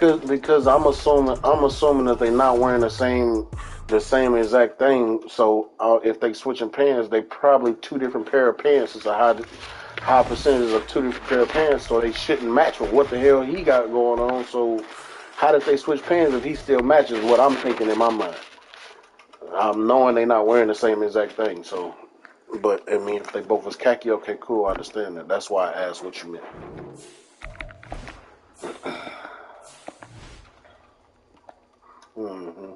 Because I'm assuming that they're not wearing the same exact thing. So if they switching pants, they probably two different pair of pants. It's a high percentage of two different pair of pants, so they shouldn't match with what the hell he got going on. So how did they switch pants if he still matches what I'm thinking in my mind? I'm knowing they're not wearing the same exact thing. So, but I mean, if they both was khaki, okay, cool, I understand that. That's why I asked what you meant. Hmm.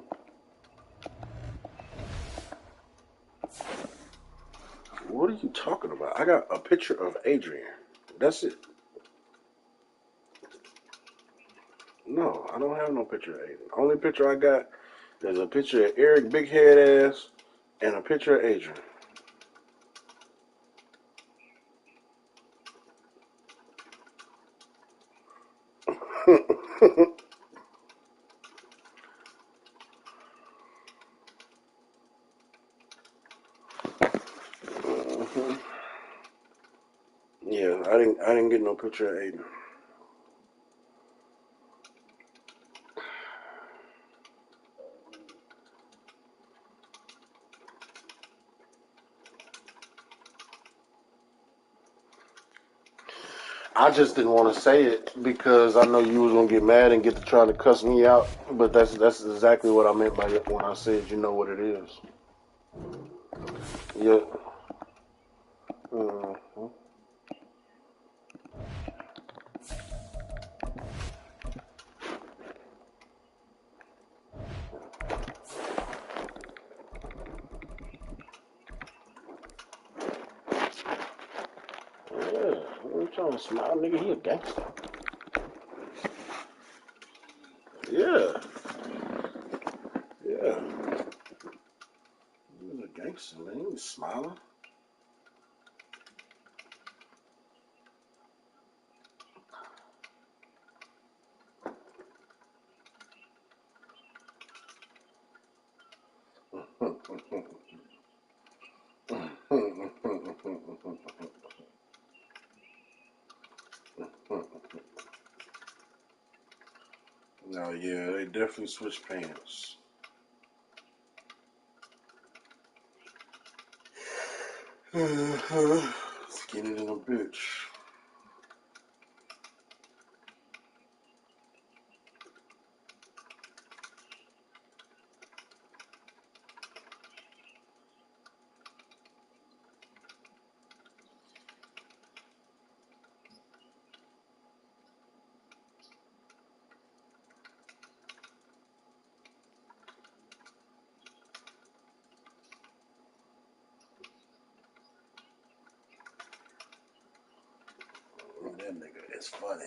What are you talking about? I got a picture of Adrian. That's it. No, I don't have no picture of Adrian. Only picture I got is a picture of Eric Big Head Ass and a picture of Adrian. Mhm. Yeah, I didn't get no picture of Adrian. I just didn't want to say it because I know you was gonna get mad and get to trying to cuss me out. But that's exactly what I meant by it when I said you know what it is. Yeah. Mhm. Yeah. I'm trying to smile, nigga. He a gangster. Yeah. Yeah. He was a gangster, man. He was smiling. No, yeah, they definitely switched pants. Skinny than a bitch. That nigga is funny.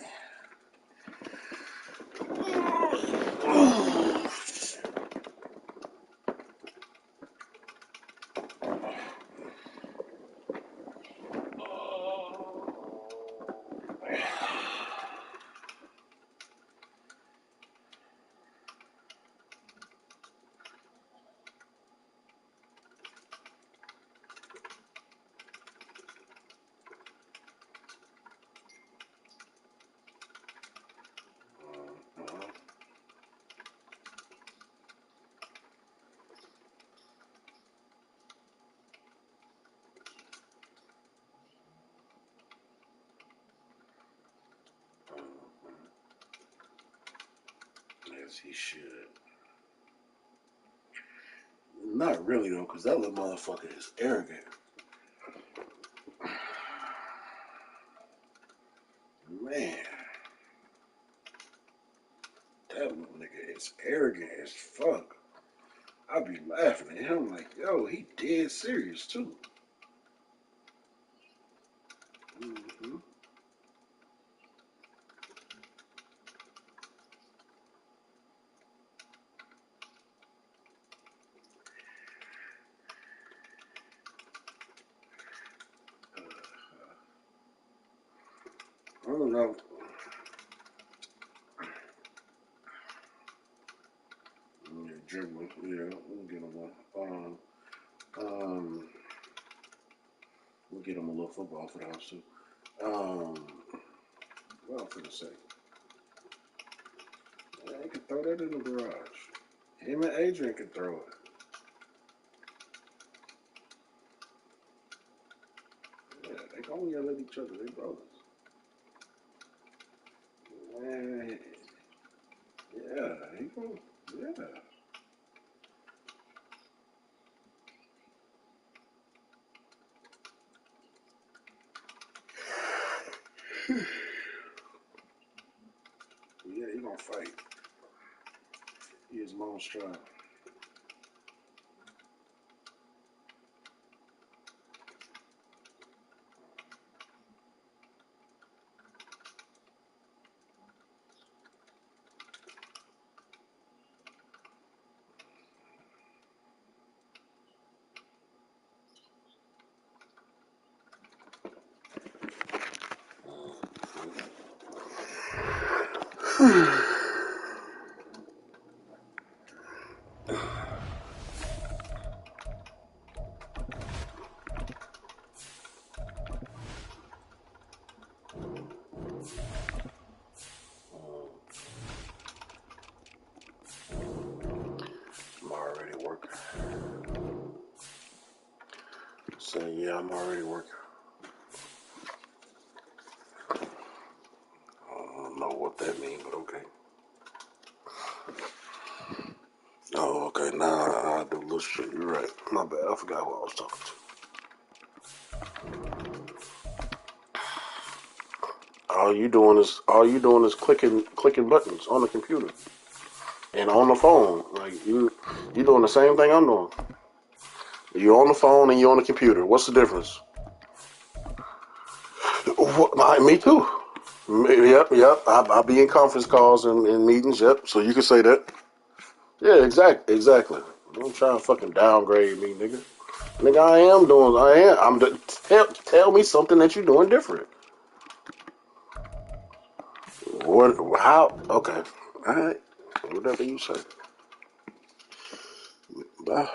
As he should. Not really though, because that little motherfucker is arrogant. Man, that little nigga is arrogant as fuck. I be laughing at him like, yo, he dead serious too. Mm-hmm. I don't know. Yeah, dribbling. Yeah, we'll get him one. Um, we'll get him a little football for the house too. Um, what else for the say? throw that in the garage. Him and Adrian can throw it. Yeah, they gonna yell at each other. They brothers. Man, yeah, he go. Yeah. Yeah, he gonna fight. He is long stride. I'm already working. So yeah, I'm already working. I don't know what that means, but okay. Oh, okay. Now I do a little shit. You're right. My bad. I forgot who I was talking to. All you doing is clicking buttons on the computer and on the phone. Like you doing the same thing I'm doing. You're on the phone and you're on the computer. What's the difference? Me too. Yep. I be in conference calls and meetings. Yep. So you can say that. Yeah, exactly. Don't try to fucking downgrade me, nigga. Nigga, I am doing. I am. Tell me something that you're doing different. What? How? Okay. All right. Whatever you say. Bye.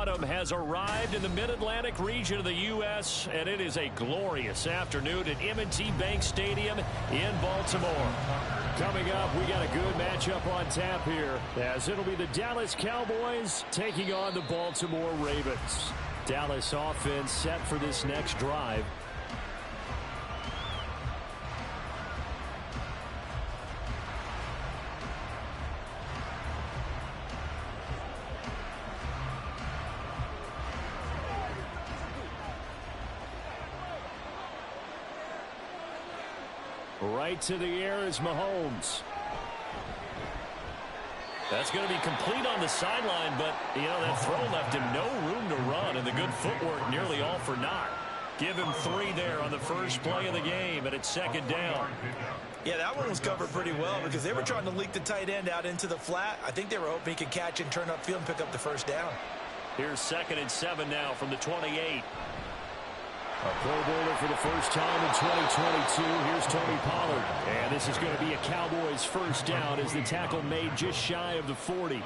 autumn has arrived in the mid-Atlantic region of the U.S., and it is a glorious afternoon at M&T Bank Stadium in Baltimore. Coming up, we got a good matchup on tap here, as it'll be the Dallas Cowboys taking on the Baltimore Ravens. Dallas offense set for this next drive. Right to the air is Mahomes. That's going to be complete on the sideline, but, that throw left him no room to run, and the good footwork nearly all for naught. Give him 3 there on the first play of the game, and it's second down. Yeah, that one was covered pretty well because they were trying to leak the tight end out into the flat. I think they were hoping he could catch and turn upfield and pick up the first down. Here's 2nd and 7 now from the 28. A Pro Bowler for the first time in 2022. Here's Tony Pollard. And this is going to be a Cowboys first down as the tackle made just shy of the 40.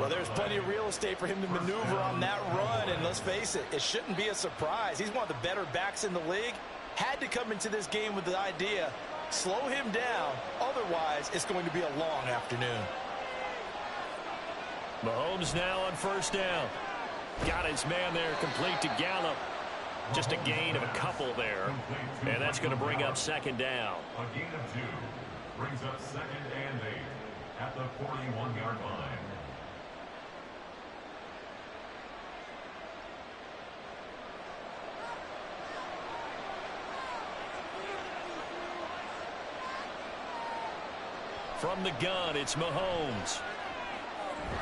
Well, there's plenty of real estate for him to maneuver on that run. And let's face it, it shouldn't be a surprise. He's one of the better backs in the league. Had to come into this game with the idea, slow him down. Otherwise, it's going to be a long afternoon. Mahomes now on first down. Got his man there, complete to Gallup. Just a gain of a couple there. And that's going to bring up second down. A gain of 2 brings up 2nd and 8 at the 41-yard line. From the gun, it's Mahomes.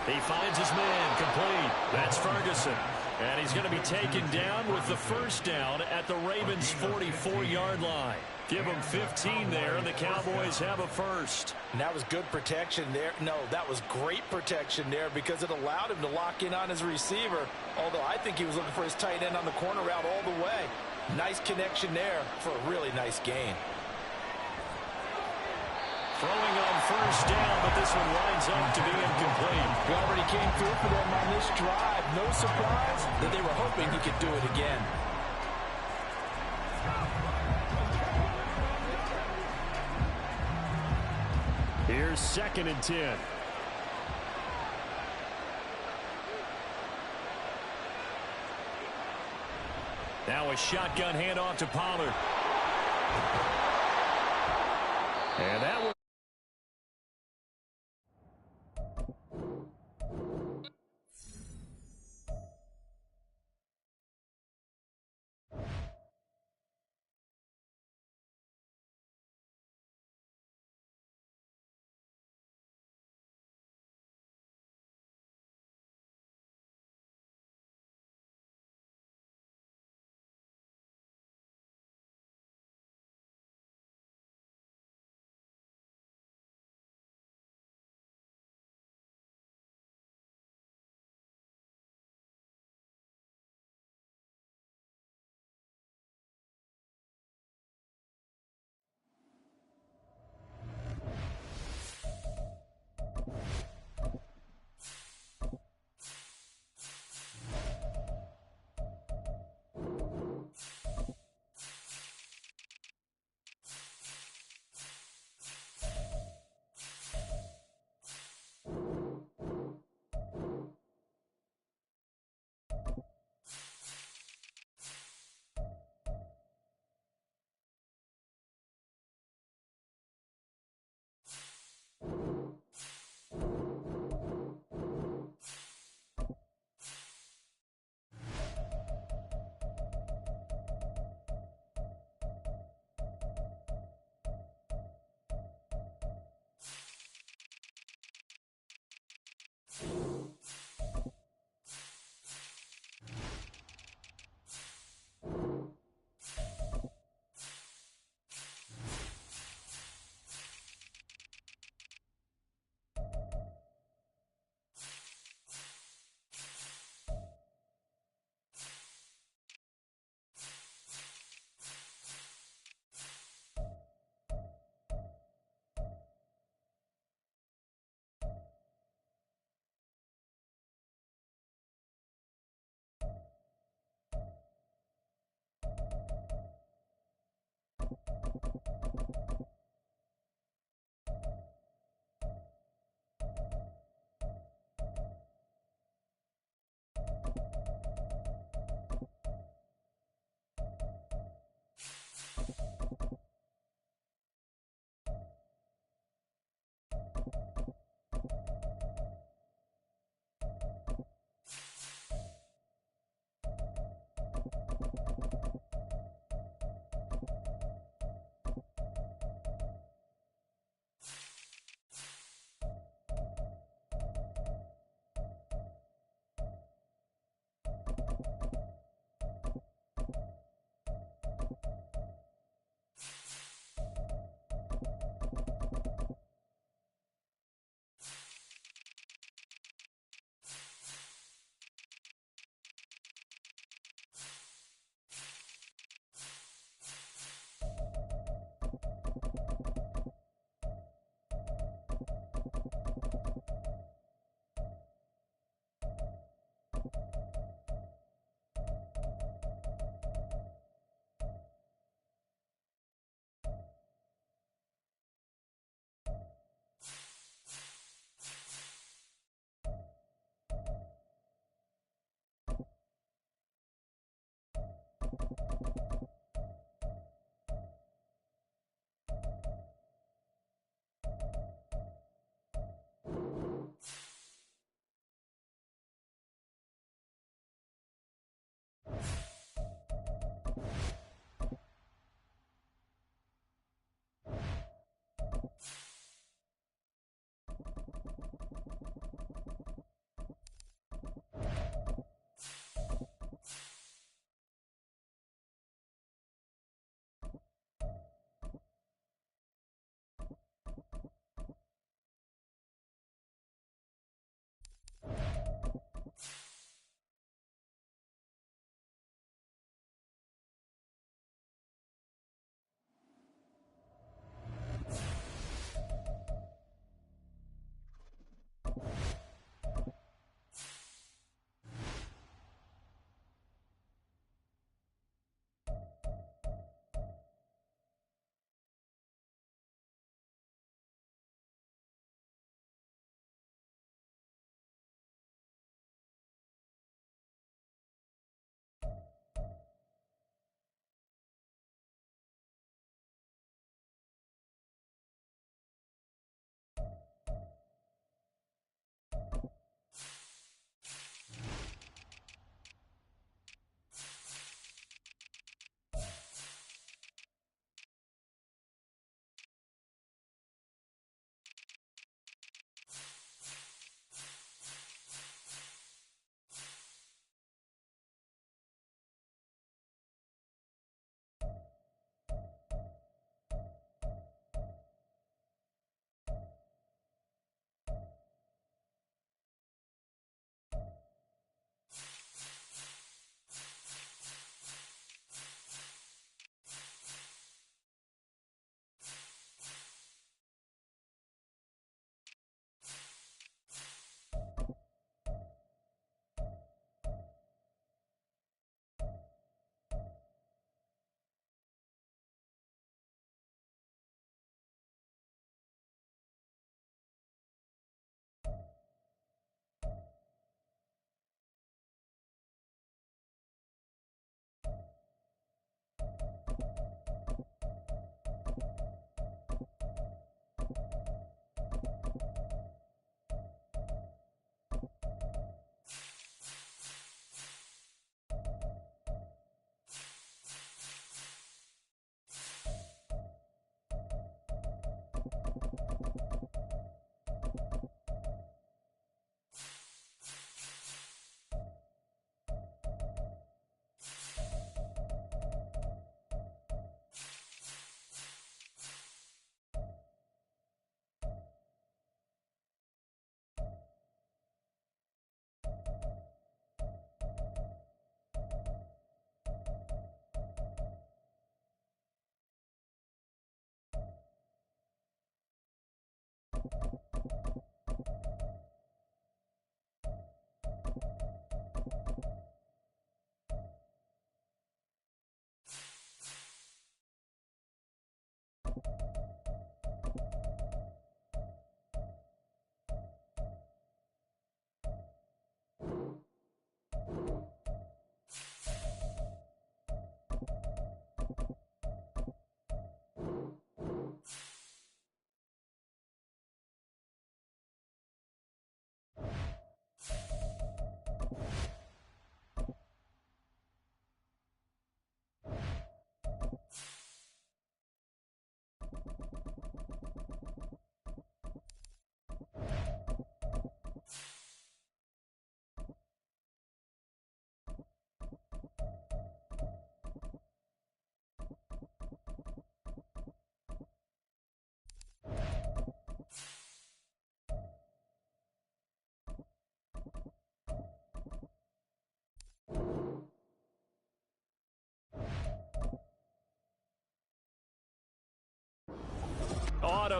He finds his man, complete. That's Ferguson. And he's going to be taken down with the first down at the Ravens' 44-yard line. Give them 15 there, and the Cowboys have a first. And that was good protection there. No, that was great protection there because it allowed him to lock in on his receiver, although I think he was looking for his tight end on the corner route all the way. Nice connection there for a really nice gain. Throwing on first down, but this one winds up to be incomplete. He already came through for them on this drive. No surprise that they were hoping he could do it again. Here's 2nd and 10. Now a shotgun handoff to Pollard. And that was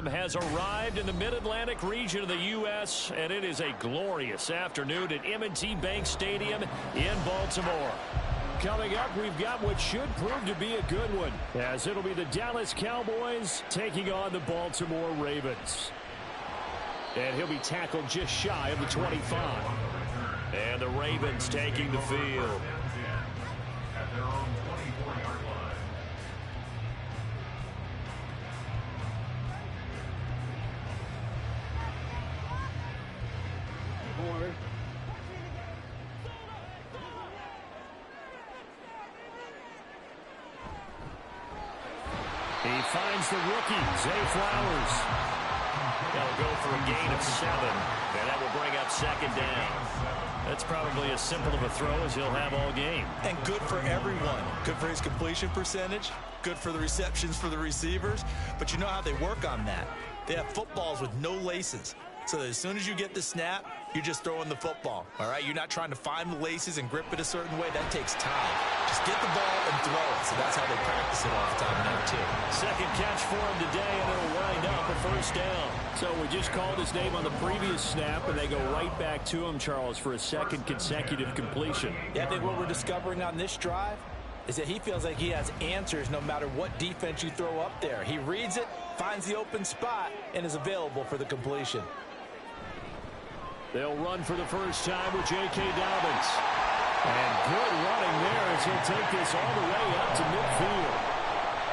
Stadium has arrived in the Mid-Atlantic region of the U.S., and it is a glorious afternoon at M&T Bank Stadium in Baltimore. Coming up, we've got what should prove to be a good one, as it'll be the Dallas Cowboys taking on the Baltimore Ravens. And he'll be tackled just shy of the 25. And the Ravens taking the field. At their own 24-yard line. He finds the rookie, Zay Flowers. They'll go for a gain of 7, and that will bring up 2nd down. That's probably as simple of a throw as he'll have all game. And good for everyone. Good for his completion percentage. Good for the receptions for the receivers. But you know how they work on that. They have footballs with no laces. So that as soon as you get the snap, you're just throwing the football. All right? You're not trying to find the laces and grip it a certain way. That takes time. Just get the ball and throw it. So that's how they practice it all the time now, too. Second catch for him today, and it'll wind up a 1st down. So we just called his name on the previous snap, and they go right back to him, Charles, for a 2nd consecutive completion. Yeah, I think what we're discovering on this drive is that he feels like he has answers no matter what defense you throw up there. He reads it, finds the open spot, and is available for the completion. They'll run for the first time with J.K. Dobbins. And good running there as he'll take this all the way up to midfield.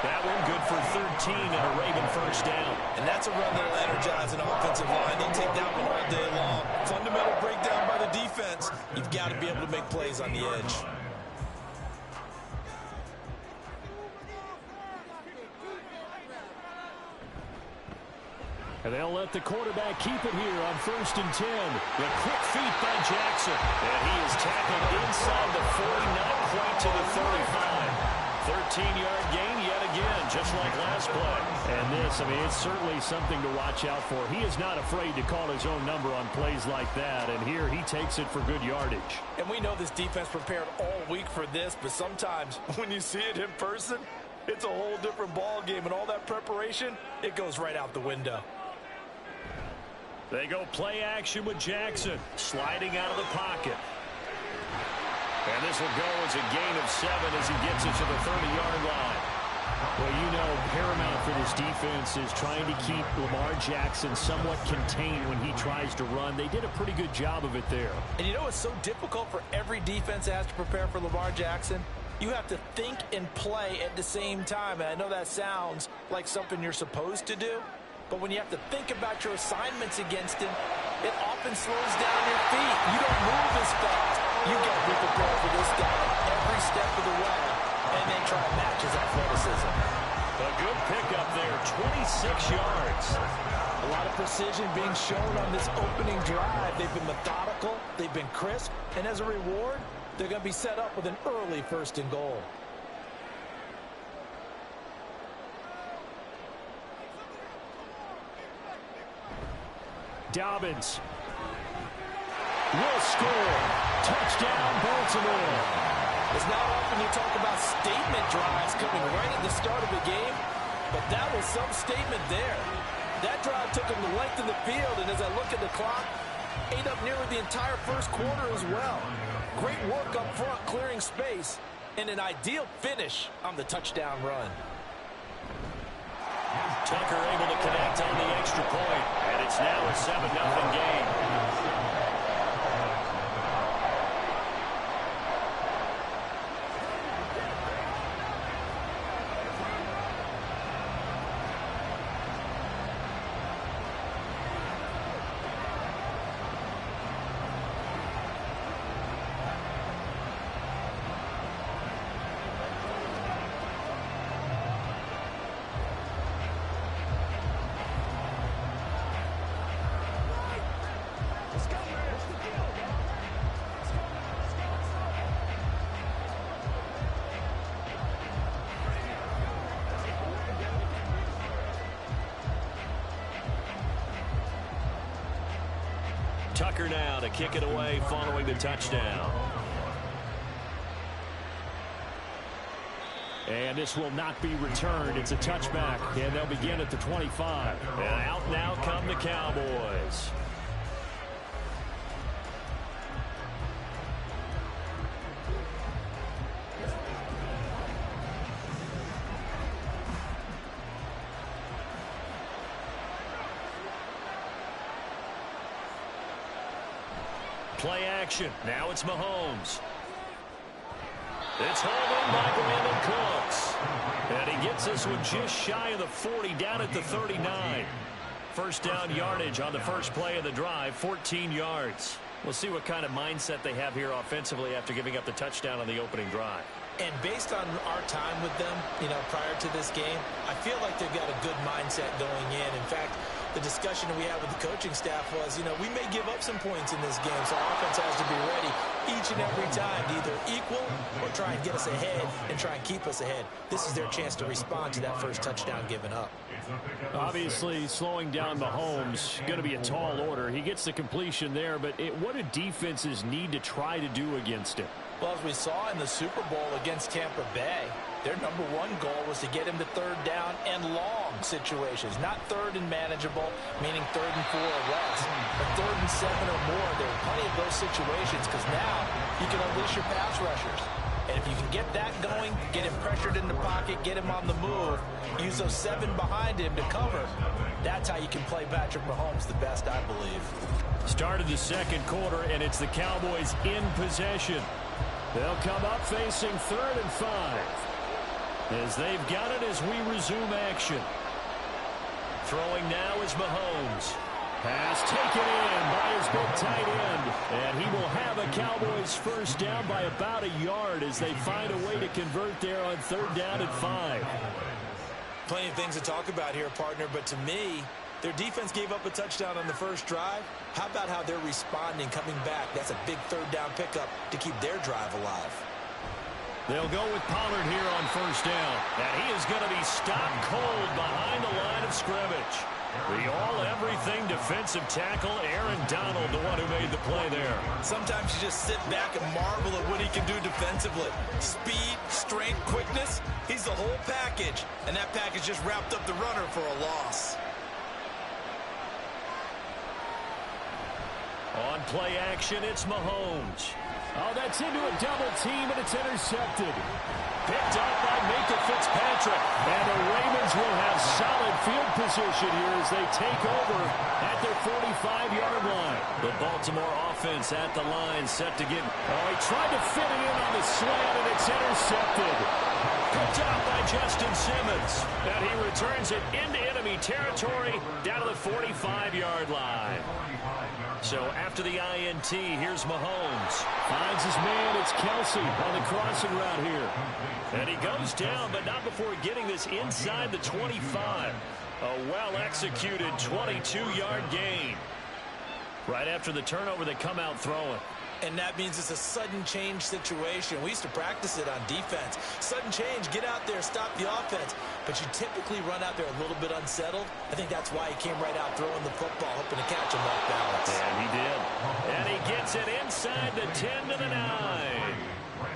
That one good for 13 and a Raven 1st down. And that's a run that'll energize an offensive line. They'll take that one all day long. Fundamental breakdown by the defense. You've got to be able to make plays on the edge. And they'll let the quarterback keep it here on 1st and 10. The quick feet by Jackson. And he is tackled inside the 40, not quite to the 35. 13-yard gain yet again, just like last play. And this, I mean, it's certainly something to watch out for. He is not afraid to call his own number on plays like that. And here he takes it for good yardage. And we know this defense prepared all week for this, but sometimes when you see it in person, it's a whole different ball game. And all that preparation, it goes right out the window. They go play action with Jackson, sliding out of the pocket. And this will go as a gain of 7 as he gets it to the 30-yard line. Well, you know, paramount for this defense is trying to keep Lamar Jackson somewhat contained when he tries to run. They did a pretty good job of it there. And you know it's so difficult for every defense that has to prepare for Lamar Jackson? You have to think and play at the same time. And I know that sounds like something you're supposed to do. But when you have to think about your assignments against him, it often slows down your feet. You don't move as fast. You got to be prepared for this guy every step of the way and then try to match his athleticism. A good pickup there, 26 yards. A lot of precision being shown on this opening drive. They've been methodical, they've been crisp, and as a reward, they're going to be set up with an early 1st and goal. Dobbins will score. Touchdown, Baltimore. It's not often you talk about statement drives coming right at the start of the game, but that was some statement there. That drive took them the length of the field, and as I look at the clock, ate up nearly the entire 1st quarter as well. Great work up front, clearing space, and an ideal finish on the touchdown run. Tucker able to connect on the extra point, and it's now a 7-0 game. Tucker now to kick it away following the touchdown. And this will not be returned. It's a touchback, and they'll begin at the 25. And out now come the Cowboys. Play action. Now it's Mahomes. It's hauled in by Brandon Cooks. And he gets this one just shy of the 40, down at the 39. First down yardage on the first play of the drive, 14 yards. We'll see what kind of mindset they have here offensively after giving up the touchdown on the opening drive. And based on our time with them, prior to this game, I feel like they've got a good mindset going in. In fact, the discussion we had with the coaching staff was, we may give up some points in this game, so our offense has to be ready each and every time to either equal or try and get us ahead and try and keep us ahead. This is their chance to respond to that first touchdown given up. Obviously, slowing down Mahomes going to be a tall order. He gets the completion there, but what do defenses need to try to do against him? Well, as we saw in the Super Bowl against Tampa Bay, their number one goal was to get him to third down and long situations, not third and manageable, meaning 3rd and 4 or less, but 3rd and 7 or more. There are plenty of those situations because now you can unleash your pass rushers. And if you can get that going, get him pressured in the pocket, get him on the move, use those 7 behind him to cover, that's how you can play Patrick Mahomes the best, I believe. Started the second quarter, and it's the Cowboys in possession. They'll come up facing 3rd and 5. As they've got it as we resume action. Throwing now is Mahomes. Pass taken in by his big tight end. And he will have a Cowboys first down by about a yard as they find a way to convert there on 3rd down and 5. Plenty of things to talk about here, partner, but to me, their defense gave up a touchdown on the first drive. How about how they're responding, coming back? That's a big 3rd down pickup to keep their drive alive. They'll go with Pollard here on first down. And he is going to be stopped cold behind the line of scrimmage. The all-everything defensive tackle, Aaron Donald, the one who made the play there. Sometimes you just sit back and marvel at what he can do defensively. Speed, strength, quickness, he's the whole package. And that package just wrapped up the runner for a loss. On play action, it's Mahomes. Oh, that's into a double team, and it's intercepted. Picked up by Minkah Fitzpatrick. And the Ravens will have solid field position here as they take over at their 45-yard line. The Baltimore offense at the line set to get... Oh, he tried to fit it in on the slant, and it's intercepted. Picked out by Justin Simmons. And he returns it into enemy territory down to the 45-yard line. So after the INT, here's Mahomes. Finds his man. It's Kelsey on the crossing route here. And he goes down, but not before getting this inside the 25. A well-executed 22-yard gain. Right after the turnover, they come out throwing. And that means it's a sudden change situation. We used to practice it on defense. Sudden change, get out there, stop the offense. But you typically run out there a little bit unsettled. I think that's why he came right out throwing the football, hoping to catch him off balance. And he did. And he gets it inside the 10 to the 9.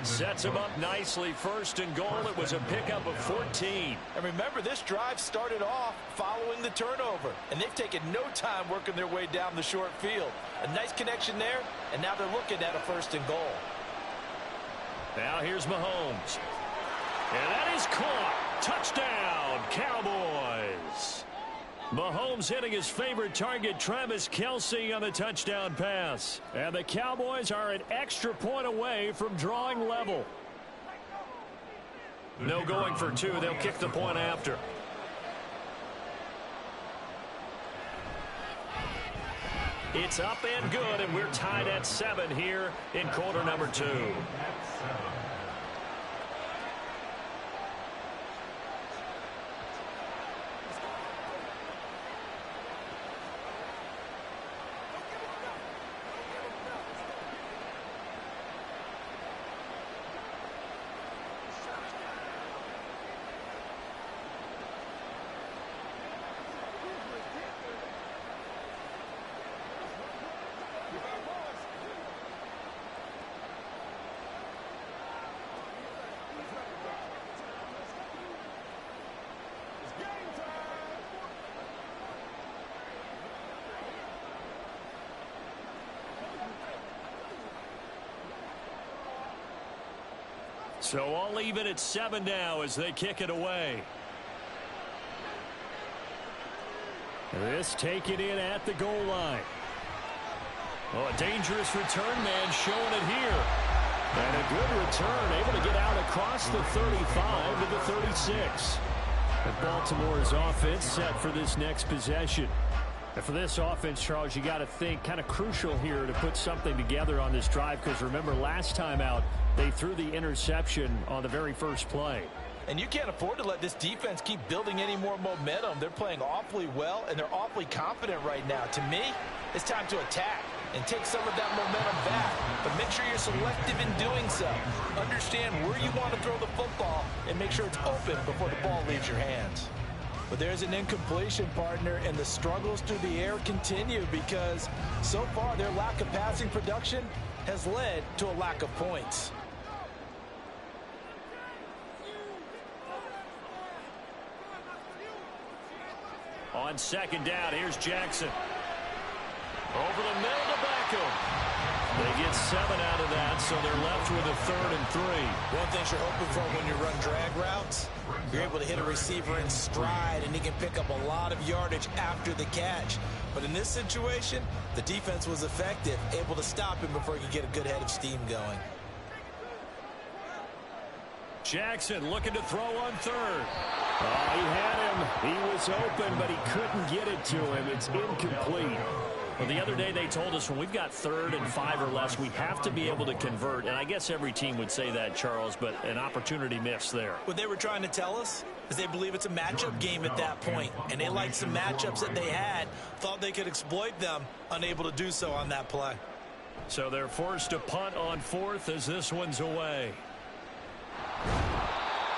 Sets him up nicely. 1st and goal. It was a pickup of 14. And remember, this drive started off following the turnover. And they've taken no time working their way down the short field. A nice connection there, and now they're looking at a 1st and goal. Now here's Mahomes. And that is caught. Touchdown, Cowboys. Mahomes hitting his favorite target, Travis Kelce, on the touchdown pass. And the Cowboys are an extra point away from drawing level. No going for 2. They'll kick the point after. It's up and good, and we're tied at 7 here in quarter number 2. So all even at 7 now as they kick it away. This taken in at the goal line. Oh, a dangerous return man showing it here. And a good return, able to get out across the 35 to the 36. And Baltimore's offense set for this next possession. And for this offense, Charles, you got to think kind of crucial here to put something together on this drive, because remember last time out they threw the interception on the very first play. And you can't afford to let this defense keep building any more momentum. They're playing awfully well, and they're awfully confident right now. To me, it's time to attack and take some of that momentum back. But make sure you're selective in doing so. Understand where you want to throw the football and make sure it's open before the ball leaves your hands. But there's an incompletion, partner, and the struggles through the air continue because so far their lack of passing production has led to a lack of points. On second down, here's Jackson. Over the middle to Beckham. They get 7 out of that, so they're left with a 3rd and 3. One thing you're hoping for when you run drag routes, you're able to hit a receiver in stride, and he can pick up a lot of yardage after the catch. But in this situation, the defense was effective, able to stop him before he could get a good head of steam going. Jackson looking to throw on 3rd. Oh, he had him. He was open, but he couldn't get it to him. It's incomplete. Well, the other day they told us when we've got 3rd and 5 or less, we have to be able to convert. And I guess every team would say that, Charles, but an opportunity missed there. What they were trying to tell us is they believe it's a matchup game at that point, and they liked some matchups that they had, thought they could exploit them, unable to do so on that play. So they're forced to punt on 4th as this one's away.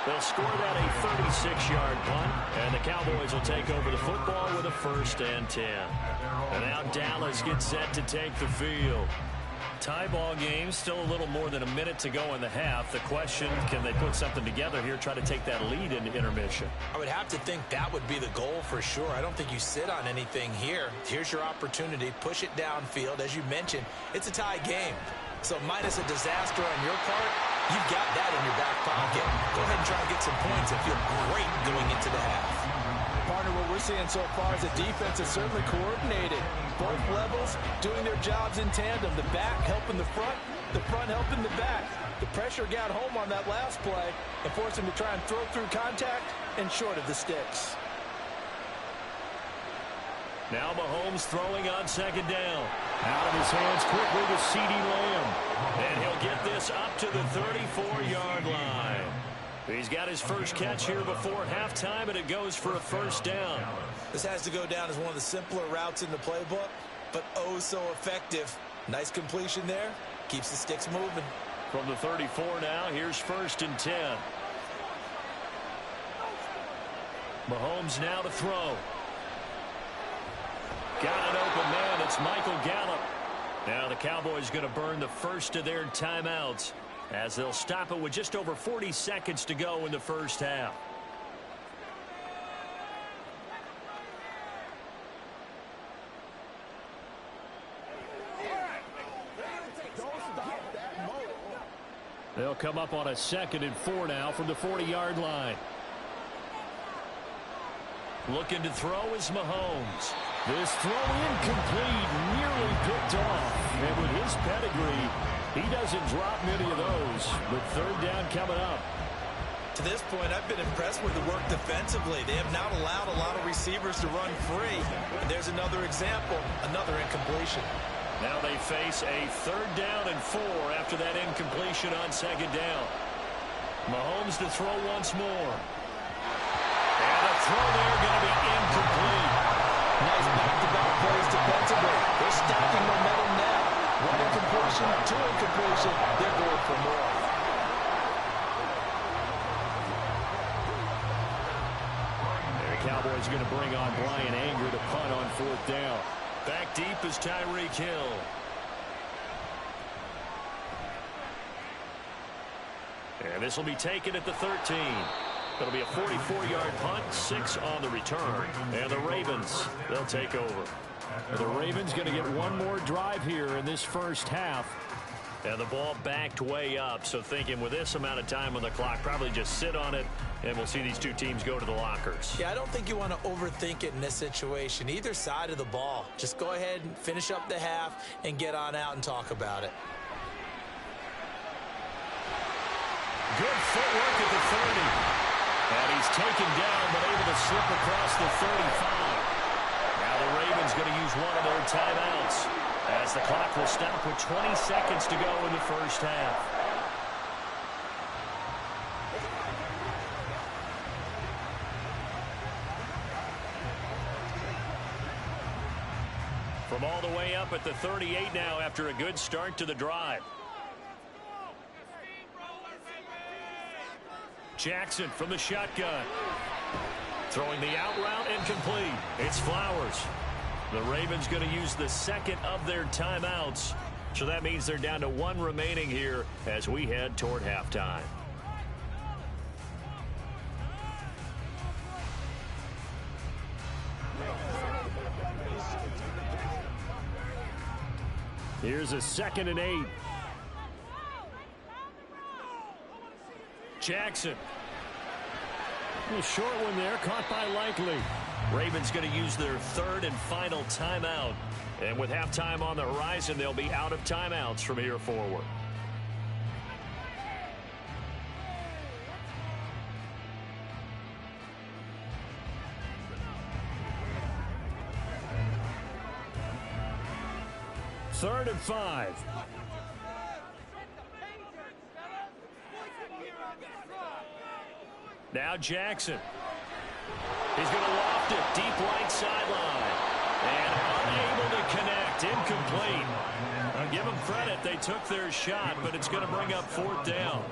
They'll score that a 36-yard punt, and the Cowboys will take over the football with a 1st and 10. And now Dallas gets set to take the field. Tie ball game, still a little more than a minute to go in the half. The question, can they put something together here, try to take that lead into intermission? I would have to think that would be the goal for sure. I don't think you sit on anything here. Here's your opportunity. Push it downfield. As you mentioned, it's a tie game. So minus a disaster on your part, you've got that in your back pocket. Go ahead and try to get some points and feel great going into the half. Partner, what we're seeing so far is the defense is certainly coordinated. Both levels doing their jobs in tandem. The back helping the front helping the back. The pressure got home on that last play and forced him to try and throw through contact and short of the sticks. Now Mahomes throwing on second down. Out of his hands quickly to CeeDee Lamb. And he'll get this up to the 34-yard line. He's got his first catch here before halftime, and it goes for a 1st down. This has to go down as one of the simpler routes in the playbook, but oh so effective. Nice completion there. Keeps the sticks moving. From the 34 now, here's 1st and 10. Mahomes now to throw. Got an open man. It's Michael Gallup. Now the Cowboys going to burn the first of their timeouts as they'll stop it with just over 40 seconds to go in the first half. They'll come up on a 2nd and 4 now from the 40-yard line. Looking to throw is Mahomes. This throw incomplete, nearly picked off. And with his pedigree, he doesn't drop many of those. But 3rd down coming up. To this point, I've been impressed with the work defensively. They have not allowed a lot of receivers to run free. And there's another example, another incompletion. Now they face a 3rd down and 4 after that incompletion on 2nd down. Mahomes to throw once more. And the throw there going to be incomplete. Nice back-to-back plays defensively. They're stacking momentum now. 1 incompletion, 2 incompletion. They're going for more. The Cowboys going to bring on Brian Anger to punt on 4th down. Back deep is Tyreek Hill. And this will be taken at the 13. It'll be a 44-yard punt, 6 on the return. And the Ravens, they'll take over. The Ravens going to get one more drive here in this first half. And the ball backed way up, so thinking with this amount of time on the clock, probably just sit on it, and we'll see these two teams go to the lockers. Yeah, I don't think you want to overthink it in this situation. Either side of the ball. Just go ahead and finish up the half and get on out and talk about it. Good footwork at the 30. And he's taken down, but able to slip across the 35. Now the Ravens going to use one of their timeouts, as the clock will stop with 20 seconds to go in the first half. From all the way up at the 38 now after a good start to the drive. Jackson from the shotgun. Throwing the out route incomplete. It's Flowers. The Ravens going to use the second of their timeouts. So that means they're down to one remaining here as we head toward halftime. Here's a 2nd and 8. Jackson. A short one there, caught by Likely. Ravens going to use their third and final timeout. And with halftime on the horizon, they'll be out of timeouts from here forward. Third and 5. Now Jackson. He's going to loft it deep right sideline. And unable to connect. Incomplete. I'll give them credit. They took their shot, but it's going to bring up 4th down.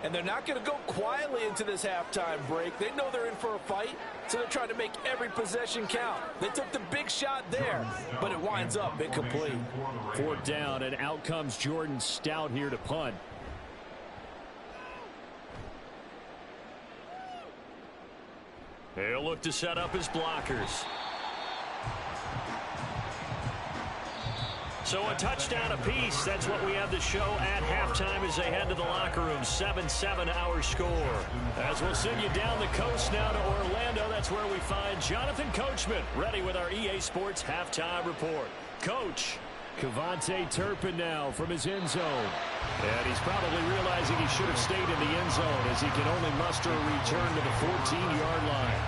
And they're not going to go quietly into this halftime break. They know they're in for a fight, so they're trying to make every possession count. They took the big shot there, but it winds up incomplete. 4th down, and out comes Jordan Stout here to punt. He'll look to set up his blockers. So a touchdown apiece. That's what we have to show at halftime as they head to the locker room. 7-7 our score. As we'll send you down the coast now to Orlando, that's where we find Jonathan Coachman ready with our EA Sports halftime report. Coach. KaVontae Turpin now from his end zone. And he's probably realizing he should have stayed in the end zone as he can only muster a return to the 14-yard line.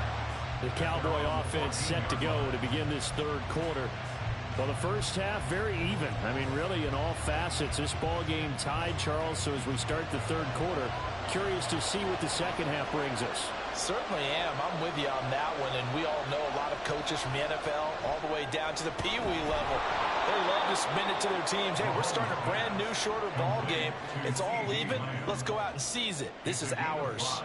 The Cowboy offense set to go to begin this third quarter. Well, the first half, very even. I mean, really, in all facets, this ball game tied, Charles. So as we start the third quarter, curious to see what the second half brings us. Certainly am. I'm with you on that one. And we all know a lot of coaches from the NFL all the way down to the Pee Wee level. They love to spin it to their teams. Hey, we're starting a brand new, shorter ball game. It's all even. Let's go out and seize it. This is ours.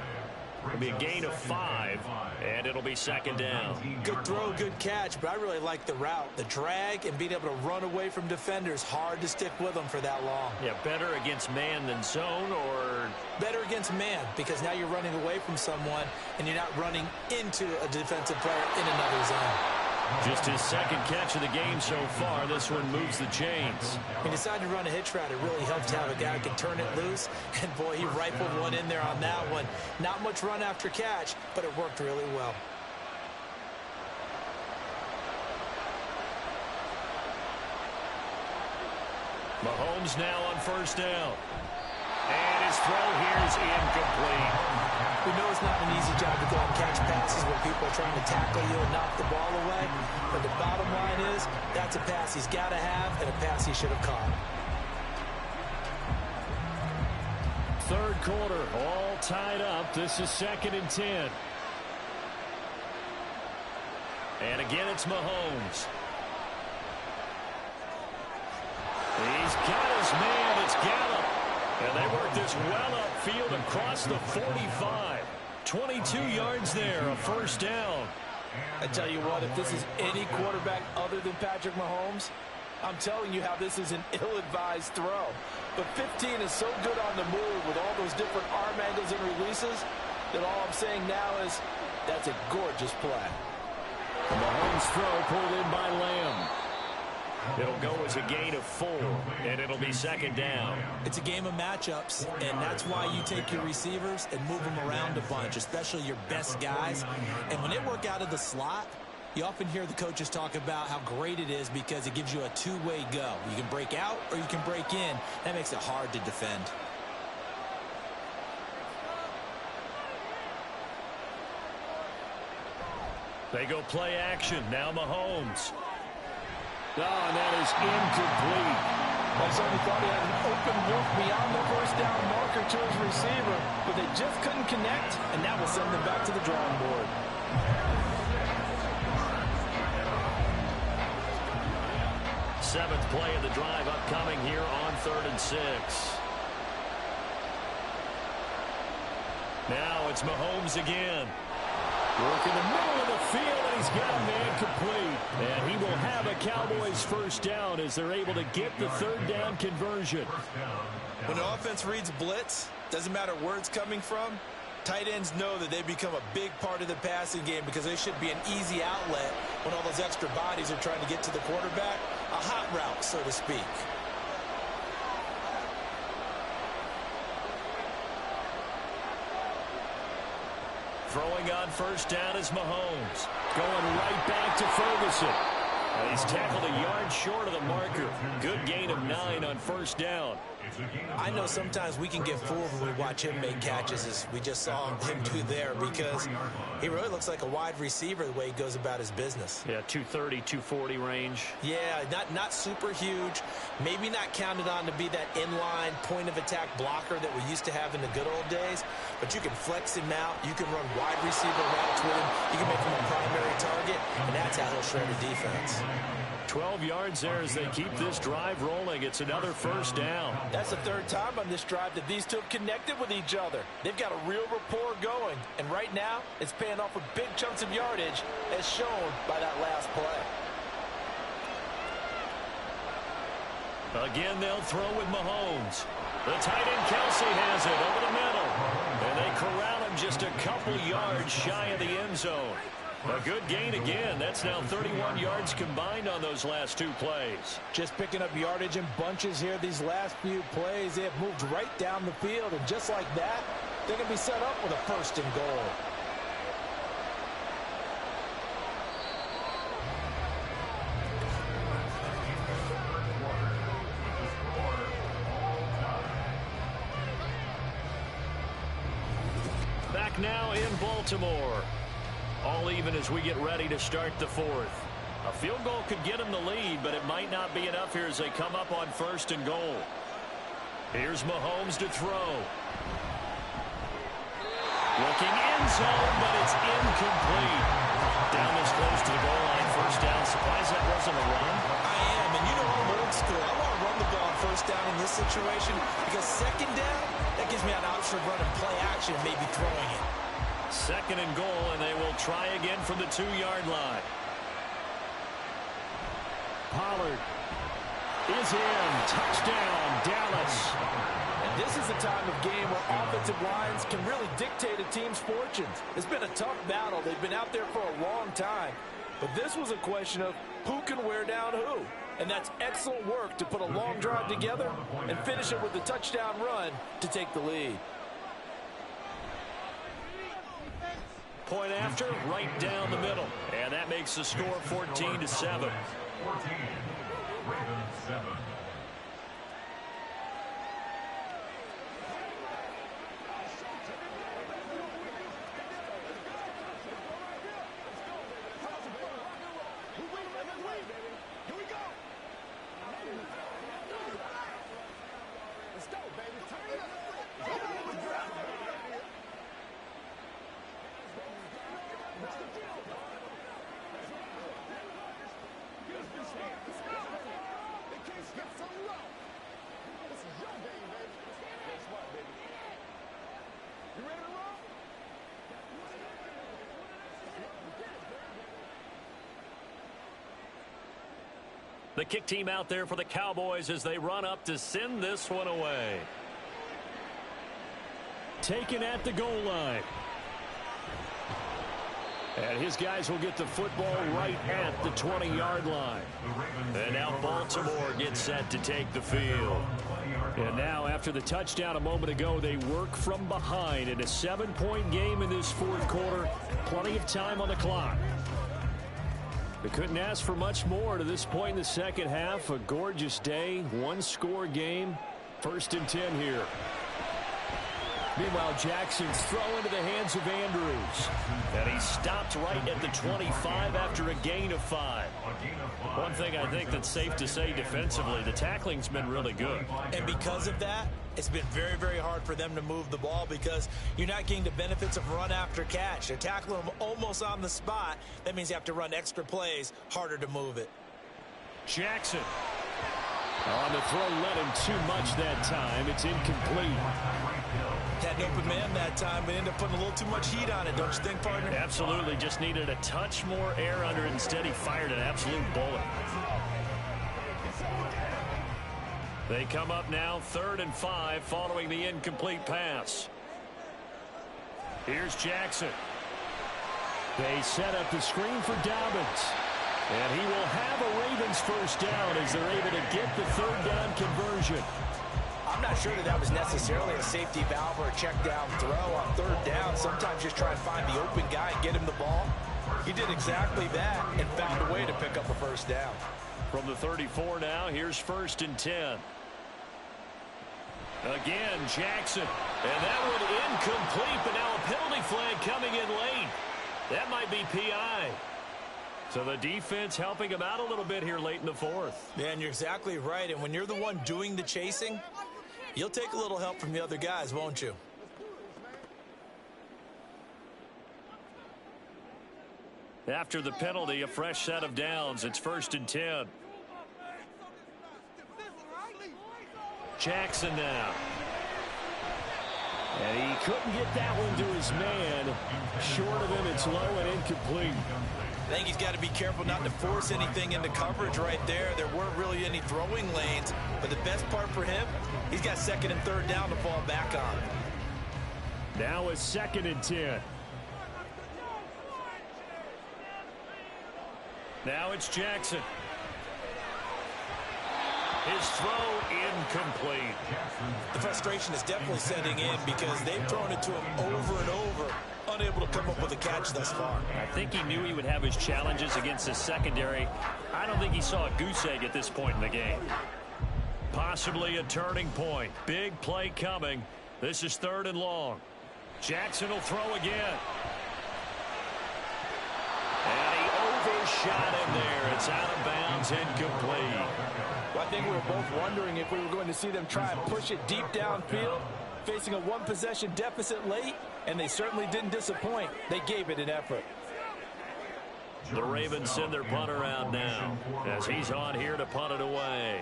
It'll be a gain of 5, and it'll be 2nd down. Good throw, good catch, but I really like the route. The drag and being able to run away from defenders. Hard to stick with them for that long. Yeah, better against man than zone, or? Better against man, because now you're running away from someone, and you're not running into a defensive player in another zone. Just his 2nd catch of the game so far. This one moves the chains. He decided to run a hitch route. It really helps to have a guy who can turn it loose. And, boy, he rifled one in there on that one. Not much run after catch, but it worked really well. Mahomes now on 1st down. And his throw here is incomplete. We know it's not an easy job to go and catch passes when people are trying to tackle you and knock the ball away. But the bottom line is, that's a pass he's got to have and a pass he should have caught. Third quarter, all tied up. This is 2nd and 10. And again, it's Mahomes. He's got his man. It's Gallup. And they work this well upfield across the 45. 22 yards there, a 1st down. I tell you what, if this is any quarterback other than Patrick Mahomes, I'm telling you how this is an ill-advised throw. But 15 is so good on the move with all those different arm angles and releases that all I'm saying now is that's a gorgeous play. The Mahomes throw pulled in by Lamb. It'll go as a gain of 4, and it'll be second down. It's a game of matchups, and that's why you take your receivers and move them around a bunch, especially your best guys. And when they work out of the slot, you often hear the coaches talk about how great it is because it gives you a two-way go. You can break out or you can break in. That makes it hard to defend. They go play action. Now Mahomes. Oh, and that is incomplete. He thought he had an open look beyond the first down marker to his receiver, but they just couldn't connect, and that will send them back to the drawing board. Seventh play of the drive upcoming here on 3rd and 6. Now it's Mahomes again. Work in the middle of the field, and he's got a man complete. And he will have a Cowboys first down as they're able to get the 3rd down conversion. When an offense reads blitz, doesn't matter where it's coming from, tight ends know that they become a big part of the passing game because they should be an easy outlet when all those extra bodies are trying to get to the quarterback. A hot route, so to speak. Throwing on first down is Mahomes. Going right back to Ferguson. And he's tackled a yard short of the marker. Good gain of 9 on first down. I know sometimes we can get fooled when we watch him make catches, as we just saw him do there, because he really looks like a wide receiver the way he goes about his business. Yeah, 230, 240 range. Yeah, not super huge. Maybe not counted on to be that inline point-of-attack blocker that we used to have in the good old days, but you can flex him out. You can run wide receiver routes with him. You can make him a primary target, and that's how he'll shred a defense. 12 yards there as they keep this drive rolling. It's another first down. That's the 3rd time on this drive that these two have connected with each other. They've got a real rapport going, and right now it's paying off with big chunks of yardage as shown by that last play. Again, they'll throw with Mahomes. The tight end Kelsey has it over the middle. And they corral him just a couple yards shy of the end zone. A good gain again. That's now 31 yards combined on those last 2 plays. Just picking up yardage in bunches here these last few plays. They have moved right down the field, and just like that, they're going to be set up with a 1st and goal. Back now in Baltimore. All even as we get ready to start the 4th. A field goal could get them the lead, but it might not be enough here as they come up on 1st and goal. Here's Mahomes to throw. Looking end zone, but it's incomplete. Down this close to the goal line, first down. Surprised that wasn't a run. I am, and you know I'm old school. I want to run the ball on first down in this situation because second down, that gives me an option of running play action and maybe throwing it. 2nd and goal, and they will try again from the 2-yard line. Pollard is in. Touchdown, Dallas. And this is the time of game where offensive lines can really dictate a team's fortunes. It's been a tough battle. They've been out there for a long time. But this was a question of who can wear down who. And that's excellent work to put a long drive together and finish it with a touchdown run to take the lead. Point after, right down the middle. And that makes the score 14-7. 14, Ravens 7. The kick team out there for the Cowboys as they run up to send this one away. Taken at the goal line. And his guys will get the football right at the 20-yard line. And now Baltimore gets set to take the field. And now, after the touchdown a moment ago, they work from behind in a 7-point game in this fourth quarter. Plenty of time on the clock. They couldn't ask for much more to this point in the second half. A gorgeous day, one-score game. 1st and 10 here. Meanwhile, Jackson's throw into the hands of Andrews. And he stopped right at the 25 after a gain of 5. One thing I think that's safe to say defensively, the tackling's been really good. And because of that, it's been very, very hard for them to move the ball because you're not getting the benefits of run after catch. They're tackling them almost on the spot. That means you have to run extra plays, harder to move it. Jackson. On the throw, led him too much that time. It's incomplete. Had an open man that time, but ended up putting a little too much heat on it, don't you think, partner? Absolutely. Just needed a touch more air under it. Instead, he fired an absolute bullet. They come up now 3rd and 5 following the incomplete pass. Here's Jackson. They set up the screen for Dobbins. And he will have a Ravens first down as they're able to get the 3rd down conversion. I'm not sure that was necessarily a safety valve or a check down throw on 3rd down. Sometimes just try and find the open guy and get him the ball. He did exactly that and found a way to pick up a first down. From the 34 now, here's 1st and 10. Again, Jackson. And that one incomplete, but now a penalty flag coming in late. That might be PI. So the defense helping him out a little bit here late in the 4th. Yeah, and you're exactly right. And when you're the one doing the chasing, you'll take a little help from the other guys, won't you? After the penalty, a fresh set of downs. It's 1st and 10. Jackson now. And he couldn't get that one to his man. Short of him, it's low and incomplete. I think he's got to be careful not to force anything into coverage right there. There weren't really any throwing lanes. But the best part for him, he's got 2nd and 3rd down to fall back on. Now it's 2nd and 10. Now it's Jackson. His throw incomplete. The frustration is definitely setting in because they've thrown it to him over and over, unable to come up with a catch thus far. I think he knew he would have his challenges against the secondary. I don't think he saw a goose egg at this point in the game. Possibly a turning point. Big play coming. This is 3rd and long. Jackson will throw again. And he overshot him there. It's out of bounds, incomplete. Well, I think we were both wondering if we were going to see them try and push it deep downfield, facing a one-possession deficit late, and they certainly didn't disappoint. They gave it an effort. The Ravens send their punter out now as he's on here to punt it away.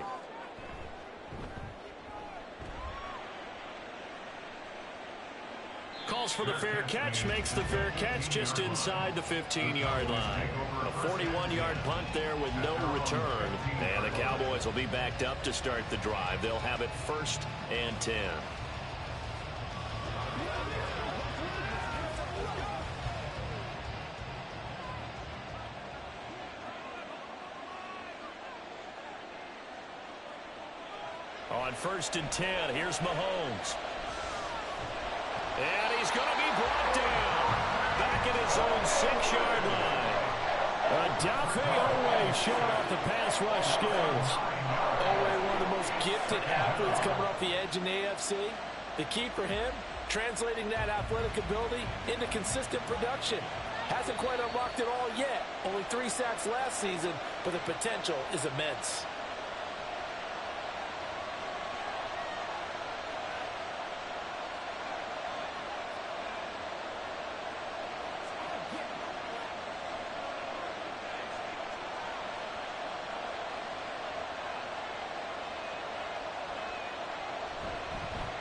Calls for the fair catch, makes the fair catch just inside the 15-yard line. A 41-yard punt there with no return. And the Cowboys will be backed up to start the drive. They'll have it 1st and 10. On 1st and 10, here's Mahomes. And he's going to be brought down. Back at his own 6-yard line. Odafe Oweh showing off the pass rush skills. Oweh, one of the most gifted athletes coming off the edge in the AFC. The key for him, translating that athletic ability into consistent production. Hasn't quite unlocked it all yet. Only 3 sacks last season, but the potential is immense.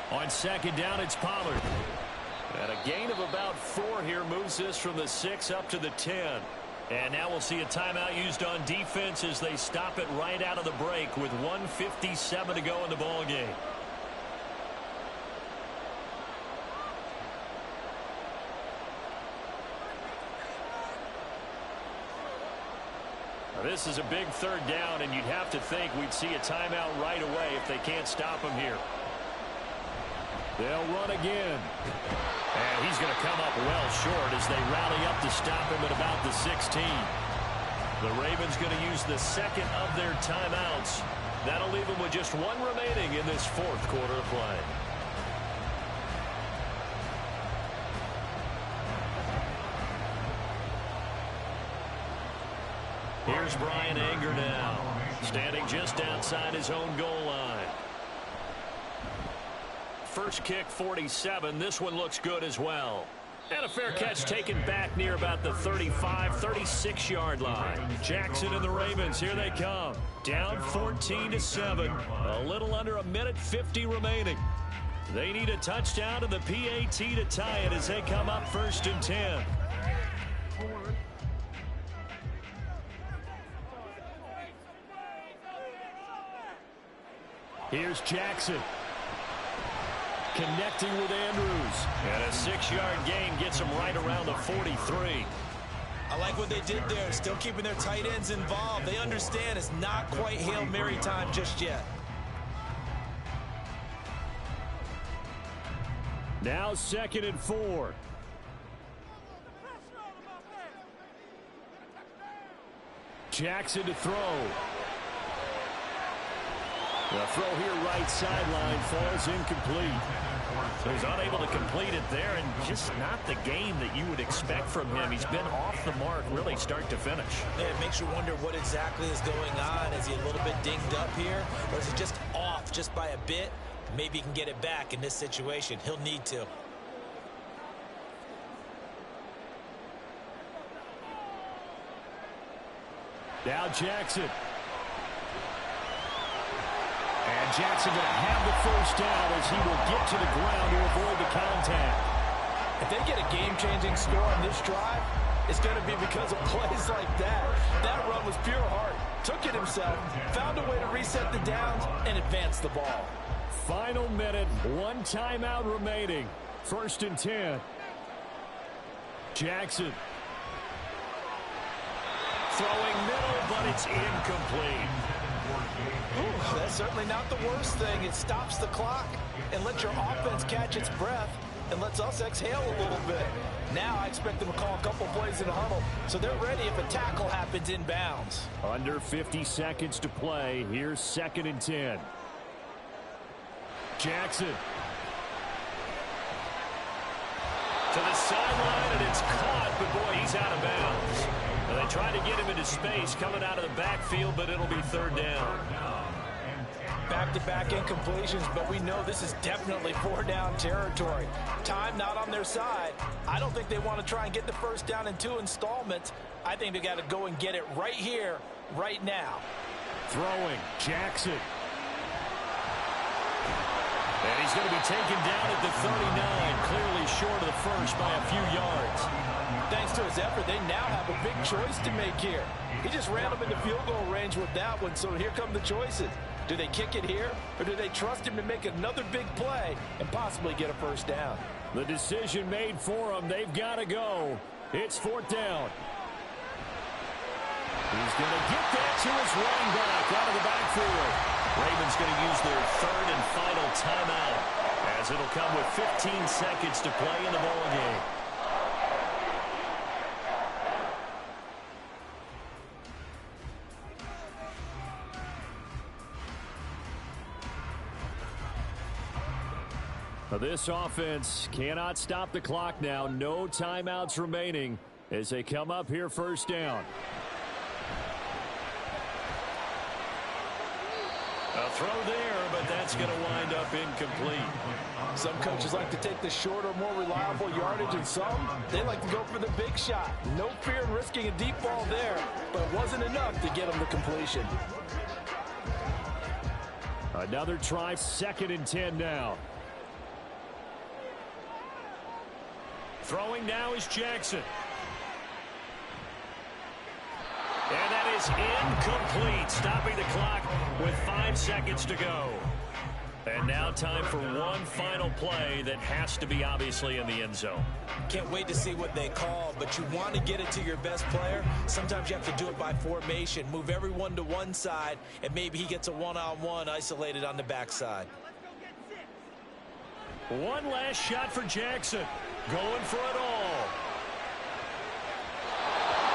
On 2nd down, it's Pollard. And a gain of about 4 here moves this from the 6 up to the 10. And now we'll see a timeout used on defense as they stop it right out of the break with 1:57 to go in the ball game. This is a big third down, and you'd have to think we'd see a timeout right away if they can't stop him here. They'll run again. And he's going to come up well short as they rally up to stop him at about the 16. The Ravens going to use the second of their timeouts. That'll leave them with just one remaining in this fourth quarter of play. Here's Bryan Anger now, standing just outside his own goal line. First kick, 47. This one looks good as well. And a fair catch taken back near about the 35, 36-yard line. Jackson and the Ravens, here they come. Down 14-7. A little under a minute 50 remaining. They need a touchdown and the PAT to tie it as they come up 1st and 10. Here's Jackson. Connecting with Andrews. And a 6-yard gain gets him right around the 43. I like what they did there. Still keeping their tight ends involved. They understand it's not quite Hail Mary time just yet. Now 2nd and 4. Jackson to throw. The throw here right sideline falls incomplete. So he's unable to complete it there, and just not the game that you would expect from him. He's been off the mark really start to finish. Yeah, it makes you wonder what exactly is going on. Is he a little bit dinged up here, or is he just off just by a bit? Maybe he can get it back in this situation. He'll need to. Now Jackson. And Jackson going to have the first down as he will get to the ground to avoid the contact. If they get a game-changing score on this drive, it's going to be because of plays like that. That run was pure heart. Took it himself, found a way to reset the downs, and advance the ball. Final minute, one timeout remaining. 1st and 10. Jackson. Throwing middle, but it's incomplete. Ooh, that's certainly not the worst thing. It stops the clock and lets your offense catch its breath and lets us exhale a little bit. Now I expect them to call a couple plays in a huddle so they're ready if a tackle happens inbounds. Under 50 seconds to play. Here's 2nd and 10. Jackson. To the sideline, and it's caught, but boy, he's out of bounds. Well, they tried to get him into space coming out of the backfield, but it'll be 3rd down. Back-to-back incompletions, but we know this is definitely 4-down territory. Time not on their side. I don't think they want to try and get the first down in 2 installments. I think they got to go and get it right here, right now. Throwing, Jackson. And he's going to be taken down at the 39, clearly short of the first by a few yards. Thanks to his effort, they now have a big choice to make here. He just ran them into field goal range with that one, so here come the choices. Do they kick it here, or do they trust him to make another big play and possibly get a first down? The decision made for them. They've got to go. It's 4th down. He's going to get that to his running back out of the backfield. Ravens going to use their 3rd and final timeout as it'll come with 15 seconds to play in the ballgame. This offense cannot stop the clock now. No timeouts remaining as they come up here 1st down. A throw there, but that's going to wind up incomplete. Some coaches like to take the shorter, more reliable yardage, and some, they like to go for the big shot. No fear in risking a deep ball there, but it wasn't enough to get them to completion. Another try, 2nd and 10 now. Throwing now is Jackson. And that is incomplete, stopping the clock with 5 seconds to go. And now time for one final play that has to be obviously in the end zone. Can't wait to see what they call, but you want to get it to your best player. Sometimes you have to do it by formation. Move everyone to one side, and maybe he gets a one-on-one isolated on the backside. One last shot for Jackson. Going for it all.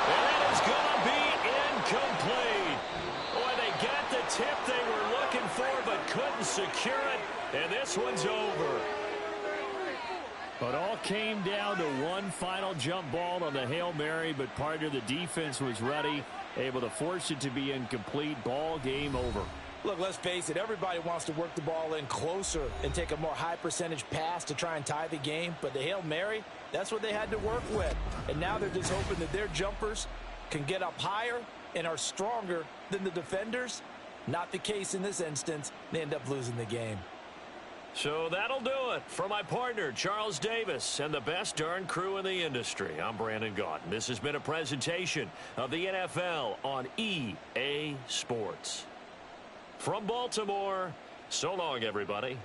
And it is going to be incomplete. Boy, they got the tip they were looking for, but couldn't secure it. And this one's over. But all came down to one final jump ball on the Hail Mary, but part of the defense was ready, able to force it to be incomplete. Ball game over. Look, let's face it, everybody wants to work the ball in closer and take a more high-percentage pass to try and tie the game. But the Hail Mary, that's what they had to work with. And now they're just hoping that their jumpers can get up higher and are stronger than the defenders. Not the case in this instance. They end up losing the game. So that'll do it for my partner, Charles Davis, and the best darn crew in the industry. I'm Brandon Gaudin. This has been a presentation of the NFL on EA Sports. From Baltimore, so long, everybody.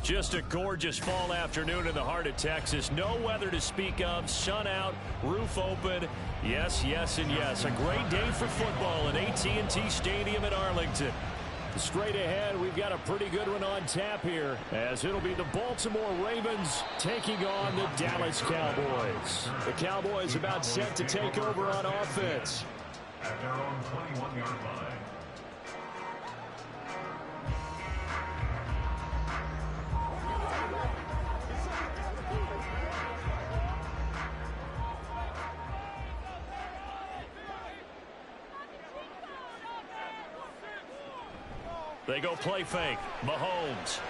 Just a gorgeous fall afternoon in the heart of Texas. No weather to speak of. Sun out, roof open. Yes, yes, and yes. A great day for football at AT&T Stadium in Arlington. Straight ahead, we've got a pretty good one on tap here, as it'll be the Baltimore Ravens taking on the Dallas Cowboys. The Cowboys about set to take over on offense. At their own 21-yard line. They go play fake. Mahomes.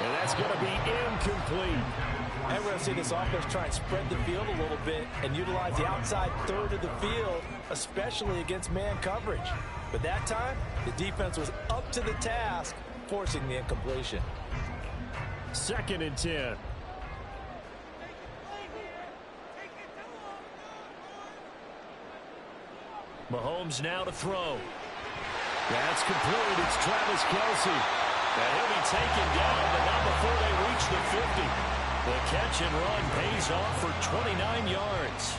And that's going to be incomplete. And we're going to see this offense try and spread the field a little bit and utilize the outside third of the field, especially against man coverage. But that time, the defense was up to the task, forcing the incompletion. 2nd and 10. Mahomes now to throw. That's complete. It's Travis Kelce. And he'll be taken down, but not before they reach the 50. The catch and run pays off for 29 yards.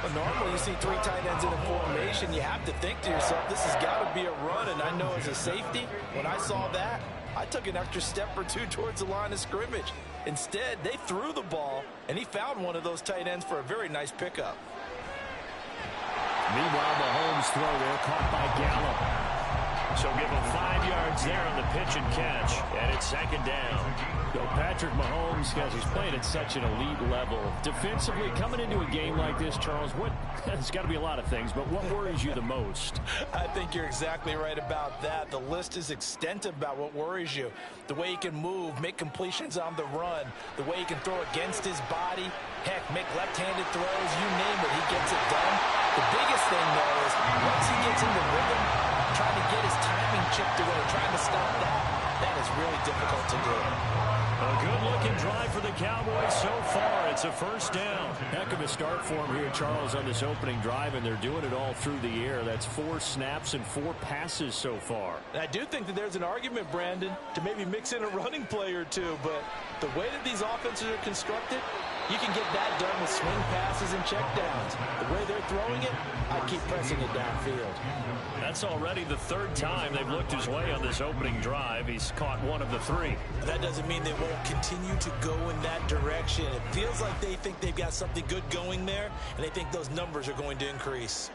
But normally you see 3 tight ends in a formation, you have to think to yourself, this has got to be a run. And I know as a safety, when I saw that, I took an extra step or 2 towards the line of scrimmage. Instead, they threw the ball, and he found one of those tight ends for a very nice pickup. Meanwhile, Mahomes' throw there caught by Gallup. So give him 5 yards there on the pitch and catch. And it's 2nd down. So Patrick Mahomes, guys, he's playing at such an elite level. Defensively, coming into a game like this, Charles, there's got to be a lot of things, but what worries you the most? I think you're exactly right about that. The list is extensive about what worries you. The way he can move, make completions on the run, the way he can throw against his body, heck, make left-handed throws, you name it, he gets it done. The biggest thing, though, is once he gets in the rhythm, trying to get his timing chipped away, trying to stop that is really difficult to do. A good-looking drive for the Cowboys so far. It's a 1st down. Heck of a start for him here, Charles, on this opening drive, and they're doing it all through the air. That's 4 snaps and 4 passes so far. And I do think that there's an argument, Brandon, to maybe mix in a running play or 2, but the way that these offenses are constructed, you can get that done with swing passes and checkdowns. The way they're throwing it, I keep pressing it downfield. That's already the 3rd time they've looked his way on this opening drive. He's caught 1 of the 3. That doesn't mean they won't continue to go in that direction. It feels like they think they've got something good going there, and they think those numbers are going to increase.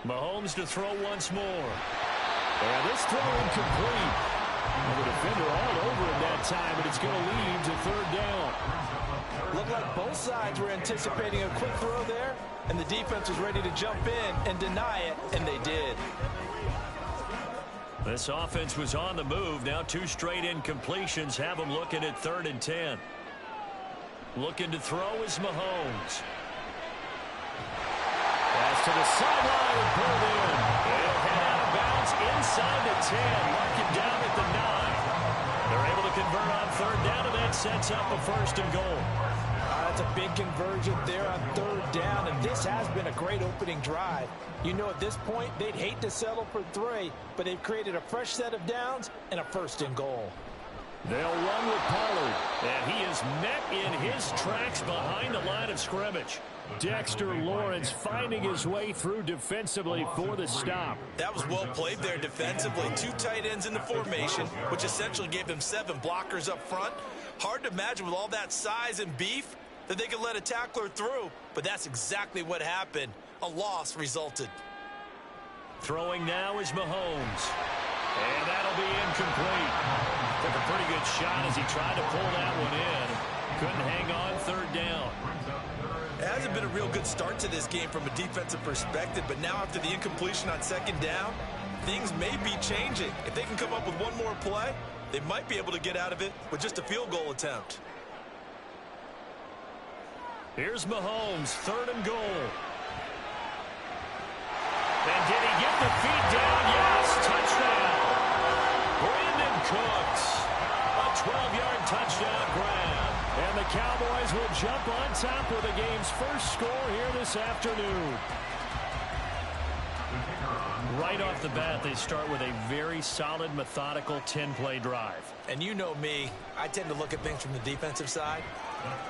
Mahomes to throw once more. And this throw incomplete. The defender all over him that time, and it's going to lead to 3rd down. Looked like both sides were anticipating a quick throw there, and the defense was ready to jump in and deny it, and they did. This offense was on the move. Now 2 straight incompletions have them looking at 3rd and 10. Looking to throw is Mahomes. Pass to the sideline and pulled in. It'll head out of bounds inside the 10. Mark it down at the 9. They're able to convert on 3rd down, and that sets up a 1st and goal. That's a big conversion there on 3rd down, and this has been a great opening drive. You know, at this point, they'd hate to settle for 3, but they've created a fresh set of downs and a 1st and goal. They'll run with Pollard, and he is met in his tracks behind the line of scrimmage. Dexter Lawrence finding his way through defensively for the stop. That was well played there defensively. 2 tight ends in the formation, which essentially gave him 7 blockers up front. Hard to imagine with all that size and beef that they could let a tackler through, but that's exactly what happened. A loss resulted. Throwing now is Mahomes. And that'll be incomplete. Took a pretty good shot as he tried to pull that one in. Couldn't hang on 3rd down. It hasn't been a real good start to this game from a defensive perspective, but now after the incompletion on 2nd down, things may be changing. If they can come up with one more play, they might be able to get out of it with just a field goal attempt. Here's Mahomes, 3rd and goal. And did he get the feet down? Yes, touchdown. Brandon Cooks, a 12-yard touchdown grab. And the Cowboys will jump on top with the game's first score here this afternoon. right off the bat, they start with a very solid, methodical 10-play drive. And you know me, I tend to look at things from the defensive side.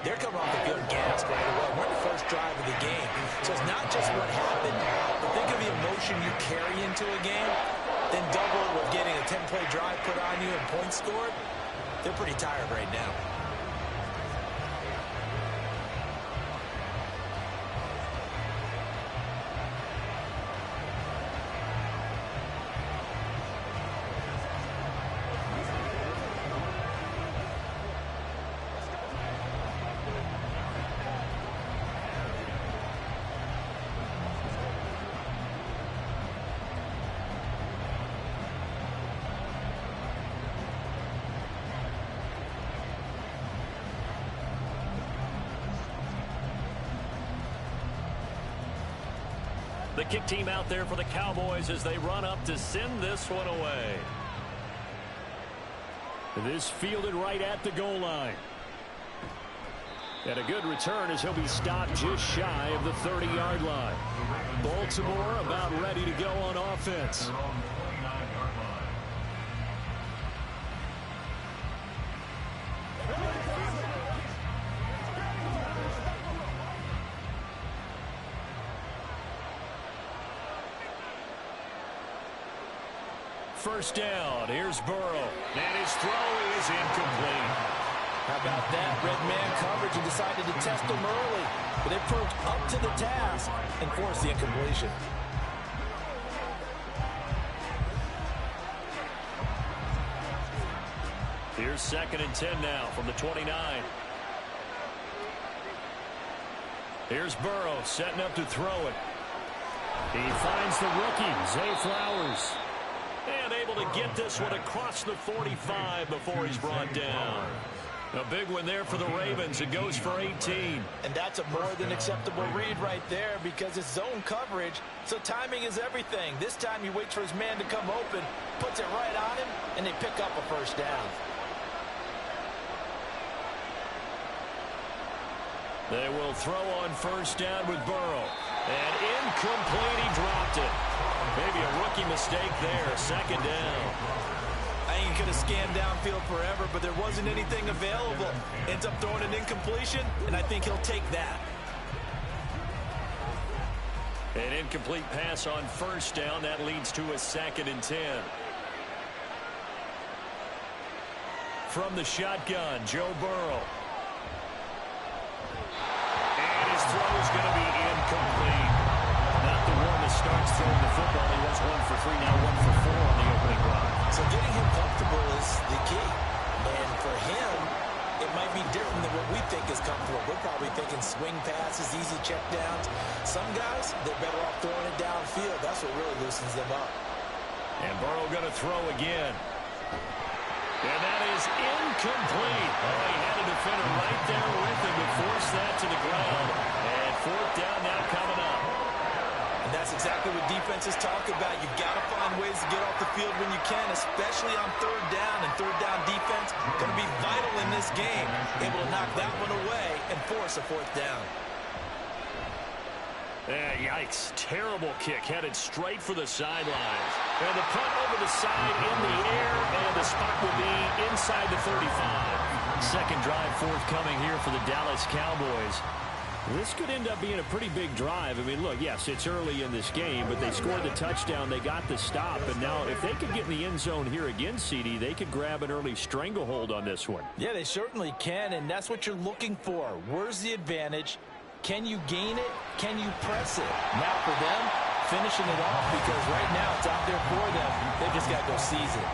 They're coming off the field gassed right away. We're in the first drive of the game. So it's not just what happened, but think of the emotion you carry into a game. Then double it with getting a 10-play drive put on you and points scored. They're pretty tired right now. The kick team out there for the Cowboys as they run up to send this one away. This fielded right at the goal line. And a good return as he'll be stopped just shy of the 30-yard line. Baltimore about ready to go on offense. First down, here's Burrow, and his throw is incomplete. How about that? Red man coverage and decided to test him early. But they proved up to the task and forced the incompletion. Here's 2nd and 10 now from the 29. Here's Burrow setting up to throw it. He finds the rookie, Zay Flowers. And able to get this one across the 45 before he's brought down. A big one there for the Ravens. It goes for 18. And that's a more than acceptable read right there because it's zone coverage, so timing is everything. This time he waits for his man to come open, puts it right on him, and they pick up a first down. They will throw on first down with Burrow. And incomplete, he dropped it. Maybe a rookie mistake there, 2nd down. I think he could have scanned downfield forever, but there wasn't anything available. Ends up throwing an incompletion, and I think he'll take that. An incomplete pass on first down. That leads to a 2nd and 10. From the shotgun, Joe Burrow. And his throw is going to be incomplete. Not the one that starts throwing the football. He was 1 for 3, now 1 for 4 on the opening drive. So getting him comfortable is the key. And for him, it might be different than what we think is comfortable. We're probably thinking swing passes, easy checkdowns. Some guys, they're better off throwing it downfield. That's what really loosens them up. And Burrow going to throw again. And that is incomplete. Oh, he had a defender right there with him to force that to the ground. And 4th down now coming up. And that's exactly what defenses talk about. You've got to find ways to get off the field when you can, especially on 3rd down. And 3rd down defense going to be vital in this game. Able to knock that one away and force a 4th down. Yikes. Terrible kick headed straight for the sidelines. And the punt over the side in the air, and the spot will be inside the 35. 2nd drive forthcoming here for the Dallas Cowboys. This could end up being a pretty big drive. I mean, look, yes, it's early in this game, but they scored the touchdown. They got the stop. And now if they could get in the end zone here again, CD, they could grab an early stranglehold on this one. Yeah, they certainly can, and that's what you're looking for. Where's the advantage? Can you gain it? Can you press it? Now for them, finishing it off because right now it's out there for them. They've just got to go seize it.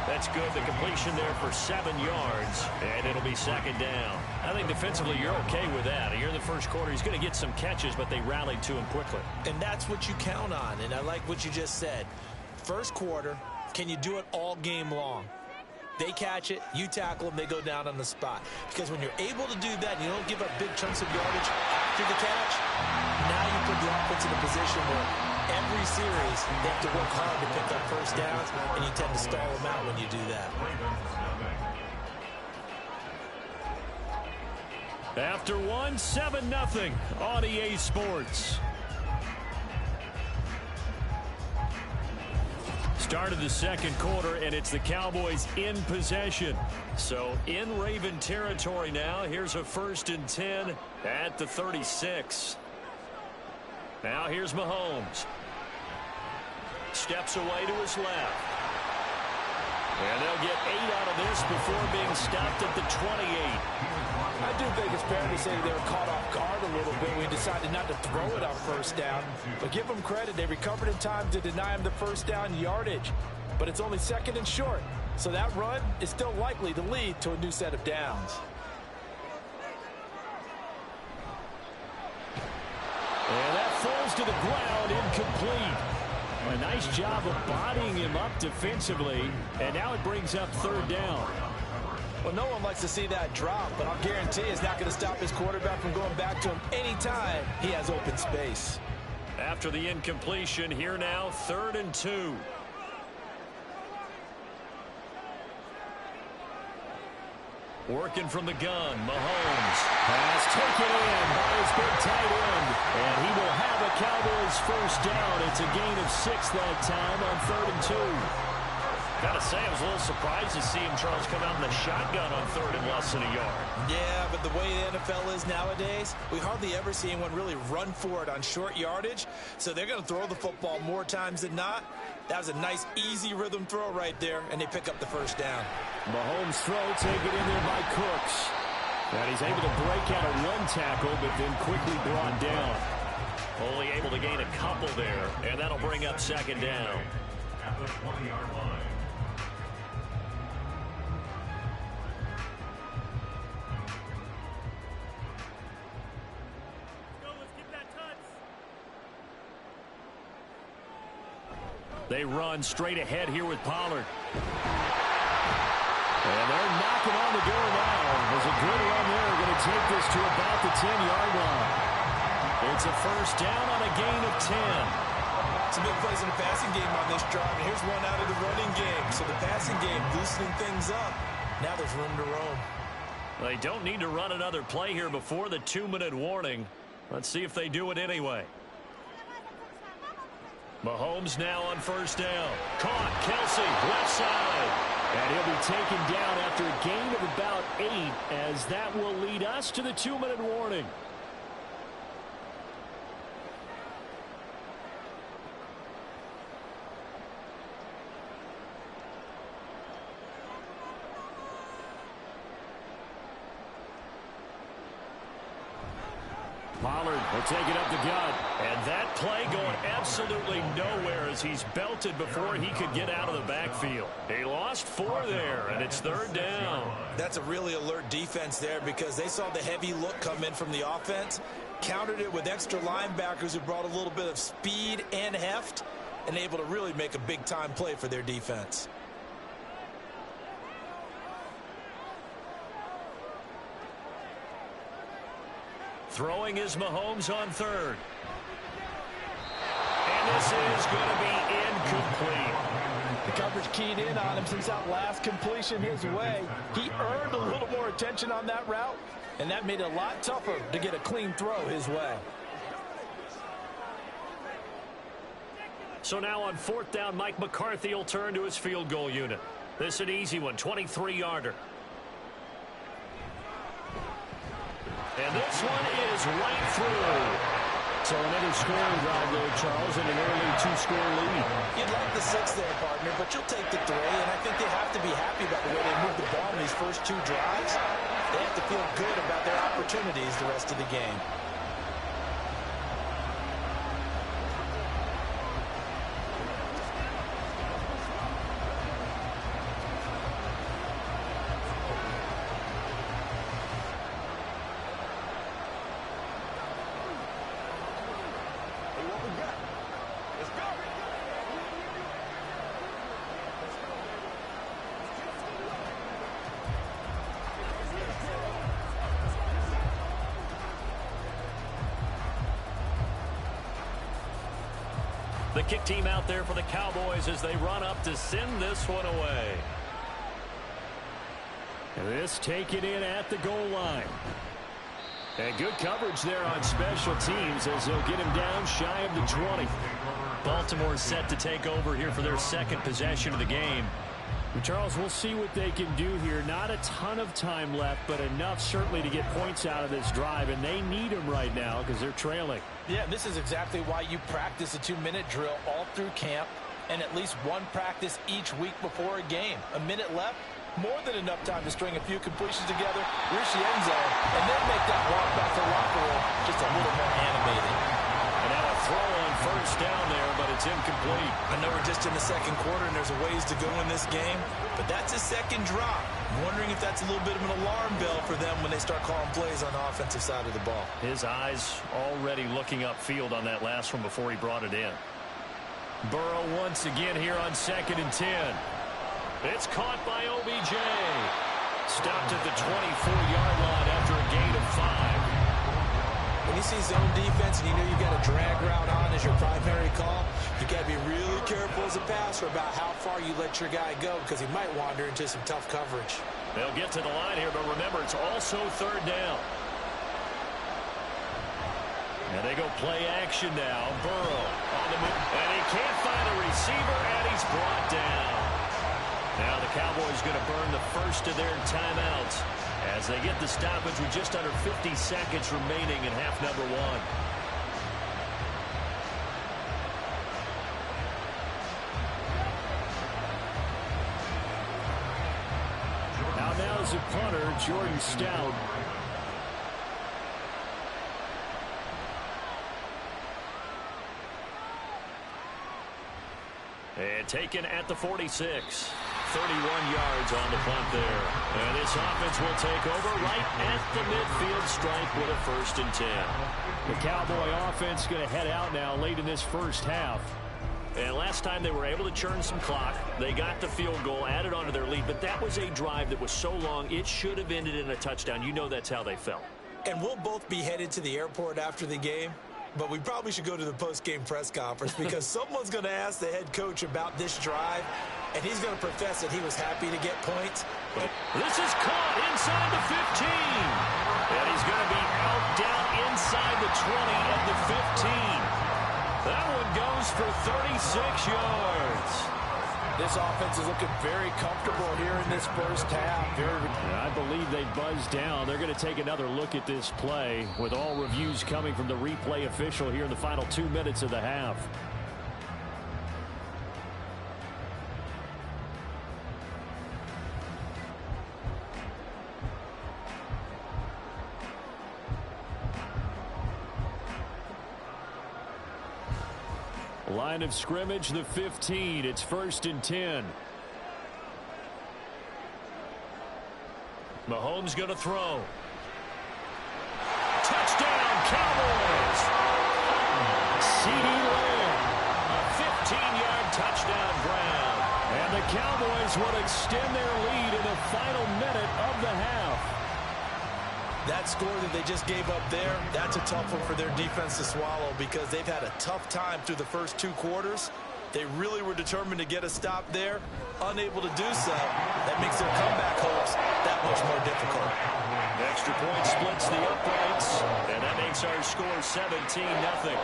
That's good. The completion there for 7 yards, and it'll be 2nd down. I think defensively you're okay with that. Here in the first quarter, he's going to get some catches, but they rallied to him quickly. And that's what you count on, and I like what you just said. First quarter, can you do it all game long? They catch it, you tackle them, they go down on the spot. Because when you're able to do that and you don't give up big chunks of yardage after the catch, now you put the offense in a position where every series they have to work hard to pick up first downs, and you tend to stall them out when you do that. After one, 7-0 on EA Sports. Start of the second quarter, and it's the Cowboys in possession. So in Raven territory now. Here's a 1st and 10 at the 36. Now here's Mahomes. Steps away to his left. And they'll get 8 out of this before being stopped at the 28. I do think it's fair to say they were caught off guard a little bit. We decided not to throw it on 1st down. But give them credit. They recovered in time to deny him the 1st down yardage. But it's only 2nd and short. So that run is still likely to lead to a new set of downs. And that falls to the ground, incomplete. A nice job of bodying him up defensively. And now it brings up 3rd down. Well, no one likes to see that drop, but I'll guarantee it's not going to stop his quarterback from going back to him anytime he has open space. After the incompletion, here now, 3rd and 2. Working from the gun, Mahomes has taken in by his big tight end, and he will have a Cowboys 1st down. It's a gain of 6 that time on 3rd and 2. Gotta say, I was a little surprised to see him, Charles, come out in the shotgun on 3rd and less than a yard. Yeah, but the way the NFL is nowadays, we hardly ever see anyone really run for it on short yardage. So they're going to throw the football more times than not. That was a nice, easy rhythm throw right there, and they pick up the 1st down. Mahomes' throw taken in there by Cooks. And he's able to break out a 1 tackle, but then quickly brought down. Only able to gain a couple there, and that'll bring up 2nd down. At the 20-yard line. They run straight ahead here with Pollard. And they're knocking on the door now. There's a good run there. Going to take this to about the 10-yard line. It's a 1st down on a gain of 10. Some big plays in the passing game on this drive, and here's one out of the running game. So the passing game loosening things up. Now there's room to roam. They don't need to run another play here before the 2-minute warning. Let's see if they do it anyway. Mahomes now on 1st down. Caught. Kelsey, left side. And he'll be taken down after a gain of about 8, as that will lead us to the 2-minute warning. Pollard will take it up the gut. And that play going absolutely nowhere as he's belted before he could get out of the backfield. They lost 4 there, and it's 3rd down. That's a really alert defense there because they saw the heavy look come in from the offense, countered it with extra linebackers who brought a little bit of speed and heft, and able to really make a big-time play for their defense. Throwing is Mahomes on 3rd. And this is going to be incomplete. The coverage keyed in on him since that last completion his way. He earned a little more attention on that route, and that made it a lot tougher to get a clean throw his way. So now on 4th down, Mike McCarthy will turn to his field goal unit. This is an easy one, 23-yarder. And this one is right through. So another scoring drive there, Charles, and an early 2-score lead. You'd like the 6 there, partner, but you'll take the 3, and I think they have to be happy about the way they moved the ball in these first 2 drives. They have to feel good about their opportunities the rest of the game. The kick team out there for the Cowboys as they run up to send this one away. And this taken in at the goal line. And good coverage there on special teams as they'll get him down shy of the 20. Baltimore set to take over here for their second possession of the game. Charles, we'll see what they can do here. Not a ton of time left, but enough certainly to get points out of this drive, and they need them right now because they're trailing. Yeah, this is exactly why you practice a 2-minute drill all through camp and at least one practice each week before a game. A minute left, more than enough time to string a few completions together, reach the end zone, and then make that walk back to the locker room just a little more animated. And now a throw on first down there, but it's incomplete. I know we're just in the second quarter and there's a ways to go in this game, but that's a second drop. I'm wondering if that's a little bit of an alarm bell for them when they start calling plays on the offensive side of the ball. His eyes already looking upfield on that last one before he brought it in. Burrow once again here on 2nd and 10. It's caught by OBJ. Stopped at the 24-yard line after a gain of 5. When you see zone defense and you know you've got a drag route on as your primary call, you got to be really careful as a passer about how far you let your guy go because he might wander into some tough coverage. They'll get to the line here, but remember, it's also 3rd down. And they go play action now. Burrow on the move, and he can't find a receiver, and he's brought down. Now the Cowboys going to burn the first of their timeouts as they get the stoppage with just under 50 seconds remaining in half number 1. Now's a punter, Jordan Stout. And taken at the 46. 31 yards on the punt there. And this offense will take over right at the midfield stripe with a 1st and 10. The Cowboy offense going to head out now late in this first half. And last time they were able to churn some clock. They got the field goal, added onto their lead, but that was a drive that was so long it should have ended in a touchdown. You know that's how they felt. And we'll both be headed to the airport after the game, but we probably should go to the post-game press conference because someone's going to ask the head coach about this drive, and he's going to profess that he was happy to get points. But this is caught inside the 15. And he's going to be out down inside the 20 at the 15. That one goes for 36 yards. This offense is looking very comfortable here in this first half. I believe they buzzed down. They're going to take another look at this play with all reviews coming from the replay official here in the final 2 minutes of the half. Line of scrimmage, the 15. It's 1st and 10. Mahomes going to throw. Touchdown, Cowboys! CeeDee Lamb, a 15-yard touchdown grab. And the Cowboys will extend their lead in the final minute of the half. That score that they just gave up there, that's a tough one for their defense to swallow because they've had a tough time through the first 2 quarters. They really were determined to get a stop there, unable to do so. That makes their comeback hopes that much more difficult. Extra point splits the uprights, and that makes our score 17-0.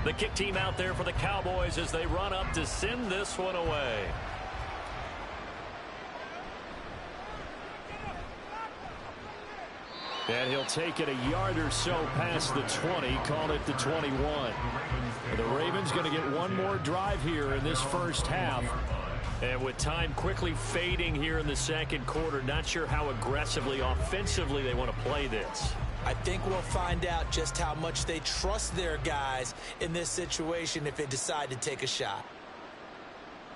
The kick team out there for the Cowboys as they run up to send this one away. And he'll take it a yard or so past the 20, call it the 21. The Ravens going to get one more drive here in this first half. And with time quickly fading here in the second quarter, not sure how aggressively, offensively they want to play this. I think we'll find out just how much they trust their guys in this situation if they decide to take a shot.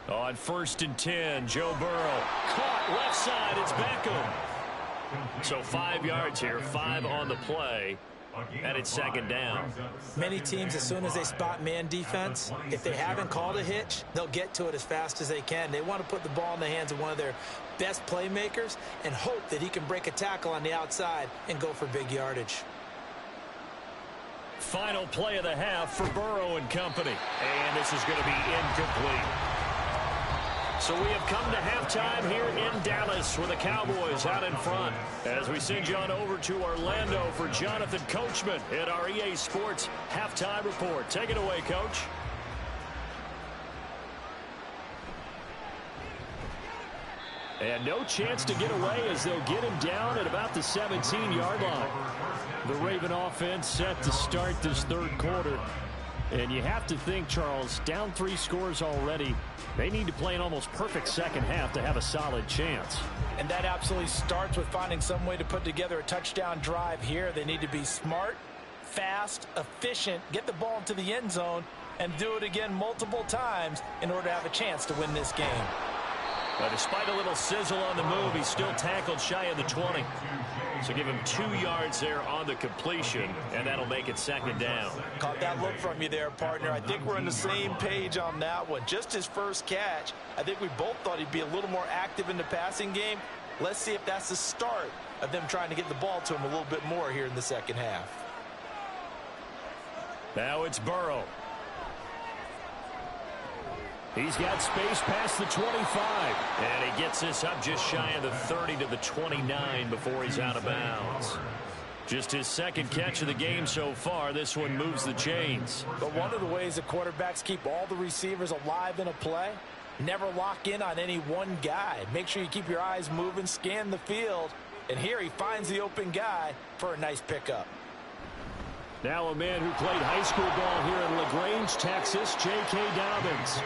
On 1st and 10, Joe Burrow. Caught left side. It's Beckham. So 5 yards here, 5 on the play. And it's 2nd down. Many teams, as soon as they spot man defense, if they haven't called a hitch, they'll get to it as fast as they can. They want to put the ball in the hands of one of their best playmakers and hope that he can break a tackle on the outside and go for big yardage. Final play of the half for Burrow and company. And this is going to be incomplete. So we have come to halftime here in Dallas with the Cowboys out in front. As we send you on over to Orlando for Jonathan Coachman at our EA Sports Halftime Report. Take it away, Coach. And no chance to get away as they'll get him down at about the 17-yard line. The Raven offense set to start this 3rd quarter. And you have to think, Charles, down 3 scores already. They need to play an almost perfect second half to have a solid chance. And that absolutely starts with finding some way to put together a touchdown drive here. They need to be smart, fast, efficient, get the ball into the end zone, and do it again multiple times in order to have a chance to win this game. But despite a little sizzle on the move, he's still tackled shy of the 20. So give him 2 yards there on the completion, and that'll make it 2nd down. Caught that look from you there, partner. I think we're on the same page on that one. Just his first catch, I think we both thought he'd be a little more active in the passing game. Let's see if that's the start of them trying to get the ball to him a little bit more here in the second half. Now it's Burrow. He's got space past the 25. And he gets this up just shy of the 30 to the 29 before he's out of bounds. Just his 2nd catch of the game so far. This one moves the chains. But one of the ways the quarterbacks keep all the receivers alive in a play, never lock in on any one guy. Make sure you keep your eyes moving, scan the field. And here he finds the open guy for a nice pickup. Now a man who played high school ball here in LaGrange, Texas, J.K. Dobbins.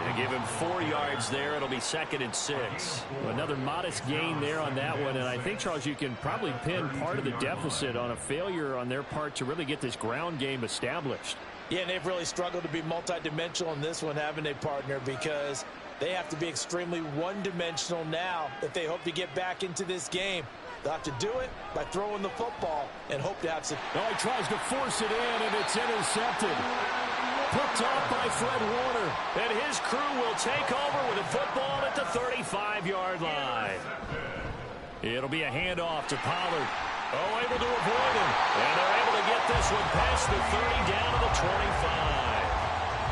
They give him 4 yards there. It'll be 2nd and 6. Another modest gain there on that one. And I think, Charles, you can probably pin part of the deficit on a failure on their part to really get this ground game established. Yeah, and they've really struggled to be multidimensional in this one, haven't they, partner? Because they have to be extremely one-dimensional now if they hope to get back into this game. They'll have to do it by throwing the football and hope to have some. Oh, he tries to force it in, and it's intercepted. Picked off by Fred Warner. And his crew will take over with the football at the 35-yard line. It'll be a handoff to Pollard. Oh, able to avoid him. And they're able to get this one past the 30 down to the 25.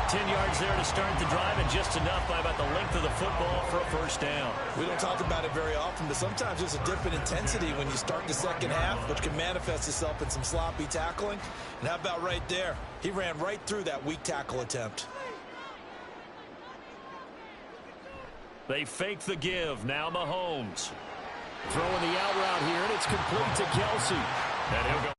10 yards there to start the drive, and just enough by about the length of the football for a 1st down. We don't talk about it very often, but sometimes there's a dip in intensity when you start the second half, which can manifest itself in some sloppy tackling. And how about right there? He ran right through that weak tackle attempt. They fake the give. Now Mahomes. Throwing the out route here, and it's complete to Kelsey. And he'll go.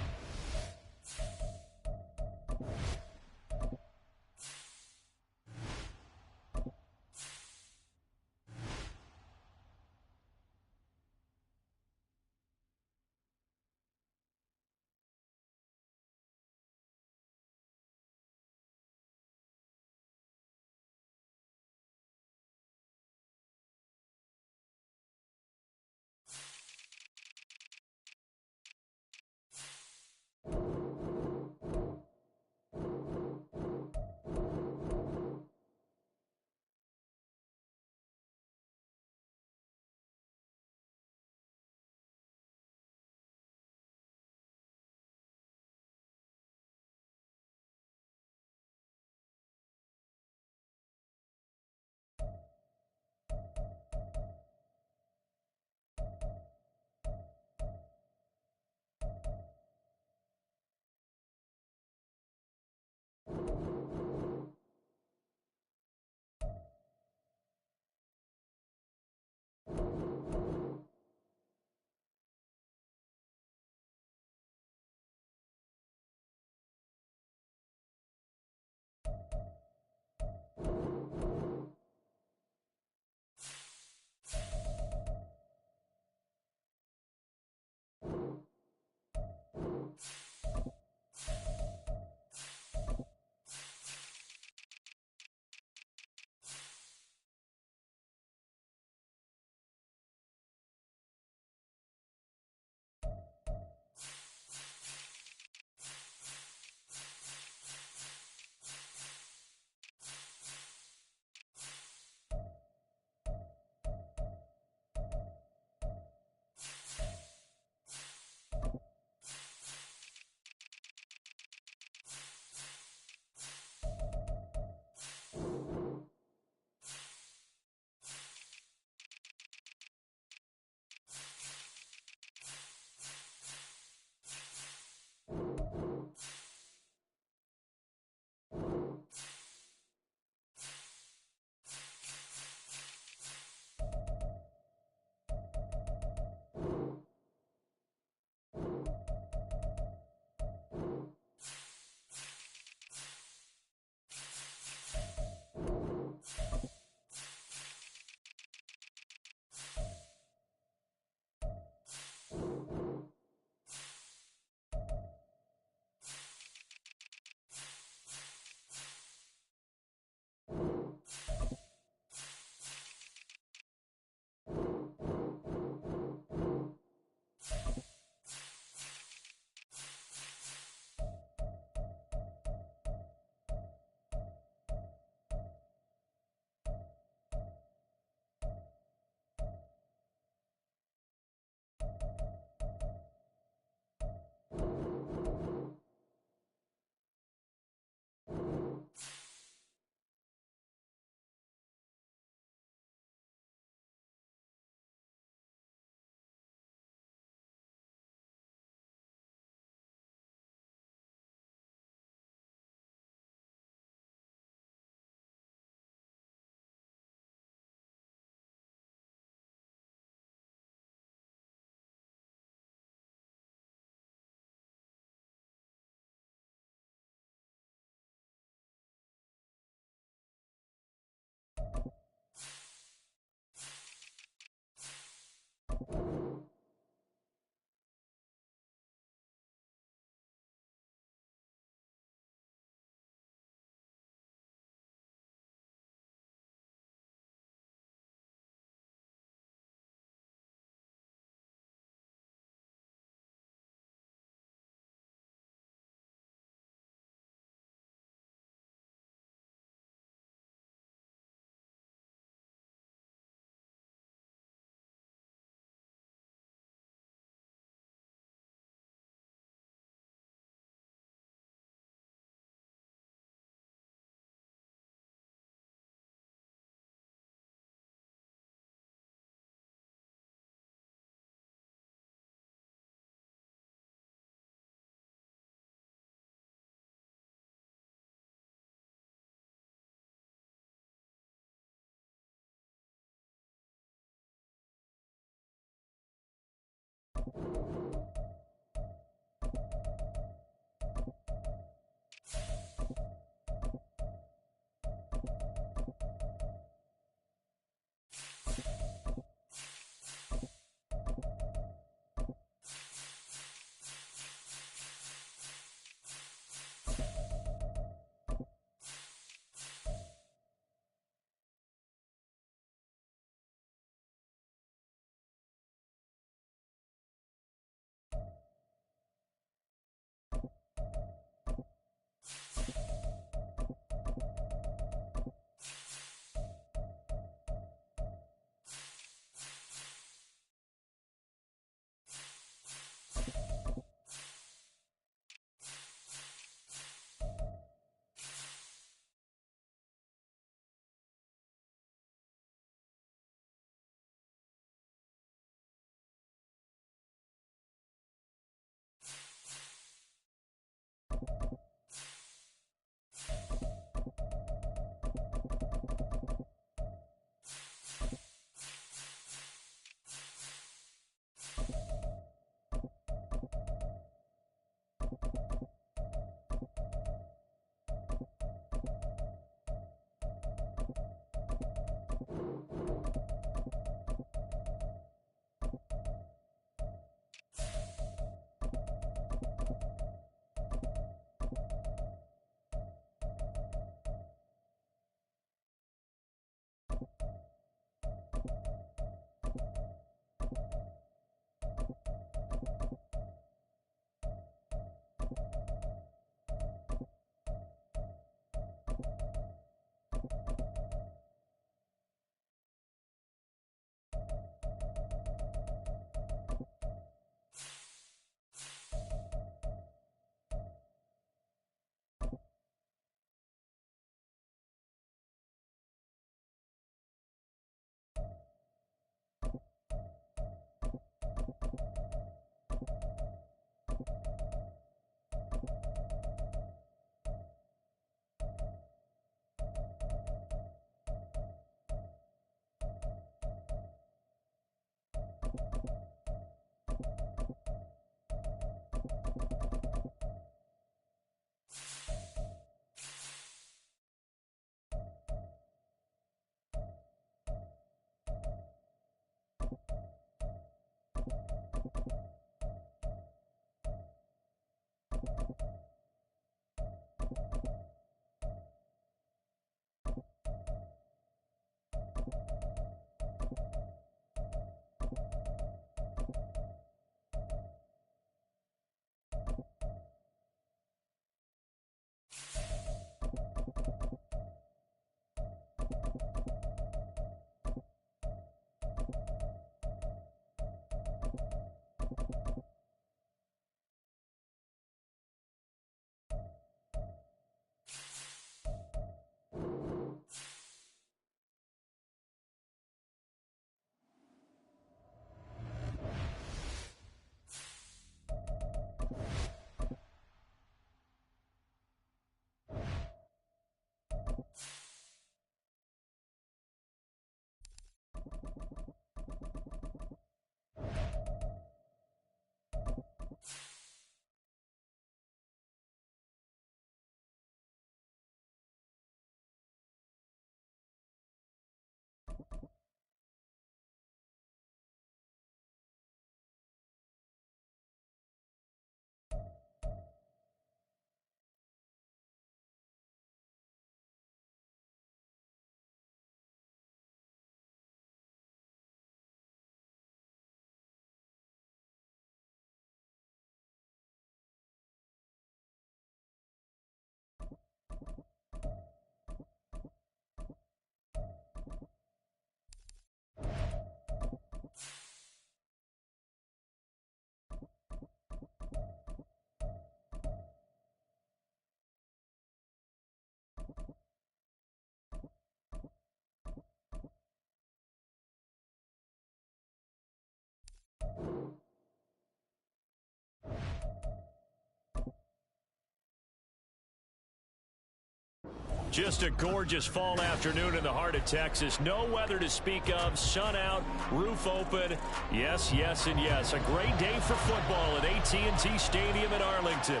Just a gorgeous fall afternoon in the heart of Texas. No weather to speak of. Sun out, roof open. Yes, yes, and yes. A great day for football at AT&T Stadium in Arlington.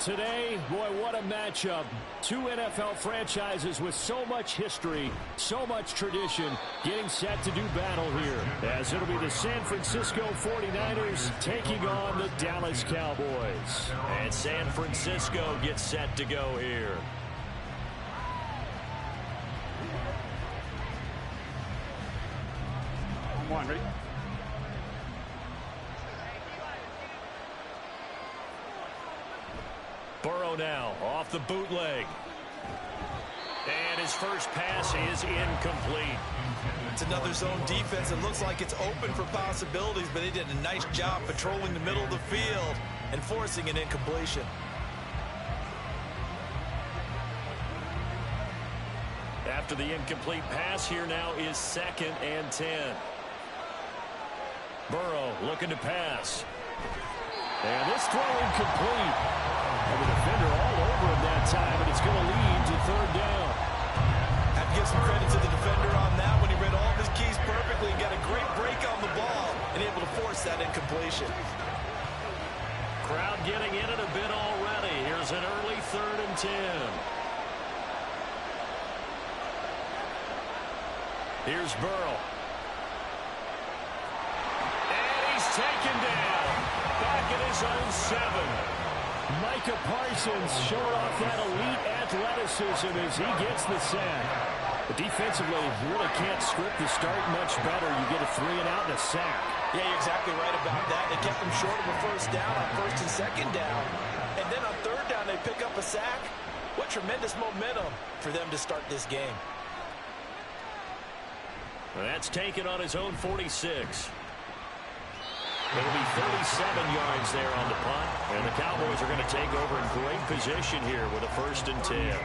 Today, boy, what a matchup. Two NFL franchises with so much history, so much tradition, getting set to do battle here. As it'll be the San Francisco 49ers taking on the Dallas Cowboys. And San Francisco gets set to go here. Come on, ready? Burrow now off the bootleg. And his first pass is incomplete. It's another zone defense. It looks like it's open for possibilities, but they did a nice job patrolling the middle of the field and forcing an incompletion. After the incomplete pass, here now is 2nd and 10. Burrow looking to pass. And this throw incomplete. And the defender all over him that time, and it's going to lead to 3rd down. Have to give some credit to the defender on that when he read all of his keys perfectly, got a great break on the ball, and able to force that incompletion. Crowd getting in it a bit already. Here's an early 3rd and 10. Here's Burrow. And he's taken down. Back at his own 7. Micah Parsons showing off that elite athleticism as he gets the sack. But defensively, you really can't script the start much better. You get a 3 and out and a sack. Yeah, you're exactly right about that. They kept them short of a 1st down on 1st and 2nd down. And then on 3rd down, they pick up a sack. What tremendous momentum for them to start this game. That's taken on his own 46. It'll be 37 yards there on the punt. And the Cowboys are going to take over in great position here with a 1st and 10.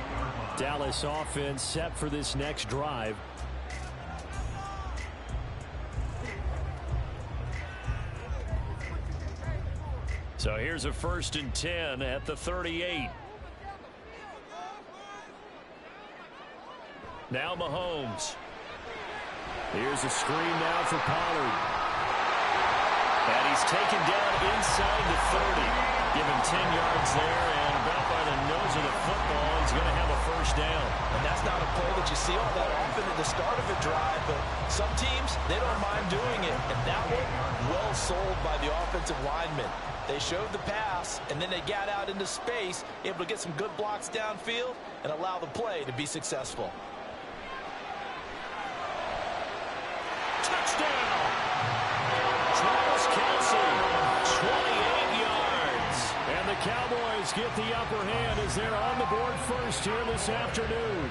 Dallas offense set for this next drive. So here's a 1st and 10 at the 38. Now Mahomes. Here's a screen now for Pollard. And he's taken down inside the 30. Given 10 yards there, and about by the nose of the football, he's going to have a 1st down. And that's not a play that you see all that often at the start of a drive, but some teams, they don't mind doing it. And that one, well sold by the offensive lineman. They showed the pass, and then they got out into space, able to get some good blocks downfield and allow the play to be successful. Touchdown! Travis Kelce, 28 yards. And the Cowboys get the upper hand as they're on the board first here this afternoon.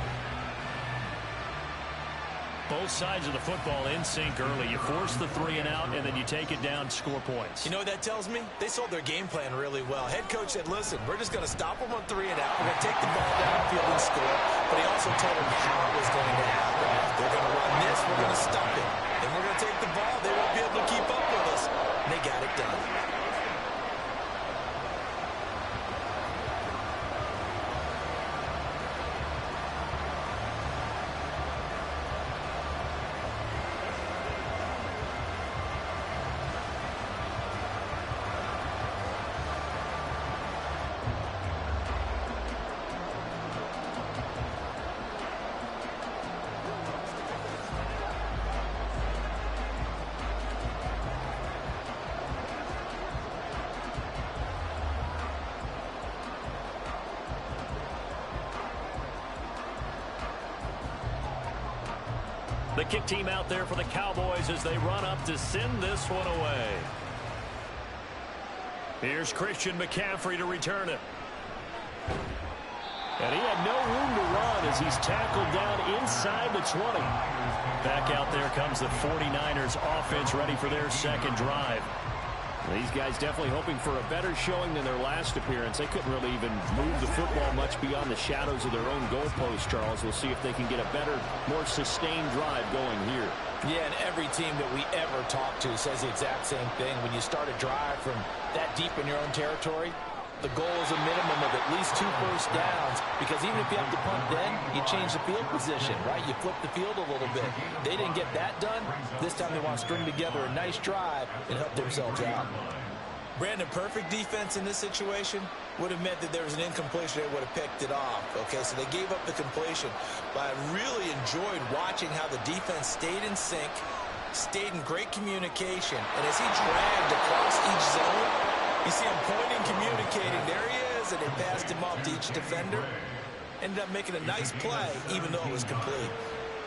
Both sides of the football in sync early. You force the 3 and out, and then you take it down, score points. You know what that tells me? They sold their game plan really well. Head coach said, listen, we're just going to stop them on 3 and out. We're going to take the ball downfield and score. But he also told them how it was going to happen. They're going to run this. We're going to stop it. Then we're going to take the ball. They won't be able to keep up with us. And they got it done. The kick team out there for the Cowboys as they run up to send this one away. Here's Christian McCaffrey to return it. And he had no room to run as he's tackled down inside the 20. Back out there comes the 49ers offense ready for their 2nd drive. These guys definitely hoping for a better showing than their last appearance. They couldn't really even move the football much beyond the shadows of their own goalpost, Charles. We'll see if they can get a better, more sustained drive going here. Yeah, and every team that we ever talk to says the exact same thing. When you start a drive from that deep in your own territory, The goal is a minimum of at least 2 first downs, because even if you have to punt then, you change the field position, right? You flip the field a little bit. They didn't get that done. This time they want to string together a nice drive and help themselves out. Brandon, perfect defense in this situation would have meant that there was an incompletion. They would have picked it off. Okay, so they gave up the completion. But I really enjoyed watching how the defense stayed in sync, stayed in great communication. And as he dragged across each zone, you see him pointing, communicating. There he is, and they passed him off to each defender. Ended up making a nice play, even though it was complete.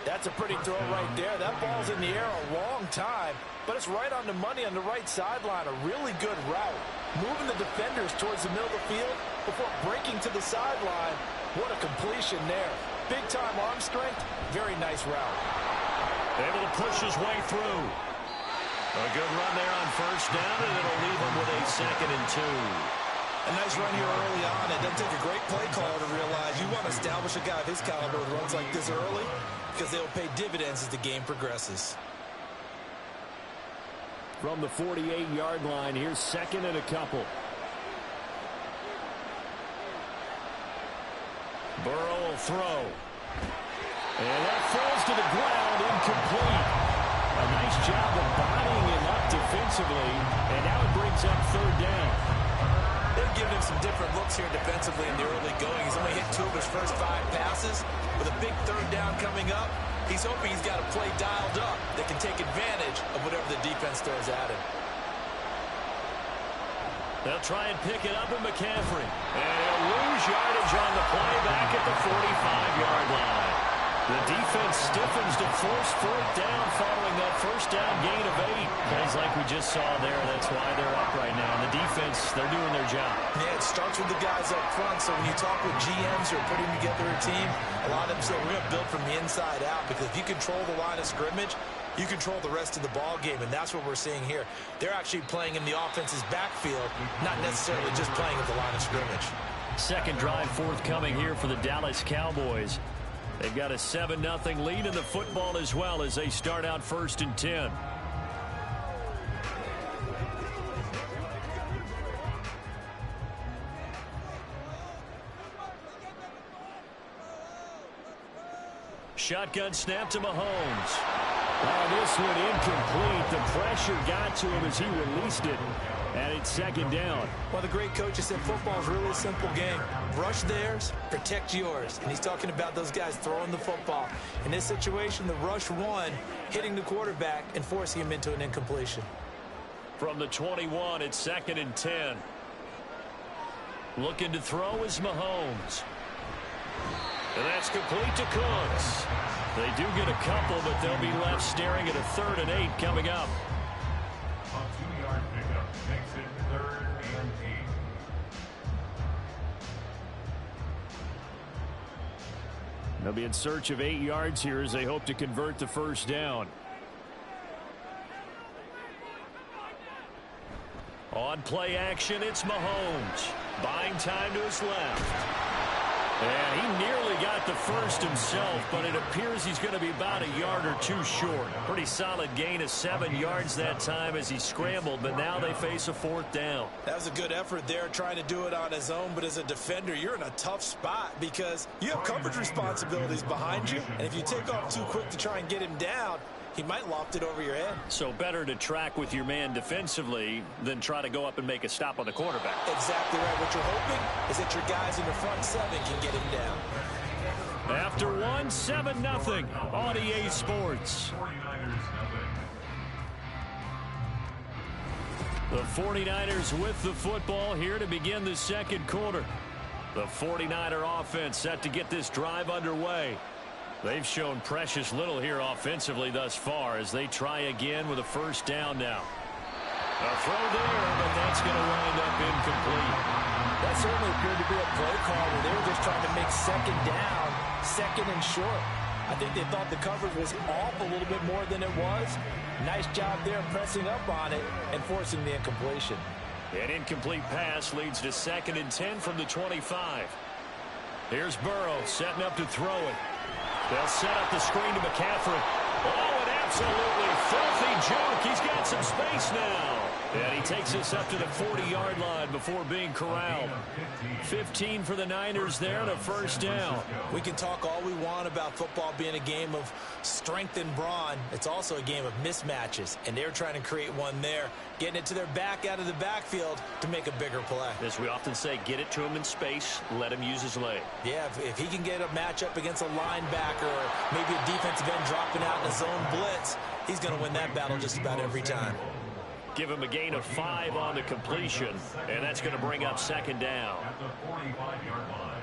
That's a pretty throw right there. That ball's in the air a long time, but it's right on the money on the right sideline. A really good route. Moving the defenders towards the middle of the field before breaking to the sideline. What a completion there. Big-time arm strength. Very nice route. Able to push his way through. A good run there on first down, and it'll leave him with a 2nd and 2. A nice run here early on. It doesn't take a great play caller to realize you want to establish a guy of his caliber with runs like this early, because they'll pay dividends as the game progresses. From the 48-yard line, here's 2nd and a couple. Burrow will throw. And that falls to the ground, incomplete. A nice job of bodying him up defensively, and now it brings up 3rd down. They've given him some different looks here defensively in the early going. He's only hit 2 of his first 5 passes. With a big 3rd down coming up, he's hoping he's got a play dialed up that can take advantage of whatever the defense throws at him. They'll try and pick it up with McCaffrey. And he'll lose yardage on the play back at the 45-yard line. The defense stiffens to force 4th down following that first down gain of 8. Plays like we just saw there. That's why they're up right now. And the defense, they're doing their job. Yeah, it starts with the guys up front. So when you talk with GMs who are putting together a team, a lot of them say we're going to build from the inside out, because if you control the line of scrimmage, you control the rest of the ball game, and that's what we're seeing here. They're actually playing in the offense's backfield, not necessarily just playing at the line of scrimmage. Second drive forthcoming here for the Dallas Cowboys. They've got a 7-0 lead in the football as well as they start out 1st and 10. Shotgun snap to Mahomes. Oh, this one incomplete. The pressure got to him as he released it. And it's 2nd down. Well, the great coach has said football is really a simple game. Rush theirs, protect yours. And he's talking about those guys throwing the football. In this situation, the rush won, hitting the quarterback and forcing him into an incompletion. From the 21, it's 2nd and 10. Looking to throw is Mahomes. And that's complete to Cooks. They do get a couple, but they'll be left staring at a 3rd and 8 coming up. A 2-yard pickup makes it 3rd and 8. They'll be in search of 8 yards here as they hope to convert the first down. On play action, it's Mahomes. Buying time to his left. And he nearly got the first himself, but it appears he's going to be about a yard or 2 short. Pretty solid gain of 7 yards that time as he scrambled, but now they face a 4th down. That was a good effort there, trying to do it on his own, but as a defender, you're in a tough spot because you have coverage responsibilities behind you, and if you take off too quick to try and get him down, he might loft it over your head. So better to track with your man defensively than try to go up and make a stop on the quarterback. Exactly right. What you're hoping is that your guys in the front 7 can get him down. After 1, 7-0 on EA Sports. 49ers nothing. The 49ers with the football here to begin the 2nd quarter. The 49er offense set to get this drive underway. They've shown precious little here offensively thus far as they try again with a first down now. A throw there, but that's going to wind up incomplete. That certainly appeared to be a play call where they were just trying to make 2nd down, 2nd and short. I think they thought the coverage was off a little bit more than it was. Nice job there pressing up on it and forcing the incompletion. An incomplete pass leads to 2nd and 10 from the 25. Here's Burrow setting up to throw it. They'll set up the screen to McCaffrey. Oh, an absolutely filthy juke. He's got some space now. And he takes us up to the 40-yard line before being corralled. 15 for the Niners there and a first down. We can talk all we want about football being a game of strength and brawn. It's also a game of mismatches, and they're trying to create one there, getting it to their back out of the backfield to make a bigger play. As we often say, get it to him in space, let him use his leg. Yeah, if he can get a matchup against a linebacker or maybe a defensive end dropping out in a zone blitz, he's going to win that battle just about every time. Give him a gain of 5 on the completion, and that's going to bring up second down. At the 45-yard line.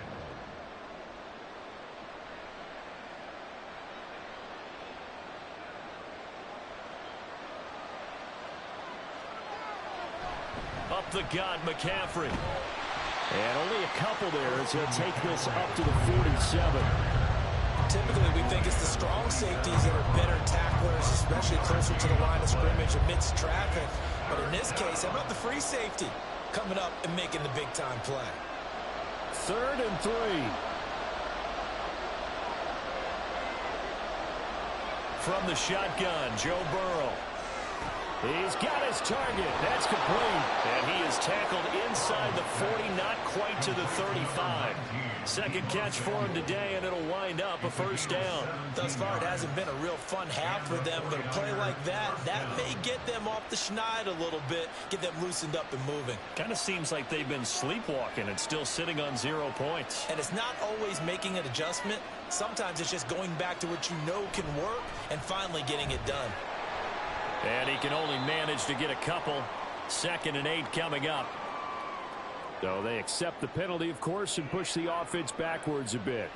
Up the gut, McCaffrey. And only a couple there as he'll take this up to the 47. Typically, we think it's the strong safeties that are better tacklers, especially closer to the line of scrimmage amidst traffic. But in this case, how about the free safety coming up and making the big-time play? 3rd and 3. From the shotgun, Joe Burrow. He's got his target. That's complete. And he is tackled inside the 40, not quite to the 35. Second catch for him today, and it'll wind up a first down. Thus far, it hasn't been a real fun half for them, but a play like that may get them off the schneid a little bit, get them loosened up and moving. Kind of seems like they've been sleepwalking and still sitting on 0 points. And it's not always making an adjustment. Sometimes it's just going back to what you know can work and finally getting it done. And he can only manage to get a couple. 2nd and 8 coming up. So they accept the penalty, of course, and push the offense backwards a bit.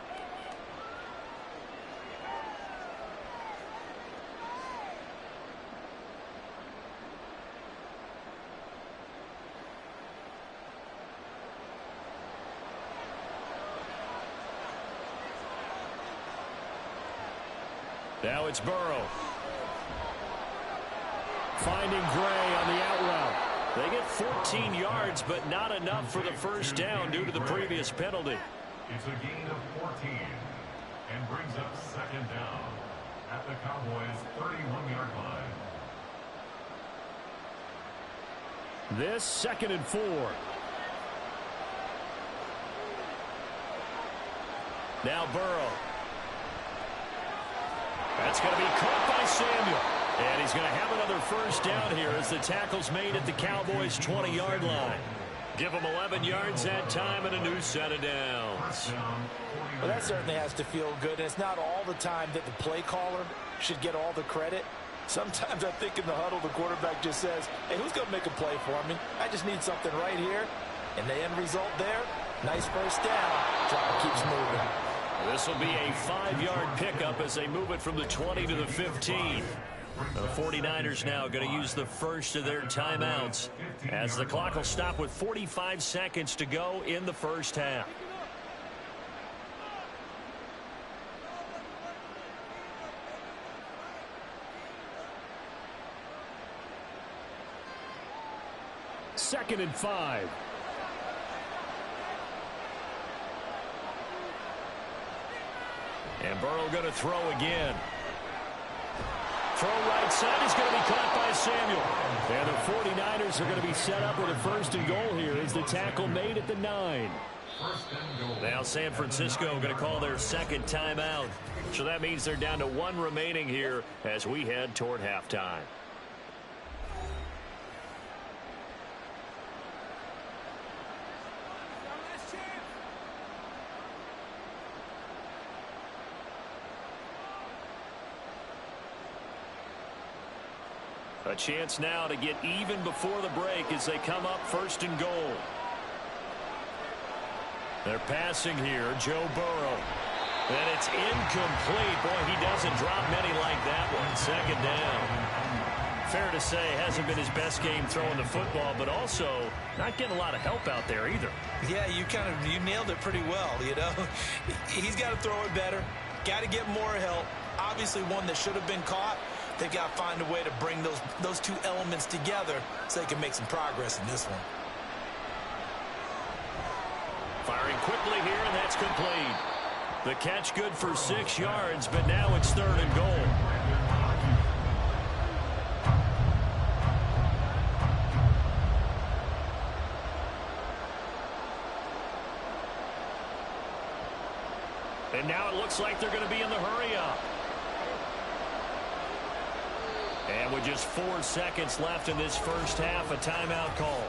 Now it's Burrow. Finding Gray on the out route. They get 14 yards, but not enough for the first down due to the previous penalty. It's a gain of 14 and brings up second down at the Cowboys' 31-yard line. This 2nd and 4. Now Burrow. That's going to be caught by Samuel. And he's going to have another first down here as the tackle's made at the Cowboys' 20-yard line. Give them 11 yards that time and a new set of downs. Well, that certainly has to feel good. And it's not all the time that the play caller should get all the credit. Sometimes I think in the huddle, the quarterback just says, hey, who's going to make a play for me? I just need something right here. And the end result there, nice first down. Clock keeps moving. This will be a 5-yard pickup as they move it from the 20 to the 15. The 49ers now going to use the first of their timeouts as the clock will stop with 45 seconds to go in the first half. Second and 5. And Burrow going to throw again. Throw right side is going to be caught by Samuel. And the 49ers are going to be set up with a 1st and goal here as the tackle made at the 9. Now San Francisco going to call their 2nd timeout. So that means they're down to 1 remaining here as we head toward halftime. A chance now to get even before the break as they come up 1st and goal. They're passing here, Joe Burrow. And it's incomplete. Boy, he doesn't drop many like that one. 2nd down. Fair to say, hasn't been his best game throwing the football, but also not getting a lot of help out there either. Yeah, you nailed it pretty well, you know. He's got to throw it better. Got to get more help. Obviously one that should have been caught. They've got to find a way to bring those two elements together so they can make some progress in this one. Firing quickly here, and that's complete. The catch good for 6 yards, but now it's 3rd and goal. And now it looks like they're going to be in the hurry-up. And with just 4 seconds left in this first half, a timeout call.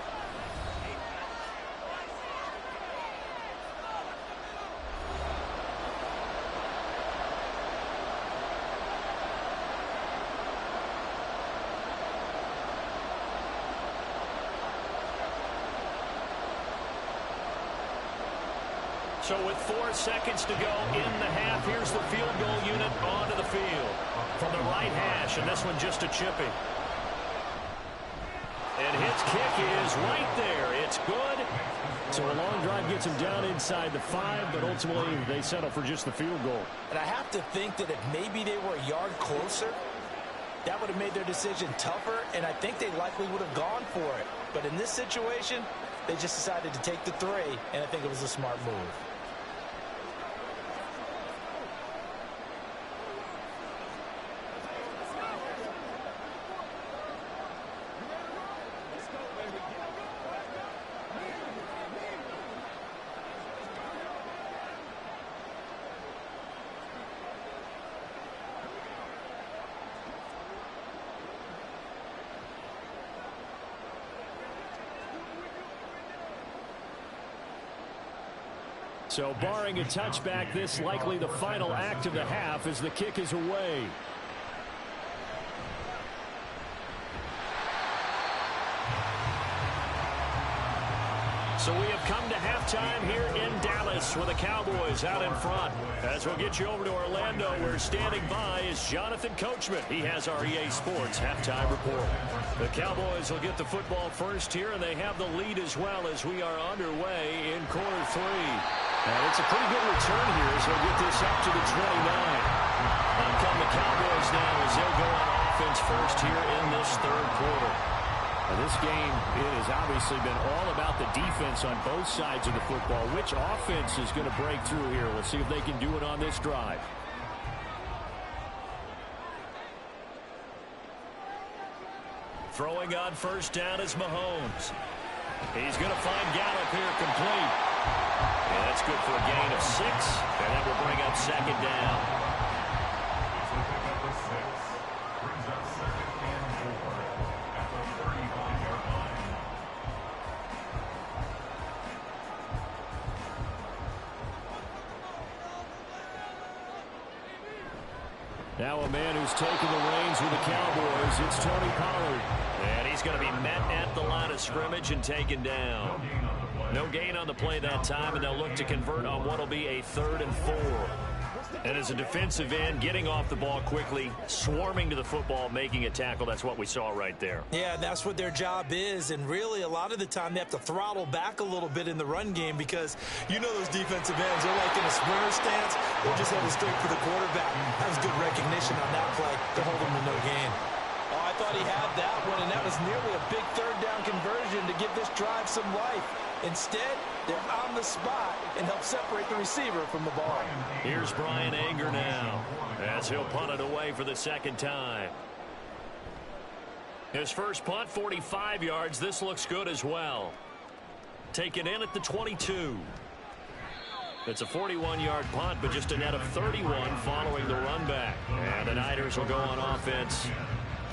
So with 4 seconds to go in the half, here's the field goal unit onto the field from the right hash, and this one just a chipping. And his kick is right there. It's good. So a long drive gets him down inside the 5, but ultimately they settle for just the field goal. And I have to think that if maybe they were a yard closer, that would have made their decision tougher, and I think they likely would have gone for it. But in this situation, they just decided to take the 3, and I think it was a smart move. So barring a touchback, this likely the final act of the half as the kick is away. So we have come to halftime here in Dallas with the Cowboys out in front. As we'll get you over to Orlando, where standing by is Jonathan Coachman. He has our EA Sports halftime report. The Cowboys will get the football first here, and they have the lead as well as we are underway in quarter 3. And it's a pretty good return here as they'll get this up to the 29. On come the Cowboys now as they'll go on offense first here in this third quarter. Now this game, it has obviously been all about the defense on both sides of the football. Which offense is going to break through here? We'll see if they can do it on this drive. Throwing on first down is Mahomes. He's going to find Gallup here complete. And that's good for a gain of 6. And that will bring up second down. Now a man who's taken the reins with the Cowboys, it's Tony Pollard. And he's going to be met at the line of scrimmage and taken down. No gain on the play that time, and they'll look to convert on what will be a 3rd and 4. And as a defensive end, getting off the ball quickly, swarming to the football, making a tackle, that's what we saw right there. Yeah, that's what their job is, and really a lot of the time they have to throttle back a little bit in the run game because you know those defensive ends, they're like in a sprinter stance, they're just headed straight for the quarterback. That was good recognition on that play to hold him to no gain. Oh, I thought he had that one, and that was nearly a big 3rd down conversion to give this drive some life. Instead, they're on the spot and help separate the receiver from the ball. Here's Brian Anger now as he'll punt it away for the second time. His first punt, 45 yards. This looks good as well. Taken in at the 22. It's a 41-yard punt, but just a net of 31 following the run back. And the Niners will go on offense.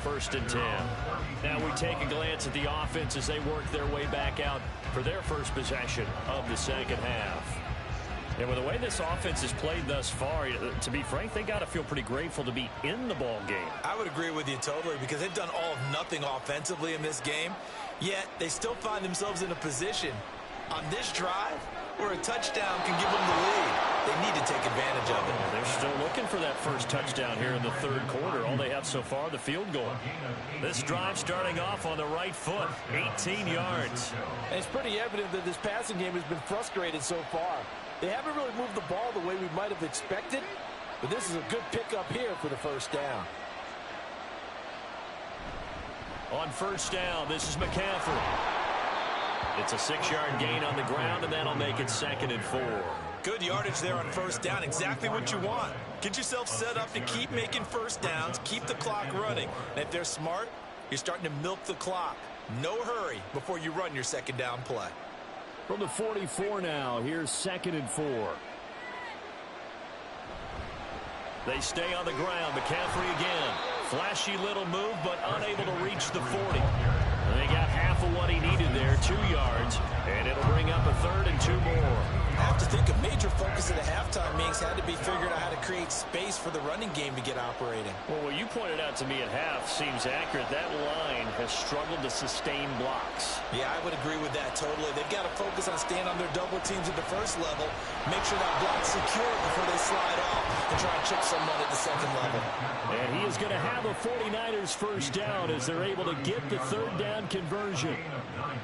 1st and 10. Now we take a glance at the offense as they work their way back out for their first possession of the second half. And with the way this offense has played thus far, to be frank, they got to feel pretty grateful to be in the ball game. I would agree with you totally because they've done all of nothing offensively in this game, yet they still find themselves in a position on this drive where a touchdown can give them the lead. They need to take advantage of it. They're still looking for that first touchdown here in the 3rd quarter. All they have so far, the field goal. This drive starting off on the right foot, 18 yards. And it's pretty evident that this passing game has been frustrated so far. They haven't really moved the ball the way we might have expected, but this is a good pickup here for the first down. On first down, this is McCaffrey. It's a 6-yard gain on the ground, and that'll make it 2nd and 4. Good yardage there on first down. Exactly what you want. Get yourself set up to keep making first downs, keep the clock running. And if they're smart, you're starting to milk the clock. No hurry before you run your second down play. From the 44 now, here's 2nd and 4. They stay on the ground. McCaffrey again. Flashy little move, but unable to reach the 40. And they got half of what he needed there, 2 yards, and it'll bring up a 3rd and 2 more. I have to think a major focus at the halftime meetings had to be figuring out how to create space for the running game to get operating. Well, what you pointed out to me at half seems accurate. That line has struggled to sustain blocks. Yeah, I would agree with that totally. They've got to focus on staying on their double teams at the first level, make sure that block's secure before they slide off and try and chip someone at the second level. And he is going to have a 49ers first down as they're able to get the 3rd down conversion.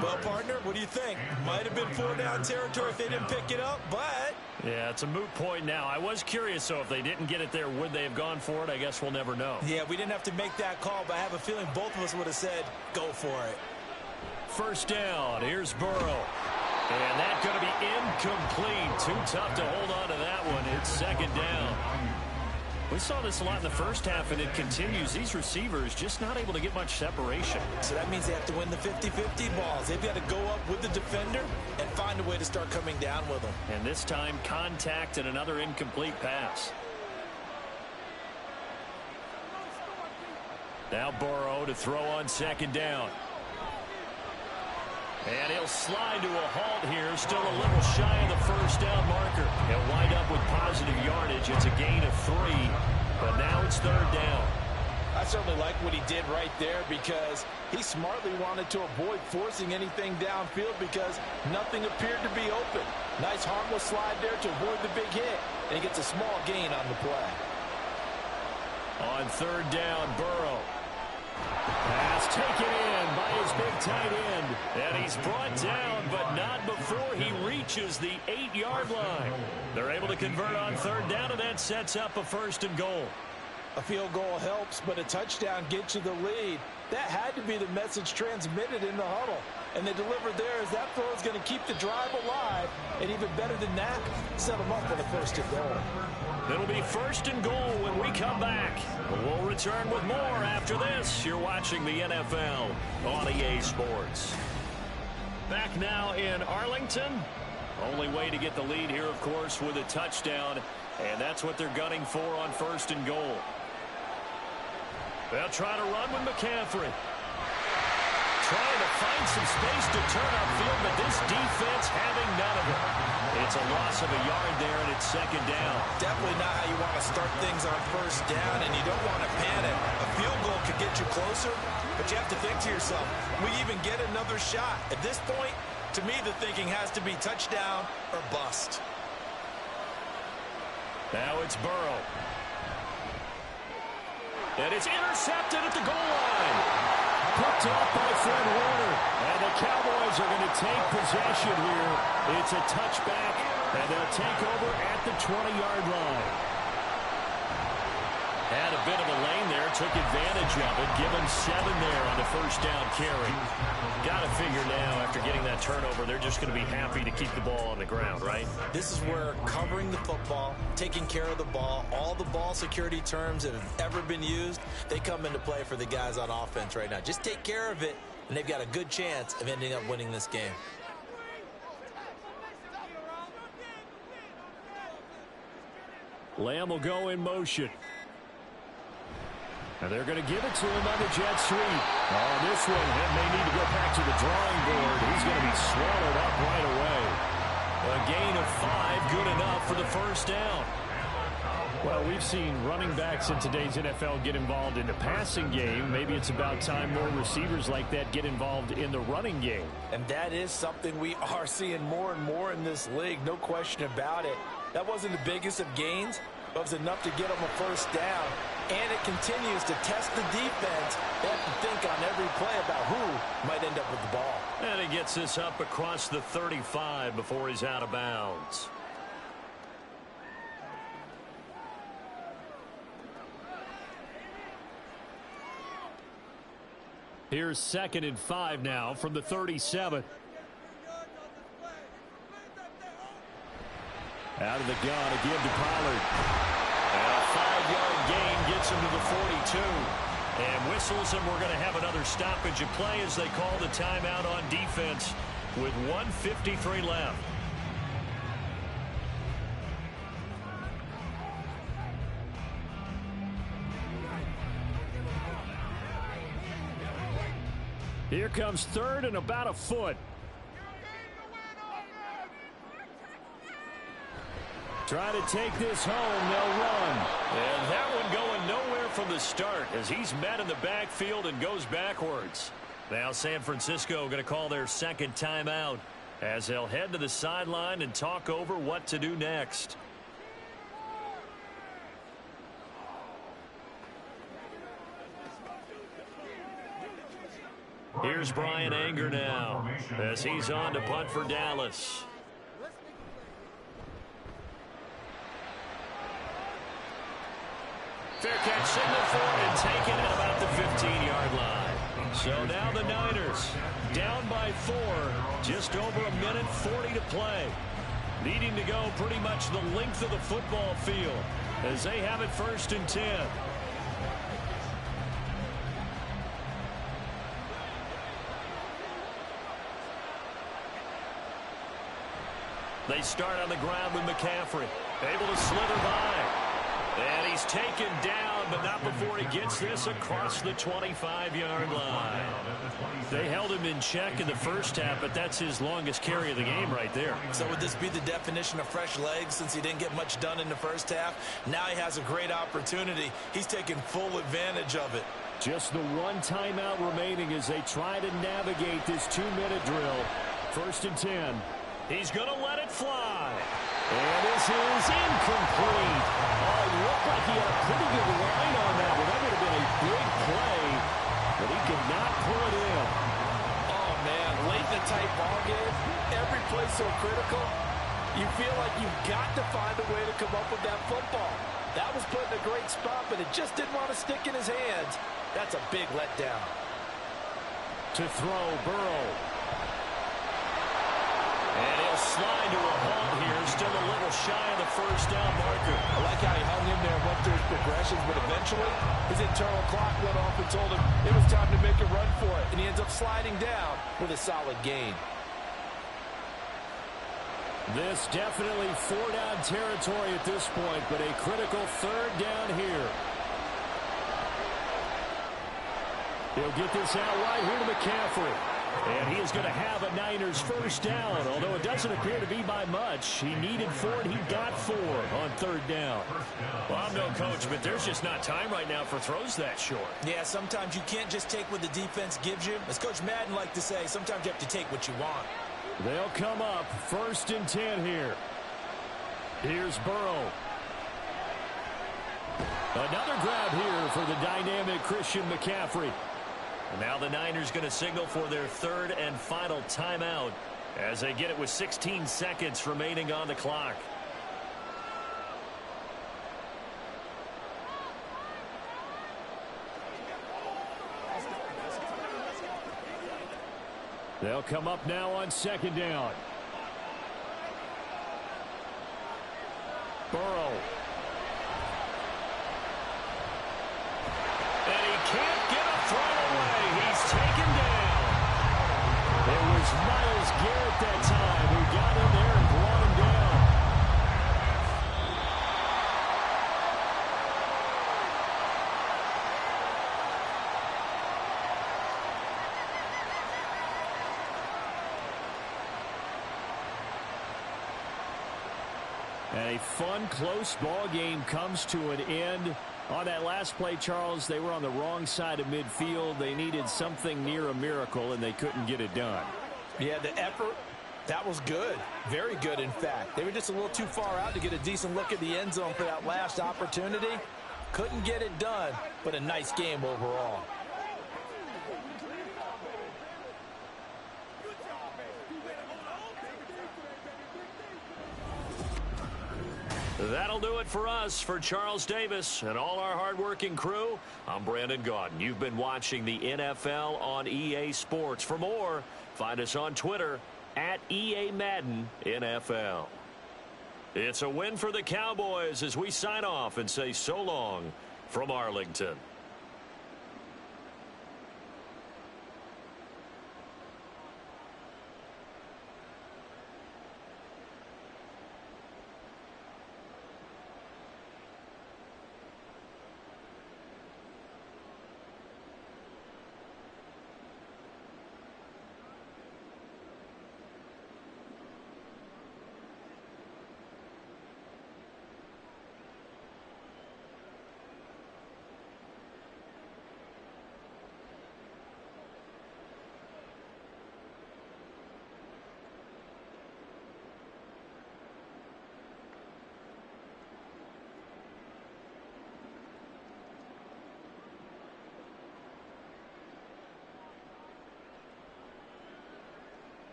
Well, partner, what do you think? Might have been 4-down territory if they didn't pick it up, but... Yeah, it's a moot point now. I was curious, so if they didn't get it there, would they have gone for it? I guess we'll never know. Yeah, we didn't have to make that call, but I have a feeling both of us would have said, go for it. First down, here's Burrow. And that's going to be incomplete. Too tough to hold on to that one. It's 2nd down. We saw this a lot in the first half, and it continues. These receivers just not able to get much separation. So that means they have to win the 50-50 balls. They've got to go up with the defender and find a way to start coming down with them. And this time, contact and another incomplete pass. Now Burrow to throw on 2nd down. And he'll slide to a halt here. Still a little shy of the first down marker. He'll wind up with positive yardage. It's a gain of 3. But now it's 3rd down. I certainly like what he did right there because he smartly wanted to avoid forcing anything downfield because nothing appeared to be open. Nice harmless slide there to avoid the big hit. And he gets a small gain on the play. On 3rd down, Burrow. Pass taken in by his big tight end. And he's brought down, but not before he reaches the 8-yard line. They're able to convert on 3rd down, and that sets up a 1st and goal. A field goal helps, but a touchdown gets you the lead. That had to be the message transmitted in the huddle. And they delivered there as that throw is going to keep the drive alive. And even better than that, set them up with a 1st and goal. It'll be 1st and goal when we come back. We'll return with more after this. You're watching the NFL on EA Sports. Back now in Arlington. Only way to get the lead here, of course, with a touchdown. And that's what they're gunning for on 1st and goal. They'll try to run with McCaffrey. Trying to find some space to turn upfield, but this defense having none of it. It's a loss of a yard there, and it's 2nd down. Definitely not how you want to start things on 1st down, and you don't want to panic. A field goal could get you closer, but you have to think to yourself, we even get another shot. At this point, to me, the thinking has to be touchdown or bust. Now it's Burrow. And it's intercepted at the goal line. Picked up by Fred Warner. And the Cowboys are going to take possession here. It's a touchback, and they'll take over at the 20-yard line. Had a bit of a lane there, took advantage of it. Give him 7 there on the 1st down carry. Got to figure now, after getting that turnover, they're just going to be happy to keep the ball on the ground, right? This is where covering the football, taking care of the ball, all the ball security terms that have ever been used, they come into play for the guys on offense right now. Just take care of it, and they've got a good chance of ending up winning this game. Lamb will go in motion. And they're going to give it to him on the jet sweep. On this one, it may need to go back to the drawing board. He's going to be swallowed up right away. A gain of 5, good enough for the 1st down. Well, we've seen running backs in today's NFL get involved in the passing game. Maybe it's about time more receivers like that get involved in the running game. And that is something we are seeing more and more in this league, no question about it. That wasn't the biggest of gains, but it was enough to get them a 1st down. And it continues to test the defense. They have to think on every play about who might end up with the ball. And he gets this up across the 35 before he's out of bounds. Here's 2nd and 5 now from the 37. Out of the gun again to Pollard. And a 5-yard gain gets him to the 42. And whistles, and we're going to have another stoppage of play as they call the timeout on defense with 1:53 left. Here comes third and about a foot. Try to take this home. They'll run. And that one going nowhere from the start as he's met in the backfield and goes backwards. Now San Francisco going to call their second timeout as they'll head to the sideline and talk over what to do next. Here's Brian Anger now as he's on to punt for Dallas. Fair catch signal for it and taken at about the 15-yard line. So now the Niners down by 4, just over a minute 40 to play. Needing to go pretty much the length of the football field as they have it 1st and 10. They start on the ground with McCaffrey, able to slither by. And he's taken down, but not before he gets this across the 25-yard line. They held him in check in the first half, but that's his longest carry of the game right there. So would this be the definition of fresh legs since he didn't get much done in the first half? Now he has a great opportunity. He's taking full advantage of it. Just the one timeout remaining as they try to navigate this 2-minute drill. 1st and 10. He's going to let it fly. And this is incomplete. Oh, it looked like he had a pretty good line on that one. That would have been a big play, but he could not pull it in. Oh, man, late in the tight ball game, every play so critical. You feel like you've got to find a way to come up with that football. That was put in a great spot, but it just didn't want to stick in his hands. That's a big letdown. To throw, Burrow. And he'll slide to a halt here, still a little shy of the 1st down marker. I like how he hung in there and went through his progressions, but eventually his internal clock went off and told him it was time to make a run for it, and he ends up sliding down with a solid gain. This definitely 4-down territory at this point, but a critical 3rd down here. He'll get this out right here to McCaffrey. And he is going to have a Niners 1st down, although it doesn't appear to be by much. He needed 4, and he got 4 on 3rd down. Well, I'm no coach, but there's just not time right now for throws that short. Yeah, sometimes you can't just take what the defense gives you. As Coach Madden liked to say, sometimes you have to take what you want. They'll come up 1st and 10 here. Here's Burrow. Another grab here for the dynamic Christian McCaffrey. Now the Niners going to signal for their 3rd and final timeout as they get it with 16 seconds remaining on the clock. They'll come up now on 2nd down. Burrow. And he can't get a throw away. He's taken down. It was Myles Garrett that time who got in there and brought him down. And a fun, close ball game comes to an end. On that last play, Charles, they were on the wrong side of midfield. They needed something near a miracle, and they couldn't get it done. Yeah, the effort, that was good. Very good, in fact. They were just a little too far out to get a decent look at the end zone for that last opportunity. Couldn't get it done, but a nice game overall. That'll do it for us. For Charles Davis and all our hardworking crew, I'm Brandon Gaudin. You've been watching the NFL on EA Sports. For more, find us on Twitter at EA Madden NFL. It's a win for the Cowboys as we sign off and say so long from Arlington.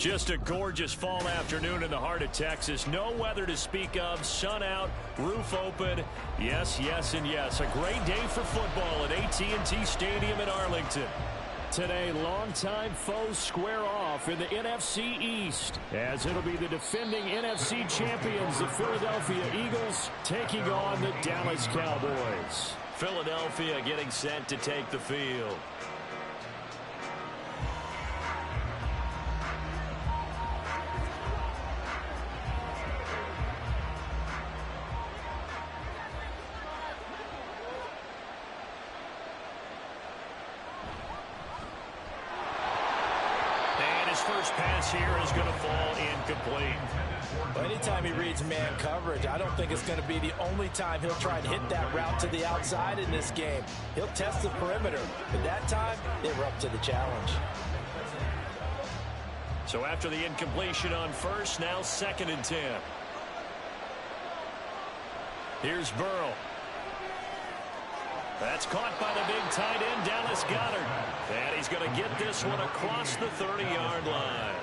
Just a gorgeous fall afternoon in the heart of Texas. No weather to speak of. Sun out, roof open. Yes, yes, and yes. A great day for football at AT&T Stadium in Arlington. Today, longtime foes square off in the NFC East, as it'll be the defending NFC champions, the Philadelphia Eagles, taking on the Dallas Cowboys. Philadelphia getting set to take the field. First pass here is going to fall incomplete. Well, anytime he reads man coverage, I don't think it's going to be the only time he'll try and hit that route to the outside in this game. He'll test the perimeter, but that time they were up to the challenge. So after the incompletion on first, now 2nd and 10. Here's Burrow. That's caught by the big tight end, Dallas Goedert. And he's going to get this one across the 30-yard line.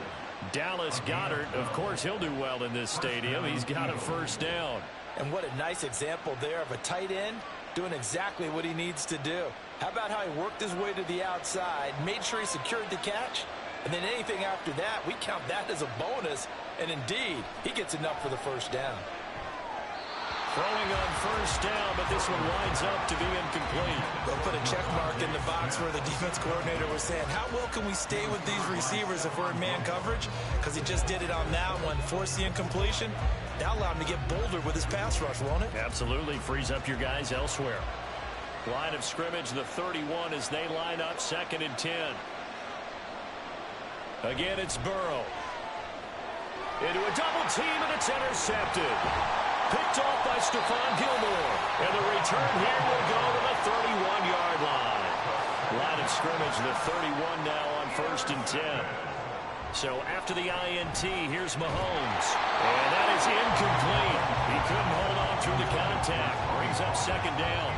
Dallas Goedert, of course, he'll do well in this stadium. He's got a first down. And what a nice example there of a tight end doing exactly what he needs to do. How about how he worked his way to the outside, made sure he secured the catch, and then anything after that, we count that as a bonus. And indeed, he gets enough for the first down. Throwing on first down, but this one winds up to be incomplete. They'll put a check mark in the box where the defense coordinator was saying, how well can we stay with these receivers if we're in man coverage? Because he just did it on that one, forced the incompletion. That allowed him to get bolder with his pass rush, won't it? Absolutely, frees up your guys elsewhere. Line of scrimmage, the 31 as they line up 2nd and 10. Again, it's Burrow. Into a double team, and it's intercepted. Picked off by Stephon Gilmore. And the return here will go to the 31-yard line. Line of scrimmage, the 31 now on 1st and 10. So after the INT, here's Mahomes. And that is incomplete. He couldn't hold on through the contact. Brings up 2nd down.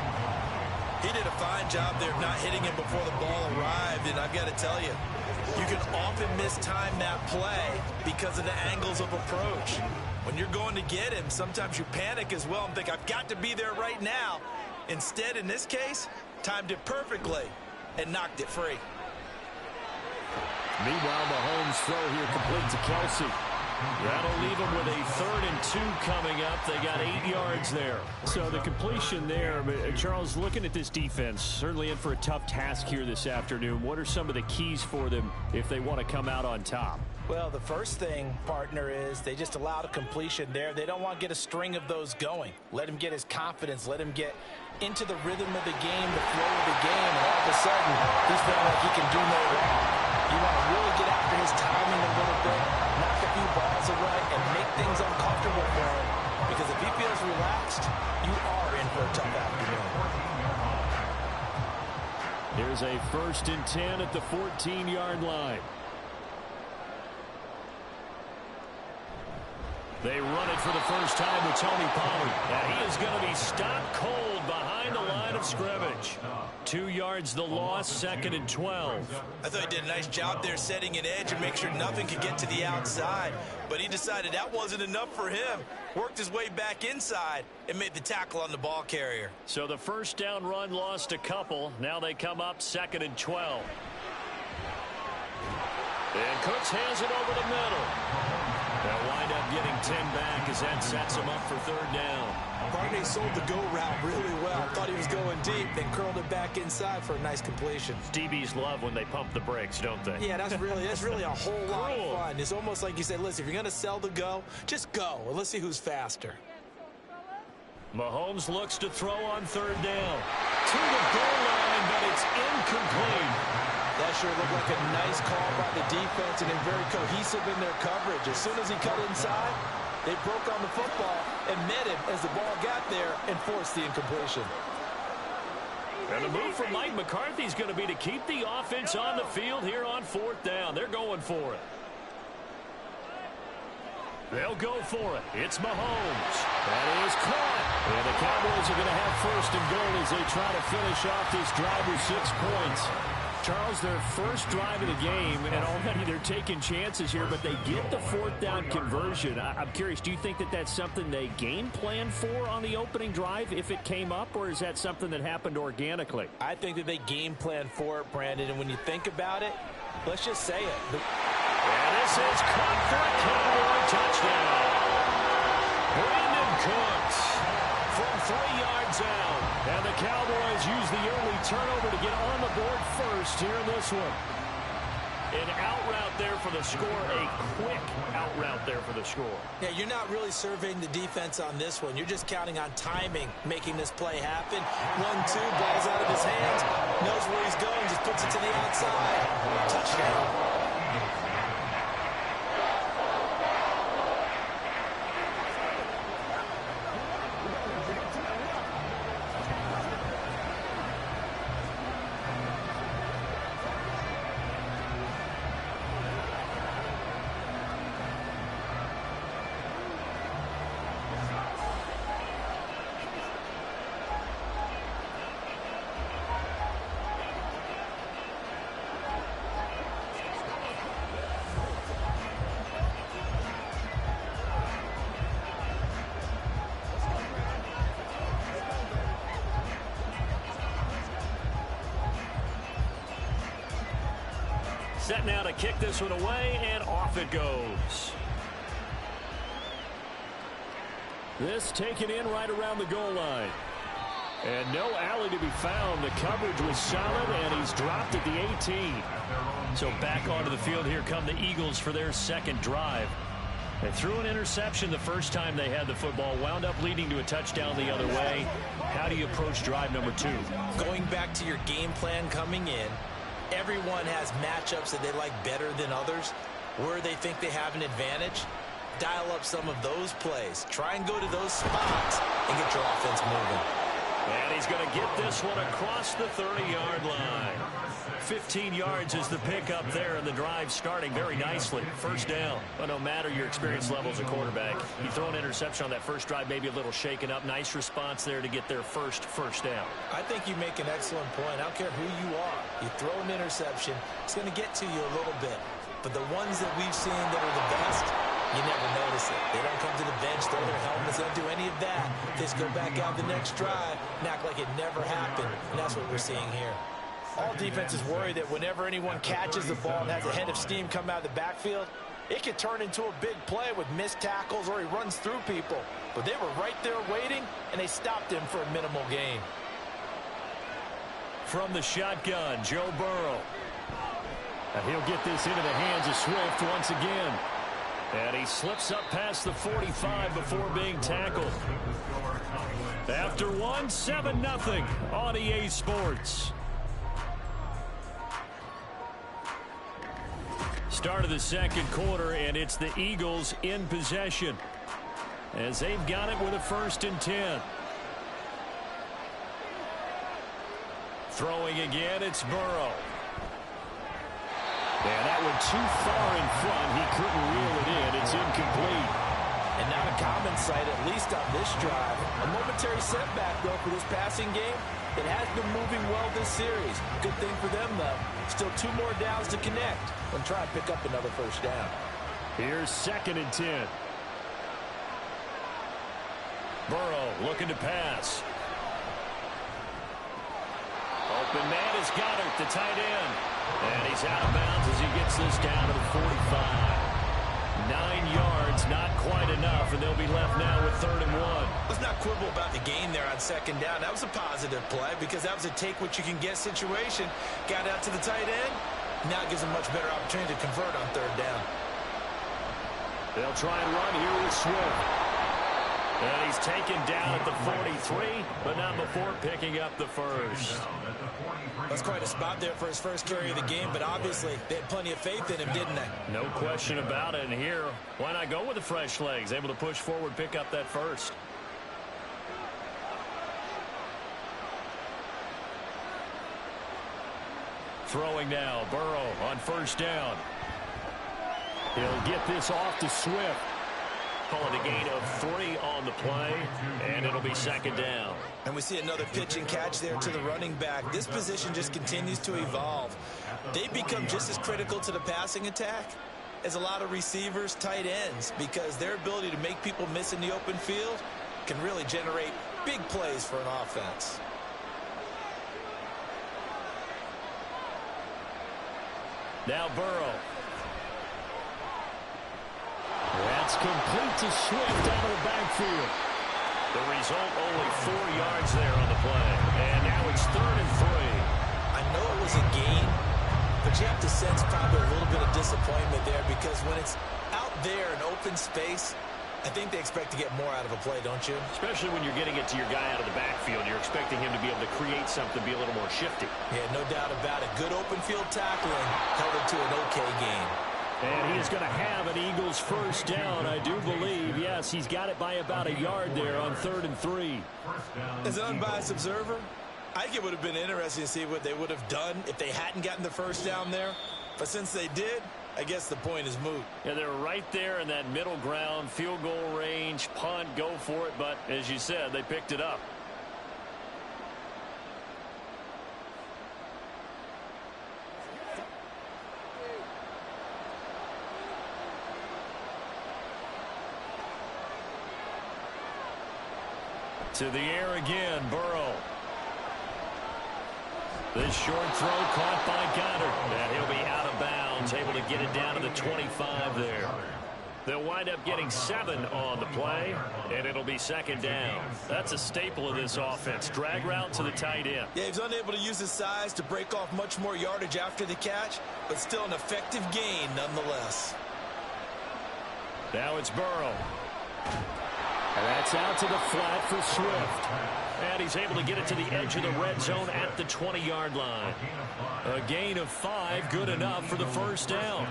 He did a fine job there of not hitting him before the ball arrived. And I've got to tell you, you can often mistime that play because of the angles of approach. When you're going to get him, sometimes you panic as well and think, I've got to be there right now. Instead, in this case, timed it perfectly and knocked it free. Meanwhile, Mahomes' throw here complete to Kelsey. That'll leave them with a 3rd and 2 coming up. They got 8 yards there. So the completion there, but Charles, looking at this defense, certainly in for a tough task here this afternoon. What are some of the keys for them if they want to come out on top? Well, the first thing, partner, is they just allowed a completion there. They don't want to get a string of those going. Let him get his confidence. Let him get into the rhythm of the game, the flow of the game, and all of a sudden, he's feeling like he can do no wrong. You want to really get after his timing a little bit, knock a few balls away, and make things uncomfortable for him. Because if he feels relaxed, you are in for a tough afternoon. Here's a 1st and 10 at the 14-yard line. They run it for the first time with Tony Pollard. And he is going to be stopped cold behind the line of scrimmage. 2 yards the loss, 2nd and 12. I thought he did a nice job there setting an edge and make sure nothing could get to the outside. But he decided that wasn't enough for him. Worked his way back inside and made the tackle on the ball carrier. So the first down run lost a couple. Now they come up 2nd and 12. And Cooks has it over the middle. They'll wind up getting 10 back as that sets him up for 3rd down. Barney sold the go route really well. Thought he was going deep, then curled it back inside for a nice completion. DBs love when they pump the brakes, don't they? Yeah, that's really a whole lot of fun. It's almost like you said, listen, if you're going to sell the go, just go. Well, let's see who's faster. Mahomes looks to throw on 3rd down. To the goal line, but it's incomplete. That sure looked like a nice call by the defense and then very cohesive in their coverage. As soon as he cut inside, they broke on the football and met him as the ball got there and forced the incompletion. And the move from Mike McCarthy is going to be to keep the offense on the field here on 4th down. They're going for it. They'll go for it. It's Mahomes. That is caught. And the Cowboys are going to have 1st and goal as they try to finish off this drive with 6 points. Charles, their first drive of the game, and already they're taking chances here, but they get the fourth down conversion. I'm curious, do you think that that's something they game plan for on the opening drive if it came up, or is that something that happened organically? I think that they game plan for it, Brandon, and when you think about it, let's just say it. And this is caught for a Cowboy touchdown. Brandon Cooks from 3 yards out. And the Cowboys use the early turnover to get on the board first here in this one. An out route there for the score, a quick out route there for the score. Yeah, you're not really surveying the defense on this one. You're just counting on timing, making this play happen. 1-2, ball's out of his hands, knows where he's going, just puts it to the outside. Touchdown. Set now to kick this one away, and off it goes. This taken in right around the goal line. And no alley to be found. The coverage was solid, and he's dropped at the 18. So back onto the field here come the Eagles for their second drive. They threw an interception the first time they had the football, wound up leading to a touchdown the other way. How do you approach drive number 2? Going back to your game plan coming in, everyone has matchups that they like better than others. Where they think they have an advantage, dial up some of those plays. Try and go to those spots and get your offense moving. And he's going to get this one across the 30-yard line. 15 yards is the pickup there, and the drive starting very nicely. First down. But no matter your experience level as a quarterback, you throw an interception on that first drive, maybe a little shaken up. Nice response there to get their first down. I think you make an excellent point. I don't care who you are. You throw an interception, it's going to get to you a little bit. But the ones that we've seen that are the best, you never notice it. They don't come to the bench, throw their helmets, they don't do any of that. They just go back out the next drive and act like it never happened. And that's what we're seeing here. All defenses worry that whenever anyone catches the ball and has a head of steam come out of the backfield, it can turn into a big play with missed tackles or he runs through people. But they were right there waiting, and they stopped him for a minimal gain. From the shotgun, Joe Burrow. And he'll get this into the hands of Swift once again. And he slips up past the 45 before being tackled. After 7-0 on EA Sports. Start of the second quarter, and it's the Eagles in possession as they've got it with a 1st and 10. Throwing again, it's Burrow. And that one too far in front. He couldn't reel it in. It's incomplete. And not a common sight, at least on this drive. A momentary setback, though, for this passing game. It has been moving well this series. Good thing for them, though. Still 2 more downs to connect and try and pick up another first down. Here's 2nd and 10. Burrow looking to pass. Open man is Goddard, the tight end. And he's out of bounds as he gets this down to the 45. 9 yards, not quite enough, and they'll be left now with 3rd and 1. Let's not quibble about the gain there on 2nd down. That was a positive play because that was a take-what-you-can-get situation. Got out to the tight end. Now it gives them much better opportunity to convert on 3rd down. They'll try and run here with Swift. And he's taken down at the 43, but not before picking up the first. That's quite a spot there for his first carry of the game, but obviously they had plenty of faith in him, didn't they? No question about it. And here, why not go with the fresh legs? Able to push forward, pick up that first. Throwing now, Burrow on 1st down. He'll get this off to Swift. calling a gain of 3 on the play, and it'll be second down. And we see another pitch and catch there to the running back. This position just continues to evolve. They become just as critical to the passing attack as a lot of receivers, tight ends, because their ability to make people miss in the open field can really generate big plays for an offense. Now Burrow. That's complete to Swift out of the backfield. The result, only 4 yards there on the play. And now it's 3rd and 3. I know it was a gain, but you have to sense probably a little bit of disappointment there, because when it's out there in open space, I think they expect to get more out of a play, don't you? Especially when you're getting it to your guy out of the backfield. You're expecting him to be able to create something, be a little more shifty. Yeah, no doubt about it. Good open field tackling held it to an okay game. And he is going to have an Eagles first down, I do believe. Yes, he's got it by about a yard there on 3rd and 3. As an unbiased observer, I think it would have been interesting to see what they would have done if they hadn't gotten the first down there. But since they did, I guess the point is moot. Yeah, they're right there in that middle ground, field goal range, punt, go for it. But as you said, they picked it up. To the air again, Burrow. This short throw caught by Goddard. And he'll be out of bounds, able to get it down to the 25 there. They'll wind up getting 7 on the play, and it'll be second down. That's a staple of this offense. Drag route to the tight end. Yeah, he's unable to use his size to break off much more yardage after the catch, but still an effective gain nonetheless. Now it's Burrow. And that's out to the flat for Swift. And he's able to get it to the edge of the red zone at the 20-yard line. A gain of 5, good enough for the first down.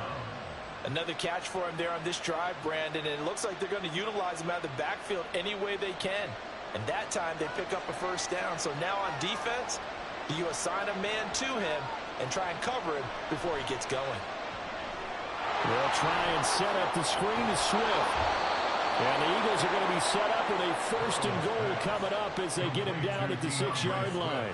Another catch for him there on this drive, Brandon, and it looks like they're going to utilize him out of the backfield any way they can. And that time they pick up a first down. So now on defense, do you assign a man to him and try and cover him before he gets going? They'll try and set up the screen to Swift. And the Eagles are going to be set up with a 1st and goal coming up as they get him down at the 6-yard line.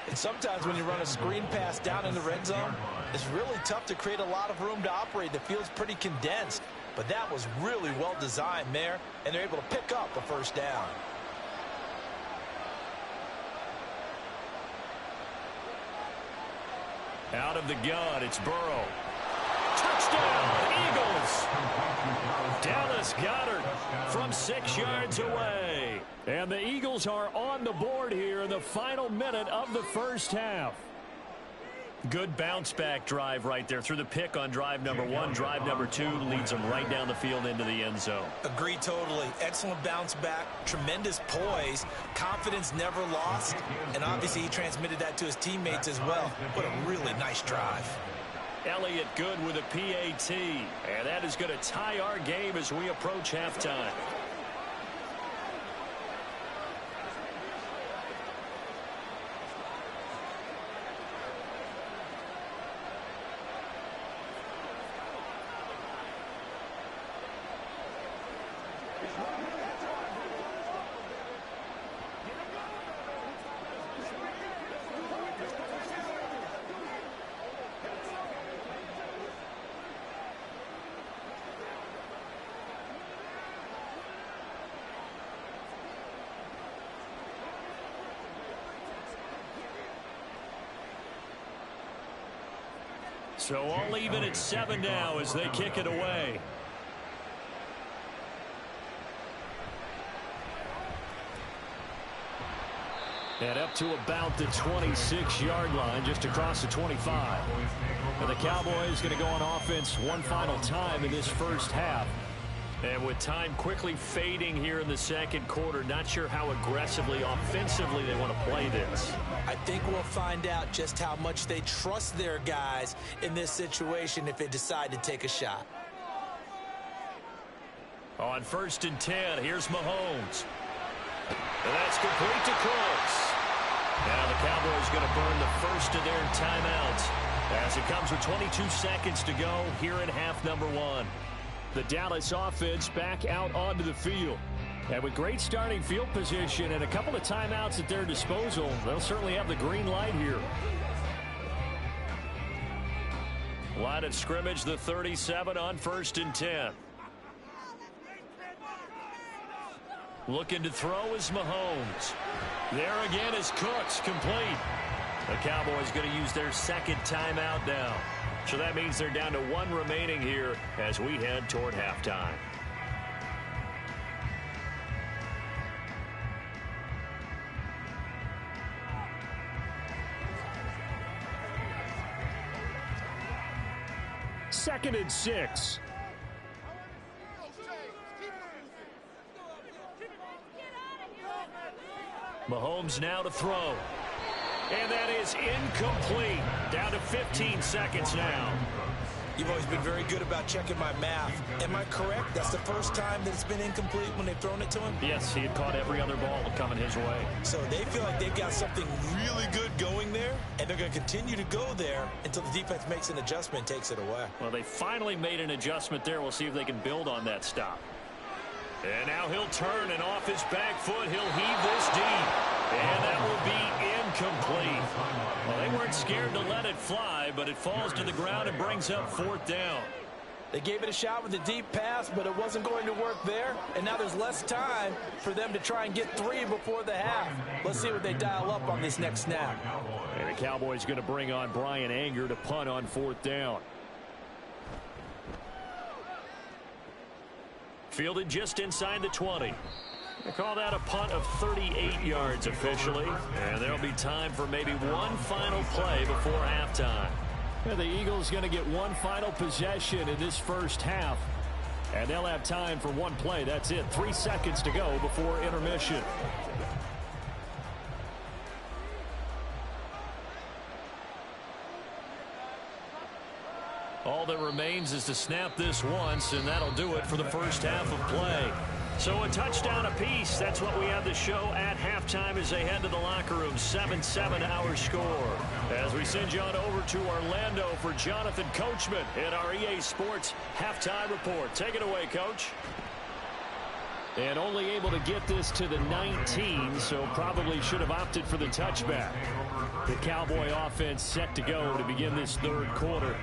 And sometimes when you run a screen pass down in the red zone, it's really tough to create a lot of room to operate. The field's pretty condensed. But that was really well designed there, and they're able to pick up a first down. Out of the gun, it's Burrow. Touchdown, Eagles! Dallas Goedert from 6 yards away. And the Eagles are on the board here in the final minute of the first half. Good bounce-back drive right there through the pick on drive number 1. Drive number 2 leads them right down the field into the end zone. Agreed totally. Excellent bounce back, tremendous poise, confidence never lost, and obviously he transmitted that to his teammates as well. What a really nice drive. Elliott good with a PAT, and that is going to tie our game as we approach halftime. So all even at 7 now as they kick it away. And up to about the 26-yard line, just across the 25. And the Cowboys going to go on offense one final time in this first half. And with time quickly fading here in the second quarter, not sure how aggressively, offensively they want to play this. I think we'll find out just how much they trust their guys in this situation if they decide to take a shot. On 1st and 10, here's Mahomes. And that's complete to Close. Now the Cowboys going to burn the first of their timeouts as it comes with 22 seconds to go here in half number 1. The Dallas offense back out onto the field. And with great starting field position and a couple of timeouts at their disposal, they'll certainly have the green light here. Line of scrimmage, the 37 on 1st and 10. Looking to throw is Mahomes. There again is Cooks, complete. The Cowboys going to use their second timeout now. So that means they're down to 1 remaining here as we head toward halftime. Second and 6. Mahomes now to throw. And that is incomplete. Down to 15 seconds now. You've always been very good about checking my math. Am I correct? That's the first time that it's been incomplete when they've thrown it to him? Yes, he had caught every other ball coming his way. So they feel like they've got something really good going there, and they're going to continue to go there until the defense makes an adjustment and takes it away. Well, they finally made an adjustment there. We'll see if they can build on that stop. And now he'll turn, and off his back foot, he'll heave this deep. And that will be incomplete. Well, they weren't scared to let it fly, but it falls to the ground and brings up 4th down. They gave it a shot with a deep pass, but it wasn't going to work there. And now there's less time for them to try and get 3 before the half. Let's see what they dial up on this next snap. And the Cowboys going to bring on Bryan Anger to punt on 4th down. Fielded just inside the 20. They call that a punt of 38 yards officially. And there'll be time for maybe one final play before halftime. The Eagles going to get one final possession in this first half. And they'll have time for one play. That's it. 3 seconds to go before intermission. All that remains is to snap this once, and that'll do it for the first half of play. So a touchdown apiece. That's what we have to show at halftime as they head to the locker room. 7-7 our score. As we send you on over to Orlando for Jonathan Coachman in our EA Sports Halftime Report. Take it away, Coach. And only able to get this to the 19, so probably should have opted for the touchback. The Cowboy offense set to go to begin this third quarter.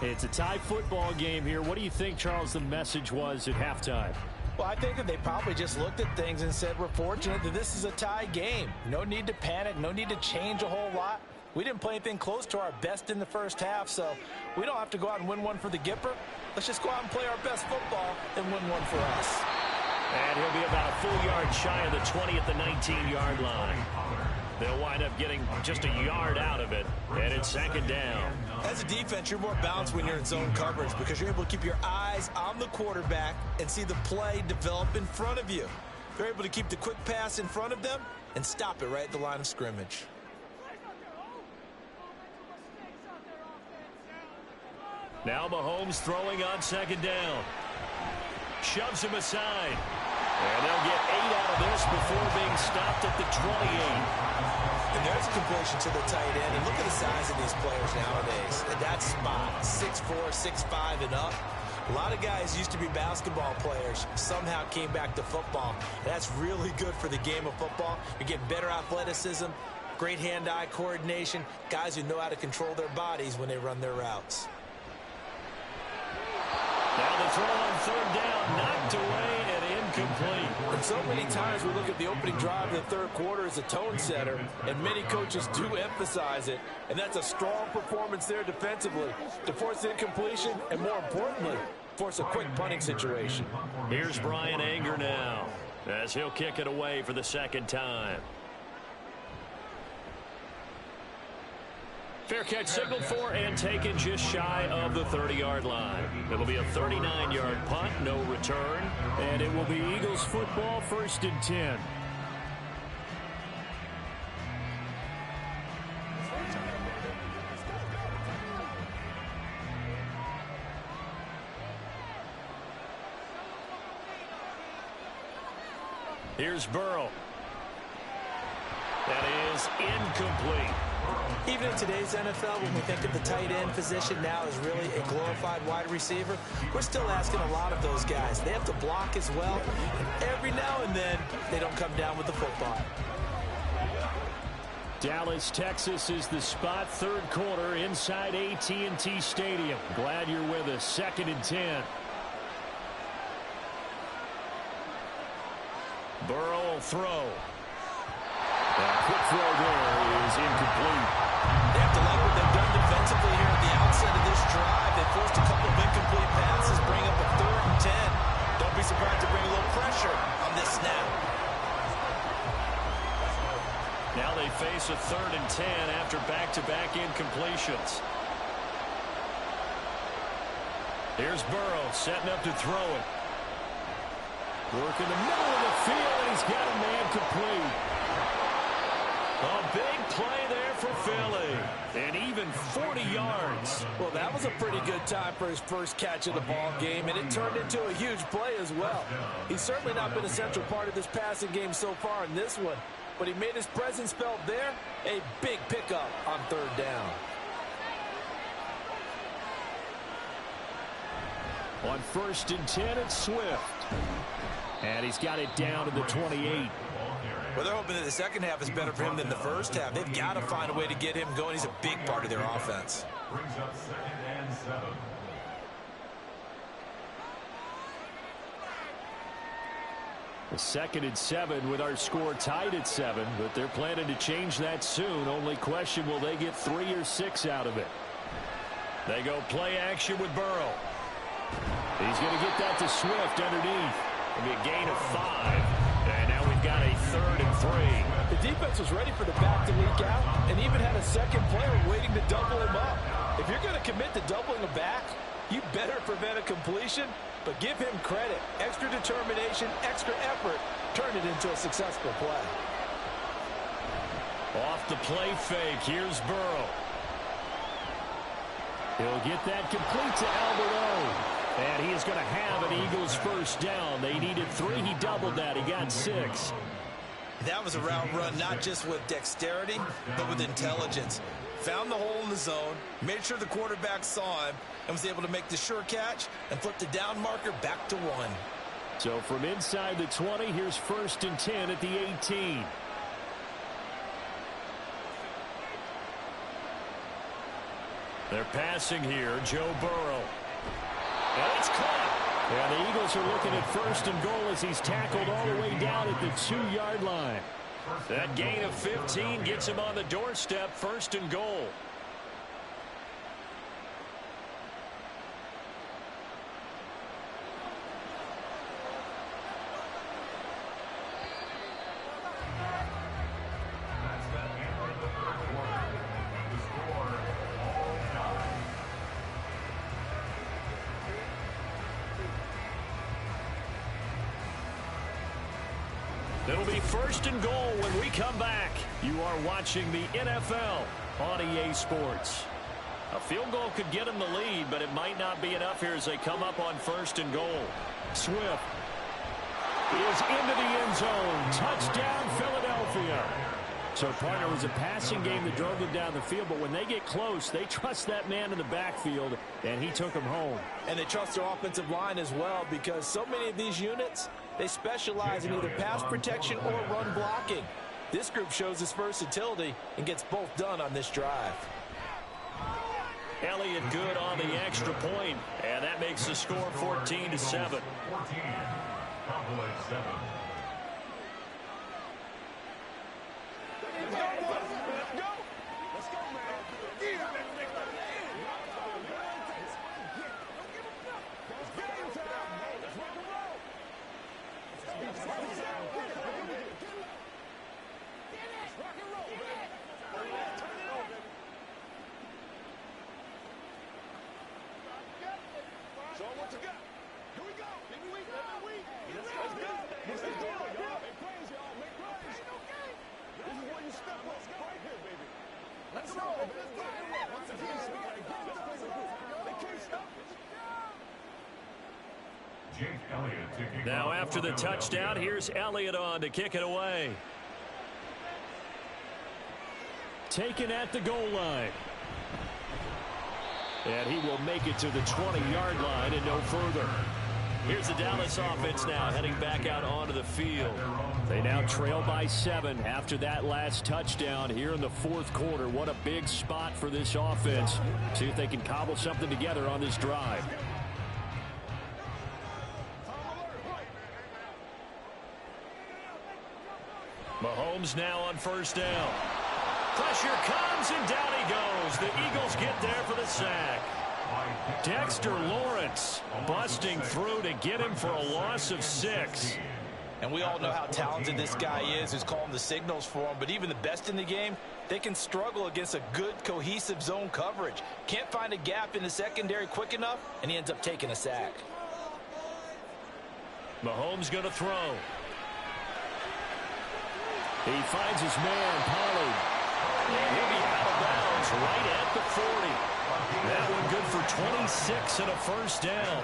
It's a tie football game here. What do you think, Charles, the message was at halftime? Well, I think that they probably just looked at things and said, we're fortunate that this is a tie game. No need to panic. No need to change a whole lot. We didn't play anything close to our best in the first half, so we don't have to go out and win one for the Gipper. Let's just go out and play our best football and win one for us. And he'll be about a full yard shy of the 20 at the 19-yard line. They'll wind up getting just a yard out of it, and it's second down. As a defense, you're more balanced when you're in zone coverage because you're able to keep your eyes on the quarterback and see the play develop in front of you. You're able to keep the quick pass in front of them and stop it right at the line of scrimmage. Now Mahomes throwing on second down. Shoves him aside. And they'll get 8 out of this before being stopped at the 28. And there's a completion to the tight end. And look at the size of these players nowadays. And that spot, 6'4", 6'5", and up. A lot of guys used to be basketball players, somehow came back to football. That's really good for the game of football. You get better athleticism, great hand-eye coordination, guys who know how to control their bodies when they run their routes. Now the throw on third down, knocked away and incomplete. And so many times we look at the opening drive of the third quarter as a tone setter, and many coaches do emphasize it, and that's a strong performance there defensively to force incompletion and, more importantly, force a quick punting situation. Here's Bryan Anger now as he'll kick it away for the second time. Fair catch signaled for and taken just shy of the 30-yard line. It'll be a 39-yard punt, no return, and it will be Eagles football, 1st and 10. Here's Burrow. That is incomplete. Even in today's NFL, when we think of the tight end position now as really a glorified wide receiver, we're still asking a lot of those guys. They have to block as well, and every now and then, they don't come down with the football. Dallas, Texas is the spot, third quarter inside AT&T Stadium. Glad you're with us. 2nd and 10. Burrow will throw. That quick throw there is incomplete. They have to like what they've done defensively here at the outset of this drive. They forced a couple of incomplete passes, bring up a 3rd and 10. Don't be surprised to bring a little pressure on this snap. Now they face a 3rd and 10 after back-to-back incompletions. Here's Burrow setting up to throw it. Work in the middle of the field, and he's got a man complete. A big play there for Philly. And even 40 yards. Well, that was a pretty good time for his first catch of the ball game, and it turned into a huge play as well. He's certainly not been a central part of this passing game so far in this one, but he made his presence felt there. A big pickup on 3rd down. On 1st and 10, it's Swift. And he's got it down to the 28. Well, they're hoping that the second half is better for him than the first half. They've got to find a way to get him going. He's a big part of their offense. Brings up 2nd and 7. The 2nd and 7 with our score tied at 7, but they're planning to change that soon. Only question, will they get 3 or 6 out of it? They go play action with Burrow. He's going to get that to Swift underneath. It'll be a gain of 5. And now we've got a 3rd and 3. The defense was ready for the back to leak out and even had a second player waiting to double him up. If you're going to commit to doubling a back, you better prevent a completion, but give him credit. Extra determination, extra effort, turn it into a successful play. Off the play fake, here's Burrow. He'll get that complete to Albert O. And he is going to have an Eagles first down. They needed 3. He doubled that. He got 6. That was a route run not just with dexterity, but with intelligence. Found the hole in the zone, made sure the quarterback saw him, and was able to make the sure catch and flip the down marker back to 1. So from inside the 20, here's 1st and 10 at the 18. They're passing here, Joe Burrow. And it's caught. And the Eagles are looking at 1st and goal as he's tackled all the way down at the 2-yard line. That gain of 15 gets him on the doorstep, 1st and goal. That's the end of the 3rd quarter. The score, all tie. It'll be 1st and goal when we come back. You are watching the NFL on EA Sports. A field goal could get them the lead, but it might not be enough here as they come up on 1st and goal. Swift is into the end zone. Touchdown, Philadelphia. So, partner, it was a passing game that drove them down the field, but when they get close, they trust that man in the backfield, and he took them home. And they trust their offensive line as well, because so many of these units, they specialize in either pass protection or run blocking. This group shows its versatility and gets both done on this drive. Elliott good on the extra point, and that makes the score 14-7. 14. Cowboys 7. Show 'em what you got. Here we go. Every week. Let's go. Let's go, y'all. Make plays, y'all. Make plays. This is where you step up. Right here, baby. Let's roll. Let's go. They can't stop us. Jake Elliott taking Now off after the for Philadelphia. touchdown, here's Elliott on to kick it away. taken at the goal line. And he will make it to the 20-yard line and no further. Here's the Dallas offense now heading back out onto the field. They now trail by 7 after that last touchdown here in the fourth quarter. What a big spot for this offense. See if they can cobble something together on this drive. Mahomes now on first down. Pressure comes and down he goes. The Eagles get there for the sack. Dexter Lawrence busting through to get him for a loss of 6. And we all know how talented this guy is who's calling the signals for him. But even the best in the game, they can struggle against a good, cohesive zone coverage. Can't find a gap in the secondary quick enough, and he ends up taking a sack. Mahomes going to throw. He finds his man, Pollard. And he'll be out of bounds right at the 40. That one good for 26 and a first down.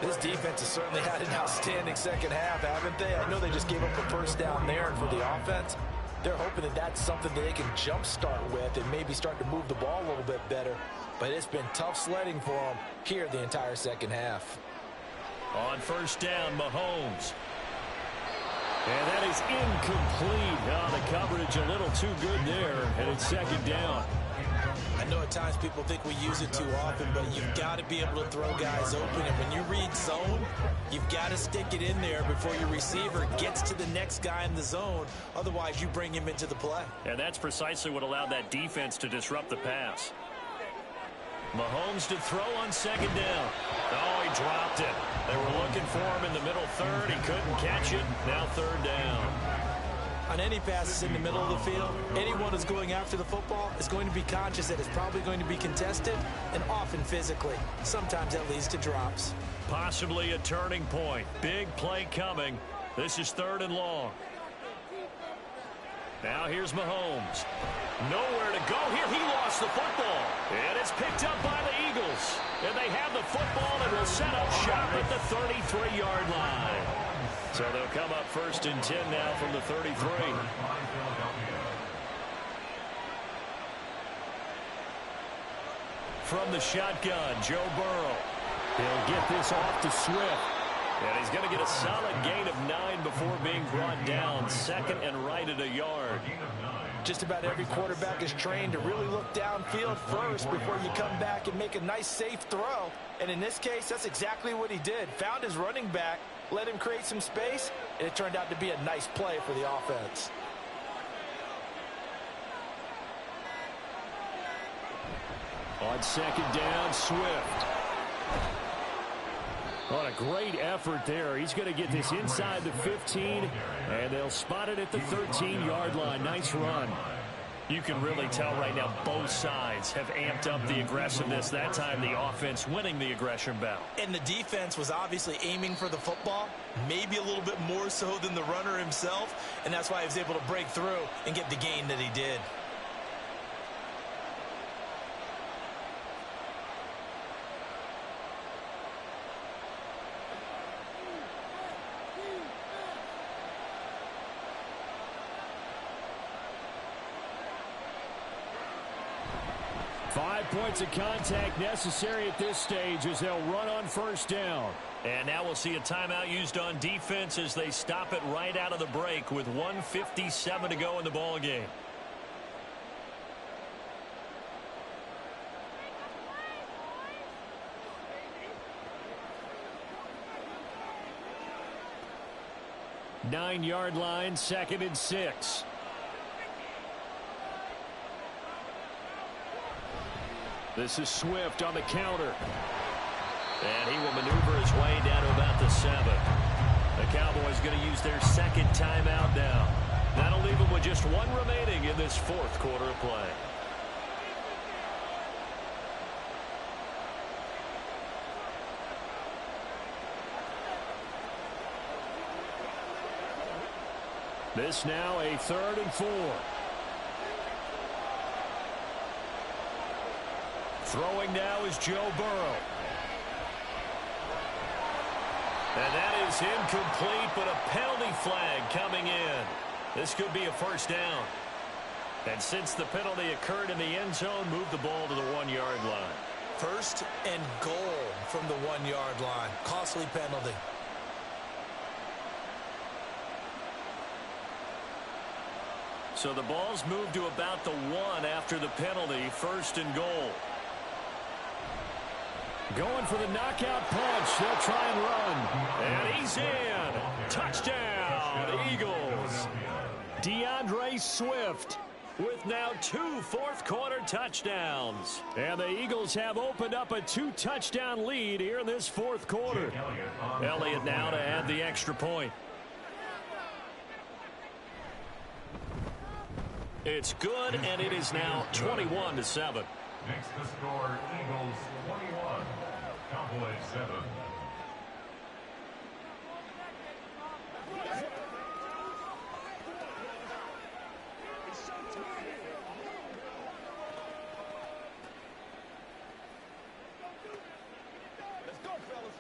This defense has certainly had an outstanding second half, haven't they? I know they just gave up a first down there, and for the offense, they're hoping that that's something that they can jumpstart with and maybe start to move the ball a little bit better. But it's been tough sledding for them here the entire second half. On first down, Mahomes. And that is incomplete. Oh, the coverage a little too good there, and it's second down. I know at times people think we use it too often, but you've got to be able to throw guys open. And when you read zone, you've got to stick it in there before your receiver gets to the next guy in the zone. Otherwise, you bring him into the play. And that's precisely what allowed that defense to disrupt the pass. Mahomes to throw on second down. Oh, he dropped it. They were looking for him in the middle third. He couldn't catch it. Now third down. On any passes in the middle of the field, anyone who's going after the football is going to be conscious that it's probably going to be contested and often physically. Sometimes that leads to drops. Possibly a turning point. Big play coming. This is third and long. Now here's Mahomes. Nowhere to go here. He lost the football. And it's picked up by the Eagles. And they have the football and will set up shop at the 33-yard line. So they'll come up first and 10 now from the 33. From the shotgun, Joe Burrow. He'll get this off to Swift. And he's going to get a solid gain of 9 before being brought down. Second and right at a yard. Just about every quarterback is trained to really look downfield first before you come back and make a nice, safe throw. And in this case, that's exactly what he did. Found his running back, let him create some space, and it turned out to be a nice play for the offense. On second down, Swift. What a great effort there. He's going to get this inside the 15, and they'll spot it at the 13-yard line. Nice run. You can really tell right now both sides have amped up the aggressiveness. That time the offense winning the aggression battle. And the defense was obviously aiming for the football, maybe a little bit more so than the runner himself, and that's why he was able to break through and get the gain that he did. Points of contact necessary at this stage as they'll run on first down. And now we'll see a timeout used on defense as they stop it right out of the break with 1:57 to go in the ball game. Nine-yard line, second and 6. This is Swift on the counter. And he will maneuver his way down to about the 7. The Cowboys going to use their second timeout now. That'll leave them with just one remaining in this fourth quarter of play. This now a 3rd and 4. Throwing now is Joe Burrow. And that is incomplete, but a penalty flag coming in. This could be a first down. And since the penalty occurred in the end zone, move the ball to the 1-yard line. First and goal from the 1-yard line. Costly penalty. So the ball's moved to about the 1 after the penalty. First and goal. Going for the knockout punch. They'll try and run. And he's in. Touchdown, Eagles. DeAndre Swift with now 2 fourth-quarter touchdowns. And the Eagles have opened up a 2-touchdown lead here in this fourth quarter. Elliott now to add the extra point. It's good, and it is now 21-7. Makes the score Eagles 21, Cowboys 7. Let's go, fellas.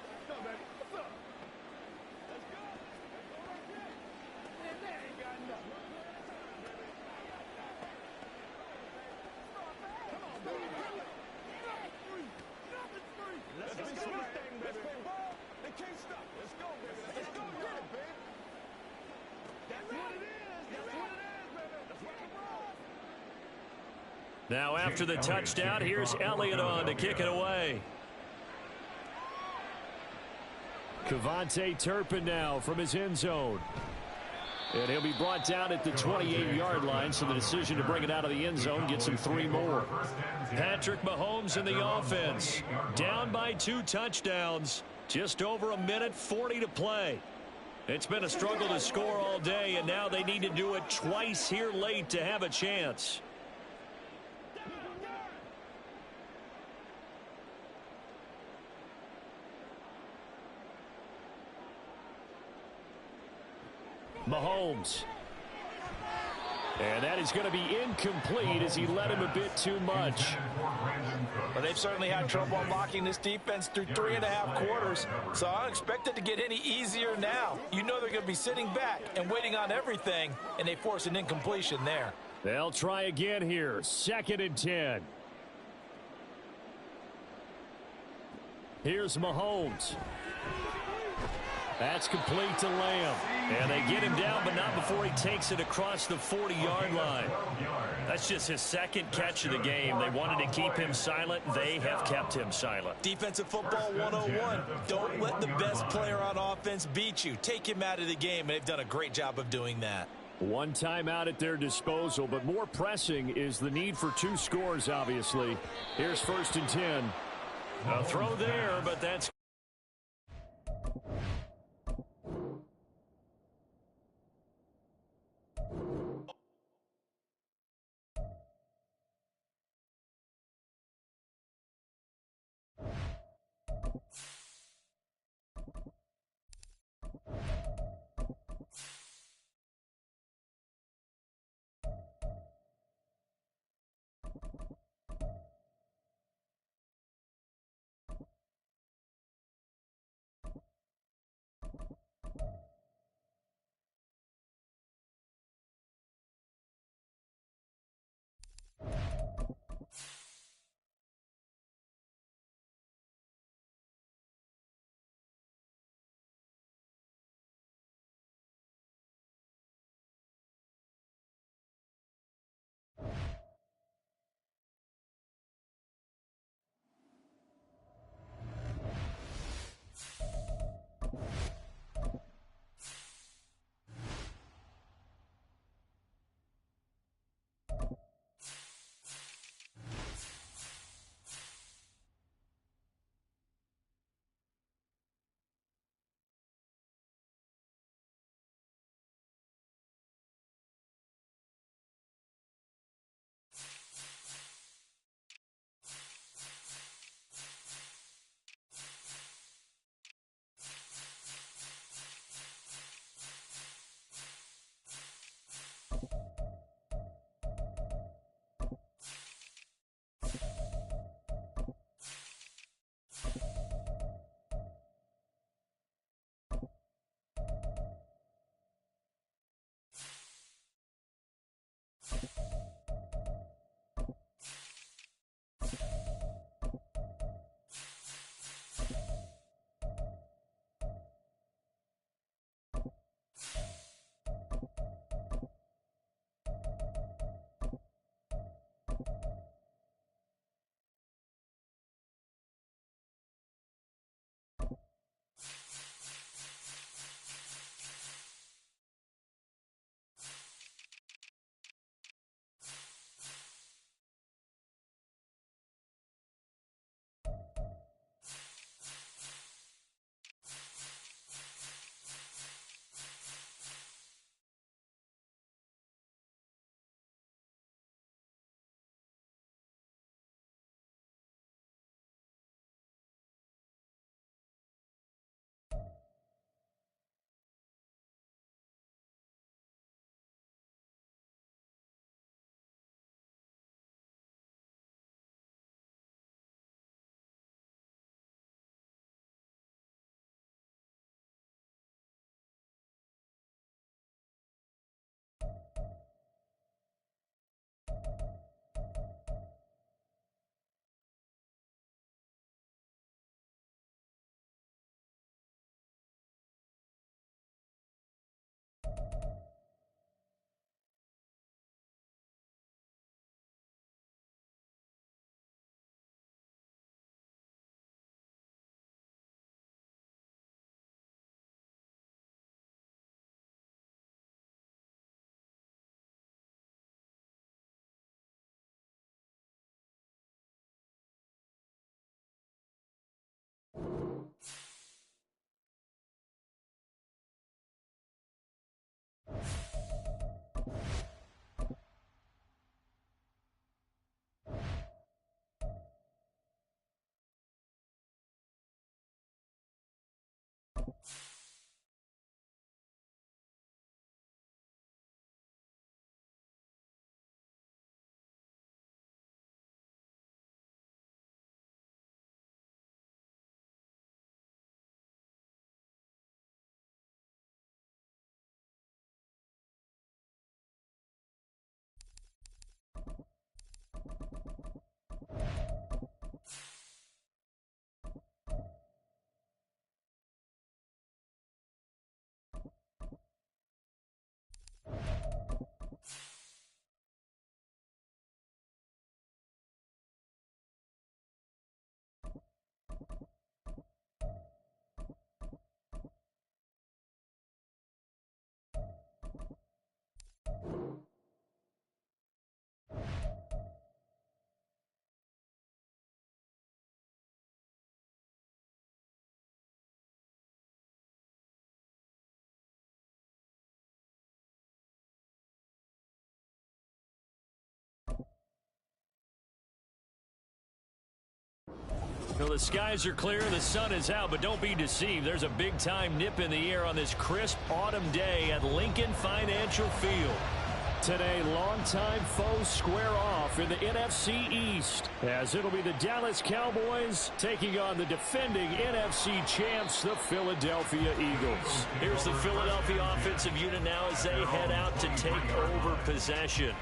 Let's go, baby. What's up? Let's go. Man, that ain't got nothing. Come on, baby. Nothing's free. Nothing's free. Let's go, this thing, baby. Let's play ball. They can't stop. Let's go, baby. Let's go, baby. That's what it is. That's what it is, baby. Let's rock and roll. Now after the touchdown, here's Elliott on to kick it away. Kevontae Turpin now from his end zone. And he'll be brought down at the 28-yard line, so the decision to bring it out of the end zone gets him 3 more. Patrick Mahomes in the offense. Down by 2 touchdowns. Just over 1:40 to play. It's been a struggle to score all day, and now they need to do it twice here late to have a chance. Mahomes. And that is going to be incomplete as he led him a bit too much. Well, they've certainly had trouble unlocking this defense through 3.5 quarters, so I don't expect it to get any easier now. You know they're going to be sitting back and waiting on everything, and they force an incompletion there. They'll try again here. 2nd and 10. Here's Mahomes. That's complete to Lamb. And they get him down, but not before he takes it across the 40-yard line. That's just his 2nd catch of the game. They wanted to keep him silent. They have kept him silent. Defensive football 101. Don't let the best player on offense beat you. Take him out of the game, and they've done a great job of doing that. 1 timeout at their disposal, but more pressing is the need for 2 scores, obviously. Here's 1st and 10. A throw there, but that's Well, the skies are clear, the sun is out, but don't be deceived. There's a big-time nip in the air on this crisp autumn day at Lincoln Financial Field. Today, longtime foes square off in the NFC East, as it'll be the Dallas Cowboys taking on the defending NFC champs, the Philadelphia Eagles. Here's the Philadelphia offensive unit now as they head out to take over possession.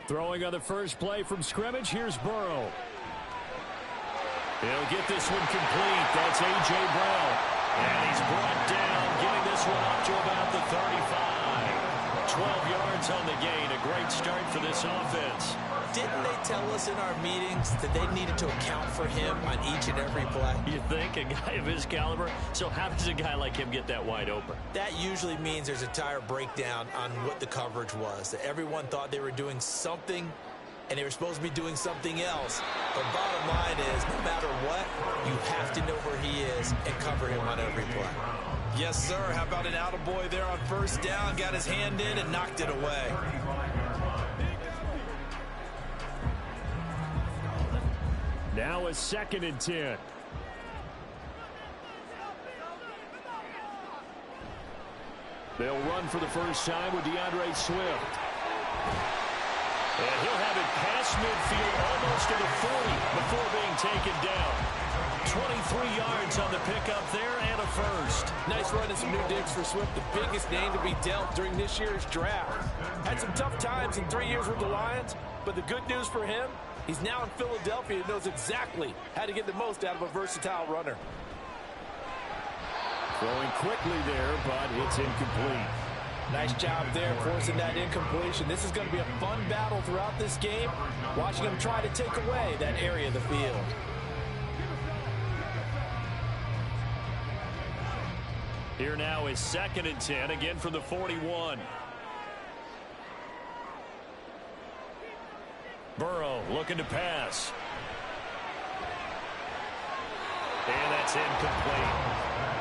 Throwing on the first play from scrimmage, here's Burrow. He'll get this one complete. That's A.J. Brown. And he's brought down, getting this one up to about the 35. 12 yards on the gain. A great start for this offense. Didn't they tell us in our meetings that they needed to account for him on each and every play? You think? A guy of his caliber? So how does a guy like him get that wide open? That usually means there's a tire breakdown on what the coverage was. That everyone thought they were doing something, and they were supposed to be doing something else. But bottom line is, no matter what, you have to know where he is and cover him on every play. Yes, sir. How about an attaboy there on first down? Got his hand in and knocked it away. Now a 2nd and 10. They'll run for the first time with DeAndre Swift. And he'll have it past midfield almost to the 40 before being taken down. 23 yards on the pickup there and a first. Nice run and some new digs for Swift, the biggest name to be dealt during this year's draft. Had some tough times in 3 years with the Lions, but the good news for him, he's now in Philadelphia and knows exactly how to get the most out of a versatile runner. Throwing quickly there, but it's incomplete. Nice job there forcing that incompletion. This is going to be a fun battle throughout this game, watching him try to take away that area of the field. Here now is 2nd and 10, again from the 41. Burrow looking to pass. And that's incomplete.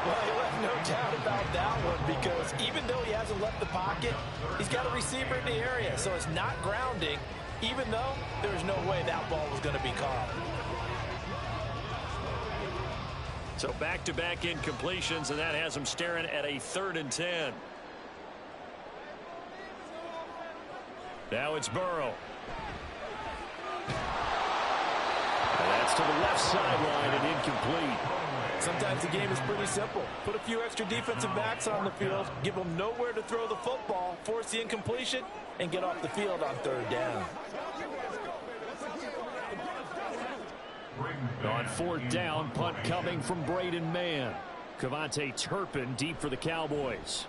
Well, he left no doubt about that one, because even though he hasn't left the pocket, he's got a receiver in the area, so it's not grounding, even though there's no way that ball was going to be caught. So back-to-back incompletions, and that has him staring at a 3rd and 10. Now it's Burrow. And that's to the left sideline and incomplete. Sometimes the game is pretty simple. Put a few extra defensive backs on the field, give them nowhere to throw the football, force the incompletion, and get off the field on 3rd down. On 4th down, punt coming from Braden Mann. Kevontae Turpin deep for the Cowboys.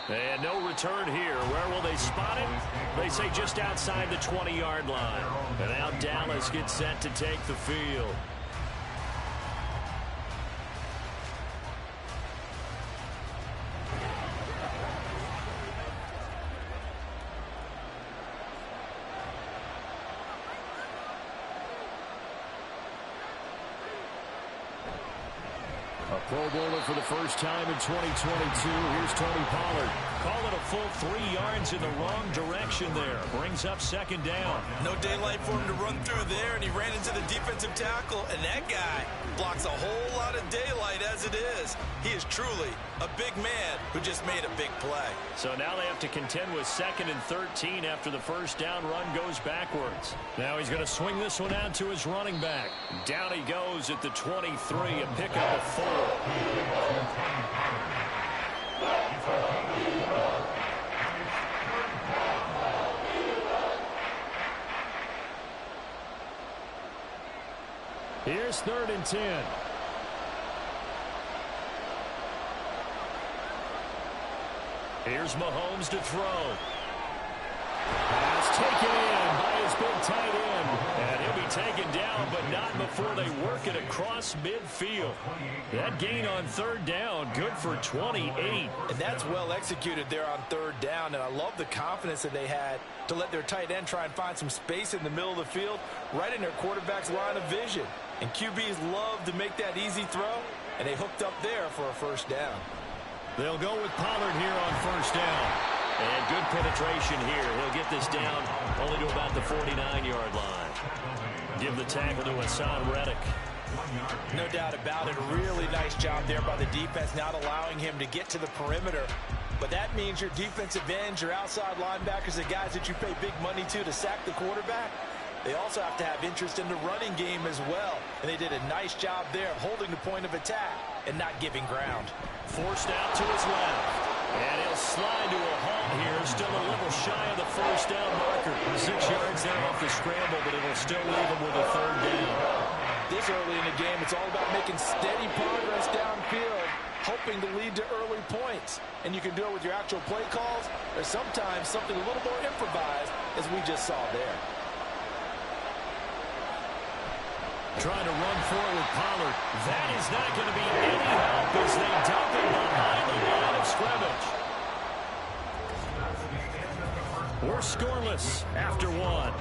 And no return here. Where will they spot it? They say just outside the 20-yard line. And now Dallas gets set to take the field. A Pro Bowler for the first time in 2022. Here's Tony Pollard. Call it a full 3 yards in the wrong direction there. Brings up 2nd down. No daylight for him to run through there, and he ran into the defensive tackle, and that guy blocks a whole lot of daylight as it is. He is truly a big man who just made a big play. So now they have to contend with 2nd and 13 after the first down run goes backwards. Now he's going to swing this one out to his running back. Down he goes at the 23, a pickup of 4. Here's 3rd and 10. Here's Mahomes to throw. Pass taken in by his big tight end. And he'll be taken down, but not before they work it across midfield. That gain on third down, good for 28. And that's well executed there on third down, and I love the confidence that they had to let their tight end try and find some space in the middle of the field, right in their quarterback's line of vision. And QBs love to make that easy throw, and they hooked up there for a first down. They'll go with Pollard here on first down. And good penetration here. He'll get this down only to about the 49-yard line. Give the tackle to Hassan Reddick. No doubt about it. Really nice job there by the defense, not allowing him to get to the perimeter. But that means your defensive ends, your outside linebackers, the guys that you pay big money to sack the quarterback, they also have to have interest in the running game as well. And they did a nice job there of holding the point of attack and not giving ground. Forced out to his left. And he'll slide to a halt here. Still a little shy of the first down marker. 6 yards there off the scramble, but it'll still leave him with a third down. This early in the game, it's all about making steady progress downfield, hoping to lead to early points. And you can do it with your actual play calls, or sometimes something a little more improvised, as we just saw there. Trying to run forward with Pollard. That is not going to be any help as they dump him behind the line of scrimmage. We're scoreless after one.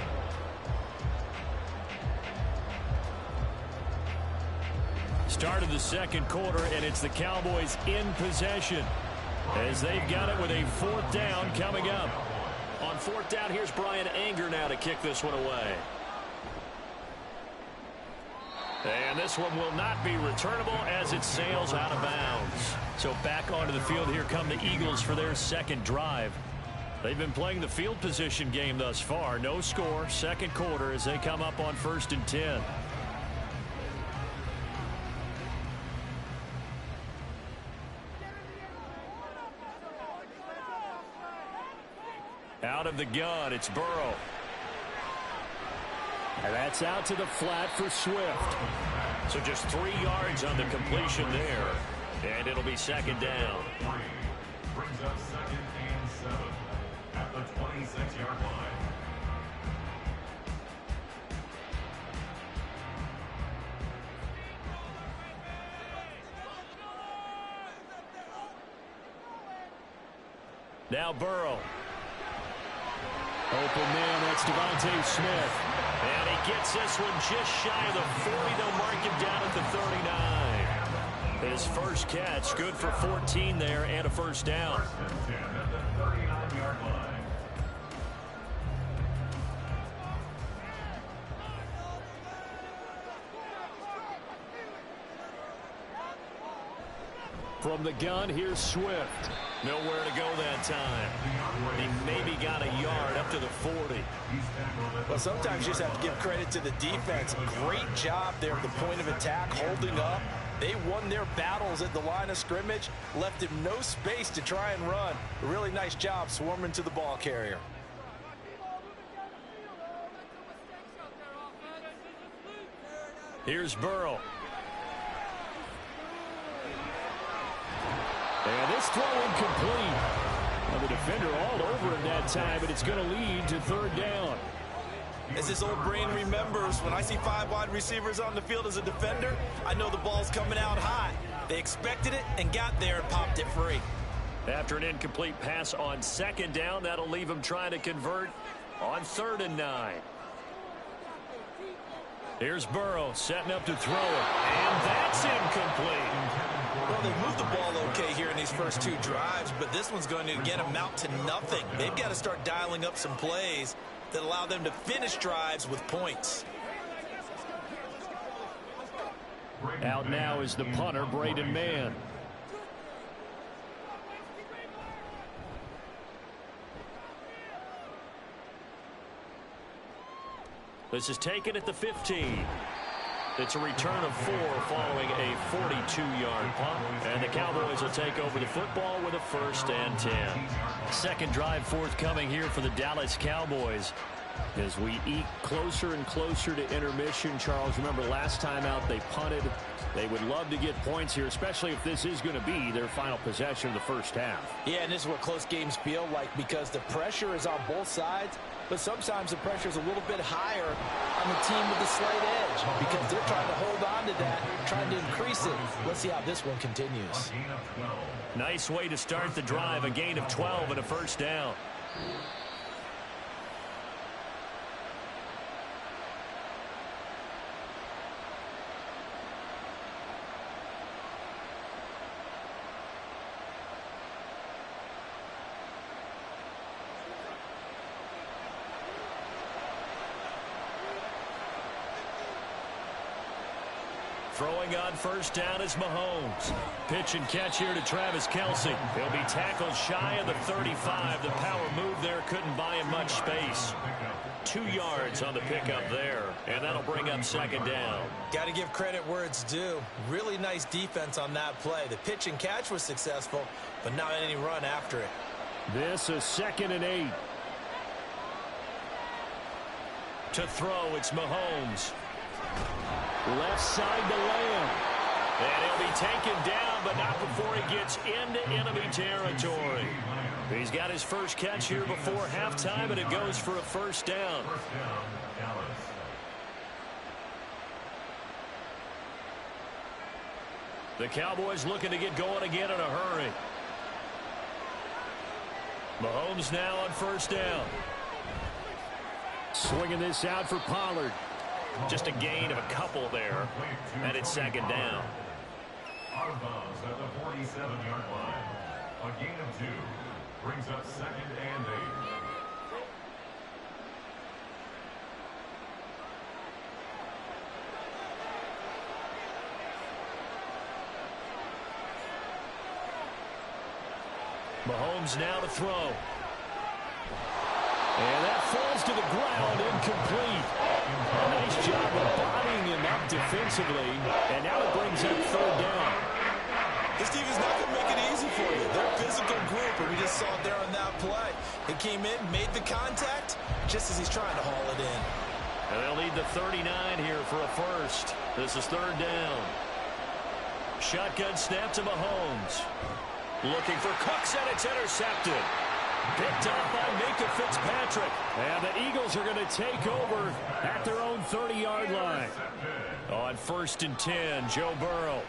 Start of the second quarter, and it's the Cowboys in possession as they've got it with a fourth down coming up. On fourth down, here's Brian Anger now to kick this one away. And this one will not be returnable as it sails out of bounds. So back onto the field, here come the Eagles for their second drive. They've been playing the field position game thus far. No score, second quarter as they come up on 1st and 10. Out of the gun, it's Burrow. And that's out to the flat for Swift. So just 3 yards on the completion there. And it'll be second down. Brings up 2nd and 7 at the 26-yard line. Now Burrow. Open man, that's Devontae Smith. And he gets this one just shy of the 40. They'll mark him down at the 39. His first catch, good for 14 there and a first down. At the 39-yard line. From the gun, here's Swift. Nowhere to go that time. He maybe got a yard up to the 40. Well, sometimes you just have to give credit to the defense. Great job there at the point of attack, holding up. They won their battles at the line of scrimmage, left him no space to try and run. A really nice job swarming to the ball carrier. Here's Burrow. And this throw incomplete. Well, the defender all over him that time, but it's going to lead to third down. As his old brain remembers, when I see 5 wide receivers on the field as a defender, I know the ball's coming out high. They expected it and got there and popped it free. After an incomplete pass on second down, that'll leave him trying to convert on 3rd and 9. Here's Burrow setting up to throw it, and that's incomplete. Well, they moved the ball okay here in these first 2 drives, but this one's going to again amount to nothing. They've got to start dialing up some plays that allow them to finish drives with points. Out now is the punter, Braden Mann. This is taken at the 15. It's a return of 4 following a 42-yard punt. And the Cowboys will take over the football with a 1st and 10. Second drive forthcoming here for the Dallas Cowboys. As we eke closer and closer to intermission, Charles, remember last time out they punted. They would love to get points here, especially if this is going to be their final possession of the first half. Yeah, and this is what close games feel like because the pressure is on both sides, but sometimes the pressure is a little bit higher on the team with the slight edge because they're trying to hold on to that, trying to increase it. Let's see how this one continues. Nice way to start the drive, a gain of 12 and a first down. Throwing on first down is Mahomes. Pitch and catch here to Travis Kelce. He'll be tackled shy of the 35. The power move there couldn't buy him much space. 2 yards on the pickup there, and that'll bring up second down. Got to give credit where it's due. Really nice defense on that play. The pitch and catch was successful, but not any run after it. This is 2nd and 8. To throw, it's Mahomes. Left side to Lamb. And he'll be taken down, but not before he gets into enemy territory. He's got his first catch here before halftime, and it goes for a first down. The Cowboys looking to get going again in a hurry. Mahomes now on first down. Swinging this out for Pollard. Just a gain of a couple there, and it's second down. Out of bounds at the 47-yard line. A gain of 2 brings up 2nd and 8. Mahomes now to throw. And that falls to the ground, incomplete. A nice job of bodying him up defensively, and now it brings up third down. This team is not going to make it easy for you. They're a physical group, and we just saw it there on that play. He came in, made the contact, just as he's trying to haul it in. And they'll need the 39 here for a first. This is third down. Shotgun snap to Mahomes. Looking for Cooks, and it's intercepted. Picked up by Minkah Fitzpatrick. And the Eagles are going to take over at their own 30-yard line. On 1st and 10, Joe Burrow.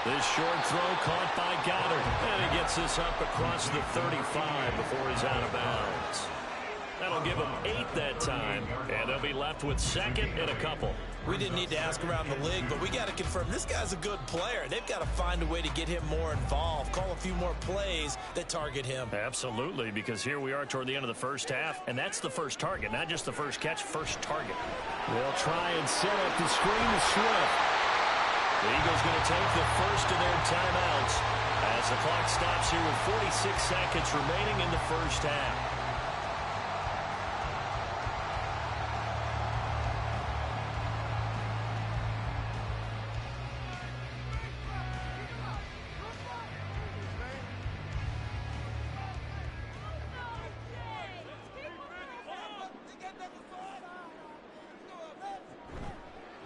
This short throw caught by Goddard. And he gets this up across the 35 before he's out of bounds. That'll give them 8 that time. And they'll be left with 2nd and a couple. We didn't need to ask around the league, but we got to confirm this guy's a good player. They've got to find a way to get him more involved, call a few more plays that target him. Absolutely, because here we are toward the end of the first half, and that's the first target, not just the first catch, first target. They'll try and set up the screen to Swift. The Eagles going to take the first of their timeouts as the clock stops here with 46 seconds remaining in the first half.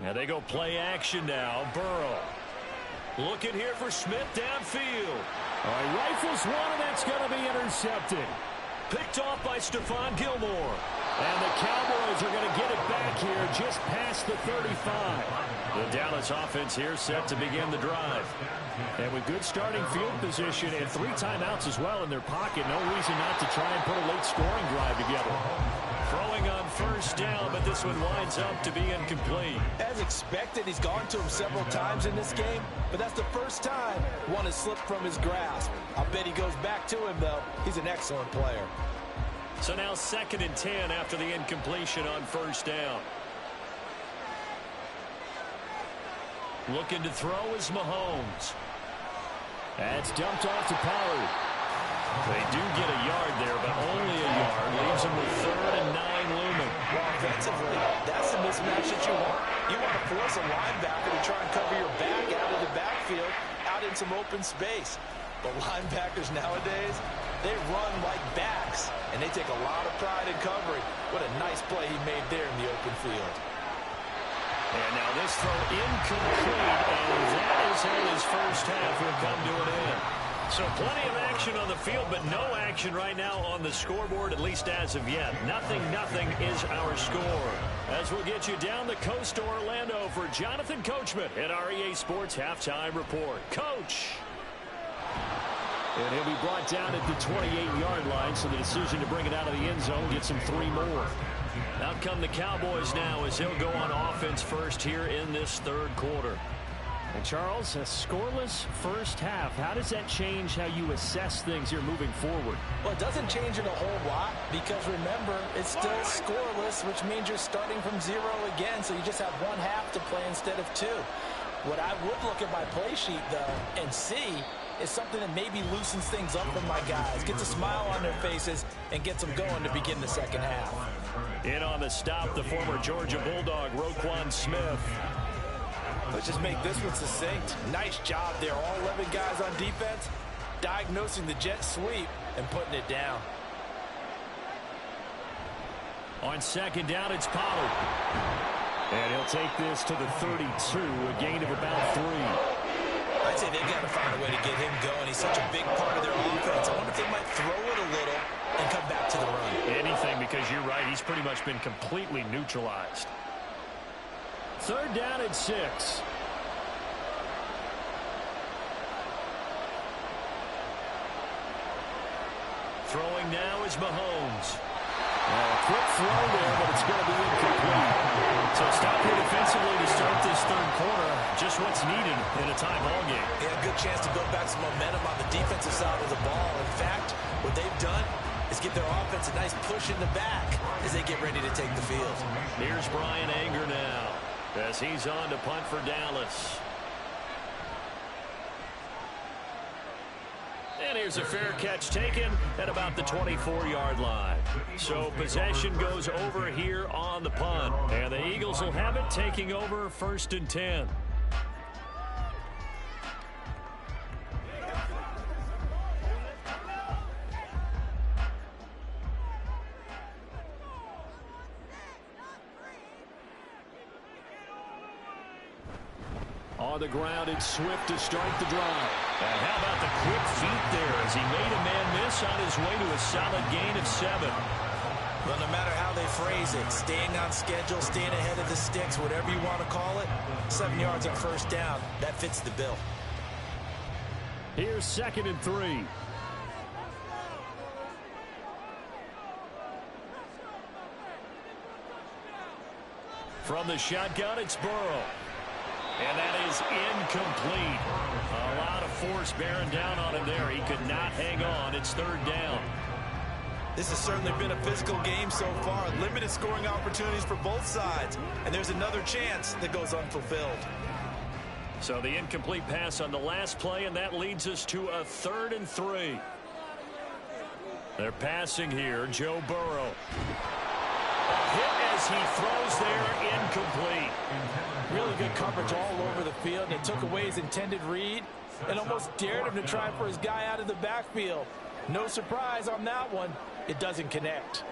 Now they go play action now. Burrow. Looking here for Smith downfield. Rifles one, and that's going to be intercepted. Picked off by Stephon Gilmore. And the Cowboys are going to get it back here just past the 35. The Dallas offense here set to begin the drive. And with good starting field position and 3 timeouts as well in their pocket, no reason not to try and put a late scoring drive together. Throwing on first down, but this one winds up to be incomplete. As expected, he's gone to him several times in this game, but that's the first time one has slipped from his grasp. I'll bet he goes back to him, though. He's an excellent player. So now 2nd and 10 after the incompletion on first down. Looking to throw is Mahomes. That's dumped off to Pollard. They do get a yard there, but only a yard. Leaves them with 3rd and 9 looming. Well, offensively, that's the mismatch that you want. You want to force a linebacker to try and cover your back out of the backfield, out in some open space. But linebackers nowadays, They run like backs, and they take a lot of pride in covering. What a nice play he made there in the open field. And now this throw incomplete, and that is how his first half will come to an end. So plenty of action on the field, but no action right now on the scoreboard, at least as of yet. 0-0 is our score. As we'll get you down the coast to Orlando for Jonathan Coachman at our EA Sports Halftime Report. Coach! And he'll be brought down at the 28-yard line, so the decision to bring it out of the end zone gets him 3 more. Out come the Cowboys now as he'll go on offense first here in this third quarter. And Charles, a scoreless first half. How does that change how you assess things here moving forward? Well, it doesn't change it a whole lot because, remember, it's still scoreless, which means you're starting from 0 again, so you just have 1 half to play instead of 2. What I would look at my play sheet, though, and see is something that maybe loosens things up for my guys, gets a smile on their faces, and gets them going to begin the second half. In on the stop, the former Georgia Bulldog, Roquan Smith. Let's just make this one succinct. Nice job there. All 11 guys on defense, diagnosing the jet sweep and putting it down. On second down, it's Pollard. And he'll take this to the 32, a gain of about 3. I'd say they've got to find a way to get him going. He's such a big part of their offense. I wonder if they might throw it a little and come back to the run. Anything, because you're right. He's pretty much been completely neutralized. Third down at 6. Throwing now is Mahomes. A quick throw there, but it's going to be incomplete. So stop here defensively to start this third quarter. Just what's needed in a tie ball game. They have a good chance to build back some momentum on the defensive side of the ball. In fact, what they've done is give their offense a nice push in the back as they get ready to take the field. Here's Brian Anger now as he's on to punt for Dallas. And here's a fair catch taken at about the 24-yard line. So possession goes over here on the punt. And the Eagles will have it, taking over 1st and 10. On the ground, it's Swift to start the drive. And how about the quick feet there as he made a man miss on his way to a solid gain of 7. Well, no matter how they phrase it, staying on schedule, staying ahead of the sticks, whatever you want to call it, 7 yards on first down, that fits the bill. Here's 2nd and 3. From the shotgun, it's Burrow. And that is incomplete. A lot of force bearing down on him there. He could not hang on. It's 3rd down. This has certainly been a physical game so far. Limited scoring opportunities for both sides. And there's another chance that goes unfulfilled. So the incomplete pass on the last play, and that leads us to a 3rd and 3. They're passing here. Joe Burrow. A hit as he throws there, incomplete. Really good coverage all over the field. They took away his intended read and almost dared him to try for his guy out of the backfield. No surprise on that one. It doesn't connect.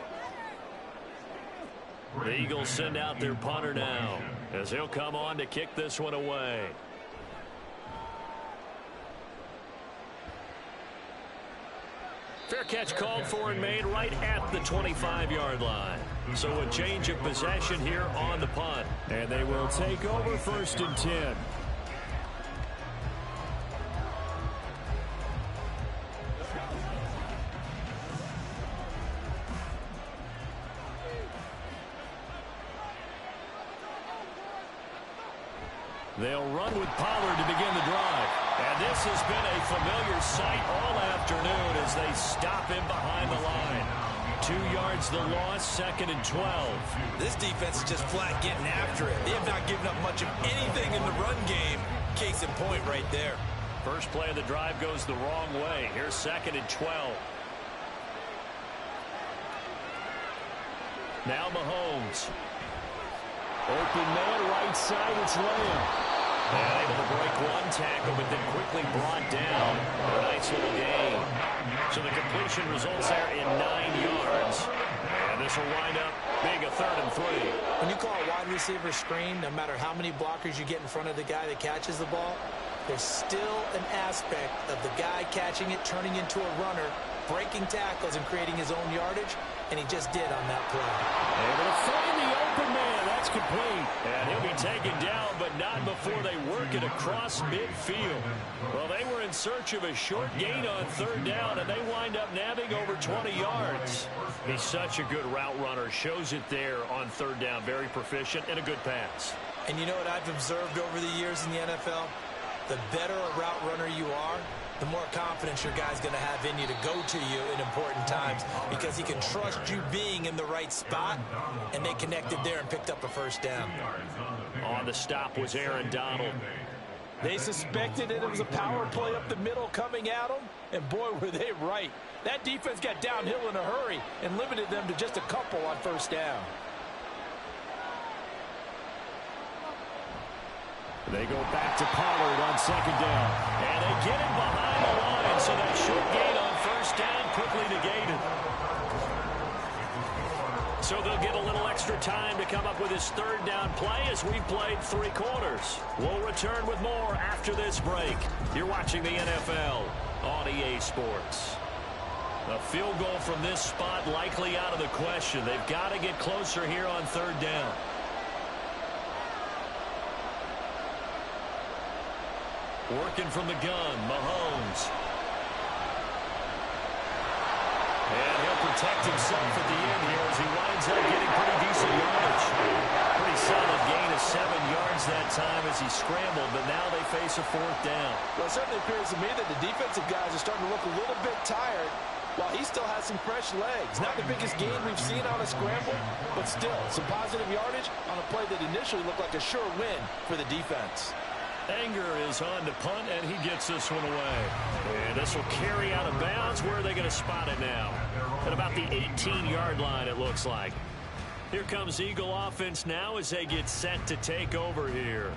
The Eagles send out their punter now as he'll come on to kick this one away. Fair catch called for and made right at the 25-yard line. So a change of possession here on the punt. And they will take over 1st and 10. They'll run with Pollard to begin the drive. And this has been a familiar sight all afternoon as they stop him behind the line. 2 yards the loss, 2nd and 12. This defense is just flat getting after it. They have not given up much of anything in the run game. Case in point right there. First play of the drive goes the wrong way. Here's 2nd and 12. Now Mahomes. Open man, right side, it's Lamb. And able to break one tackle, but then quickly brought down. A nice little gain. So the completion results there in 9 yards. And this will wind up being a 3rd and 3. When you call a wide receiver screen, no matter how many blockers you get in front of the guy that catches the ball, there's still an aspect of the guy catching it, turning into a runner, breaking tackles and creating his own yardage, and he just did on that play. Able to find the open man. That's complete. And he'll be taken down, but not before they work it across midfield. Well, they were in search of a short gain on 3rd down, and they wind up nabbing over 20 yards. He's such a good route runner. Shows it there on 3rd down. Very proficient and a good pass. And you know what I've observed over the years in the NFL? The better a route runner you are, the more confidence your guy's going to have in you to go to you in important times because he can trust you being in the right spot, and they connected there and picked up a 1st down. On the stop was Aaron Donald. They suspected it was a power play up the middle coming at them, and boy, were they right. That defense got downhill in a hurry and limited them to just a couple on 1st down. They go back to Pollard on 2nd down. And they get him behind the line, so that short gain on 1st down quickly negated. So they'll get a little extra time to come up with his 3rd down play as we've played 3 quarters. We'll return with more after this break. You're watching the NFL on EA Sports. A field goal from this spot likely out of the question. They've got to get closer here on 3rd down. Working from the gun, Mahomes. And he'll protect himself at the end here as he winds up getting pretty decent yardage. Pretty solid gain of 7 yards that time as he scrambled, but now they face a 4th down. Well, it certainly appears to me that the defensive guys are starting to look a little bit tired while he still has some fresh legs. Not the biggest gain we've seen on a scramble, but still some positive yardage on a play that initially looked like a sure win for the defense. Anger is on to punt, and he gets this one away. And this will carry out of bounds. Where are they going to spot it now? At about the 18-yard line, it looks like. Here comes Eagle offense now as they get set to take over here.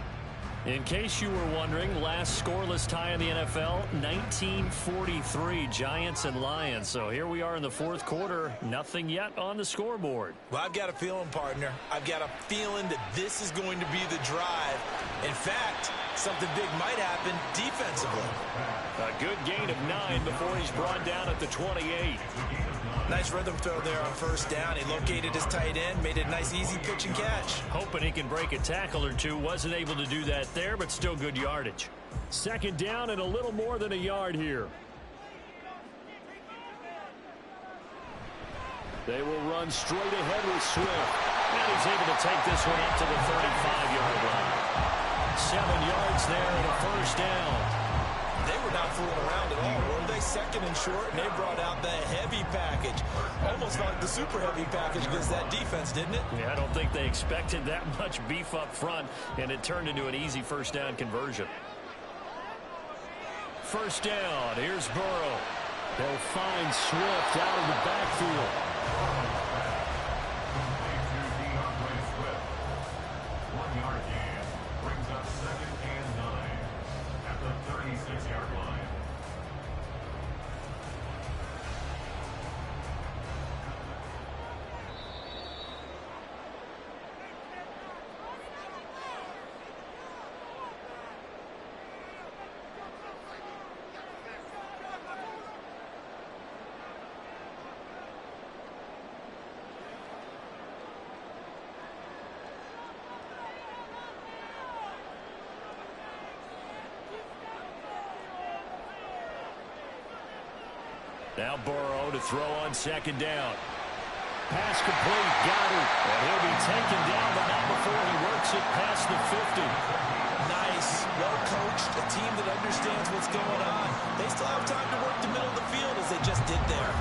In case you were wondering, last scoreless tie in the NFL, 1943, Giants and Lions. So here we are in the 4th quarter, nothing yet on the scoreboard. Well, I've got a feeling, partner. I've got a feeling that this is going to be the drive. In fact, something big might happen defensively. A good gain of 9 before he's brought down at the 28. Nice rhythm throw there on 1st down. He located his tight end, made a nice easy pitch and catch. Hoping he can break a tackle or two. Wasn't able to do that there, but still good yardage. 2nd down and a little more than a yard here. They will run straight ahead with Swift. And he's able to take this one up to the 35-yard line. 7 yards there and a 1st down. They were not fooling around at all, were they? 2nd and short, and they brought out the heavy package. Almost like the super heavy package against that defense, didn't it? Yeah, I don't think they expected that much beef up front, and it turned into an easy 1st down conversion. 1st down, here's Burrow. They'll find Swift out of the backfield. Now Burrow to throw on 2nd down. Pass complete, got it. And he'll be taken down, but not before he works it past the 50. Nice, well coached, a team that understands what's going on. They still have time to work the middle of the field as they just did there.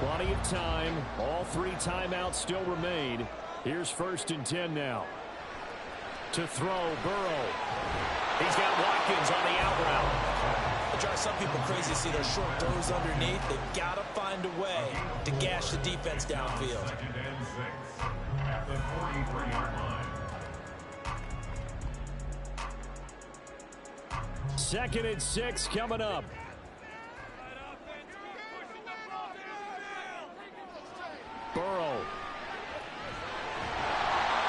Plenty of time. All 3 timeouts still remain. Here's 1st and 10 now. To throw, Burrow. He's got Watkins on the out route. It drives some people crazy to see those short throws underneath. They've got to find a way to gash the defense downfield. 2nd and 6 at the 43-yard line. 2nd and 6 coming up. Burrow.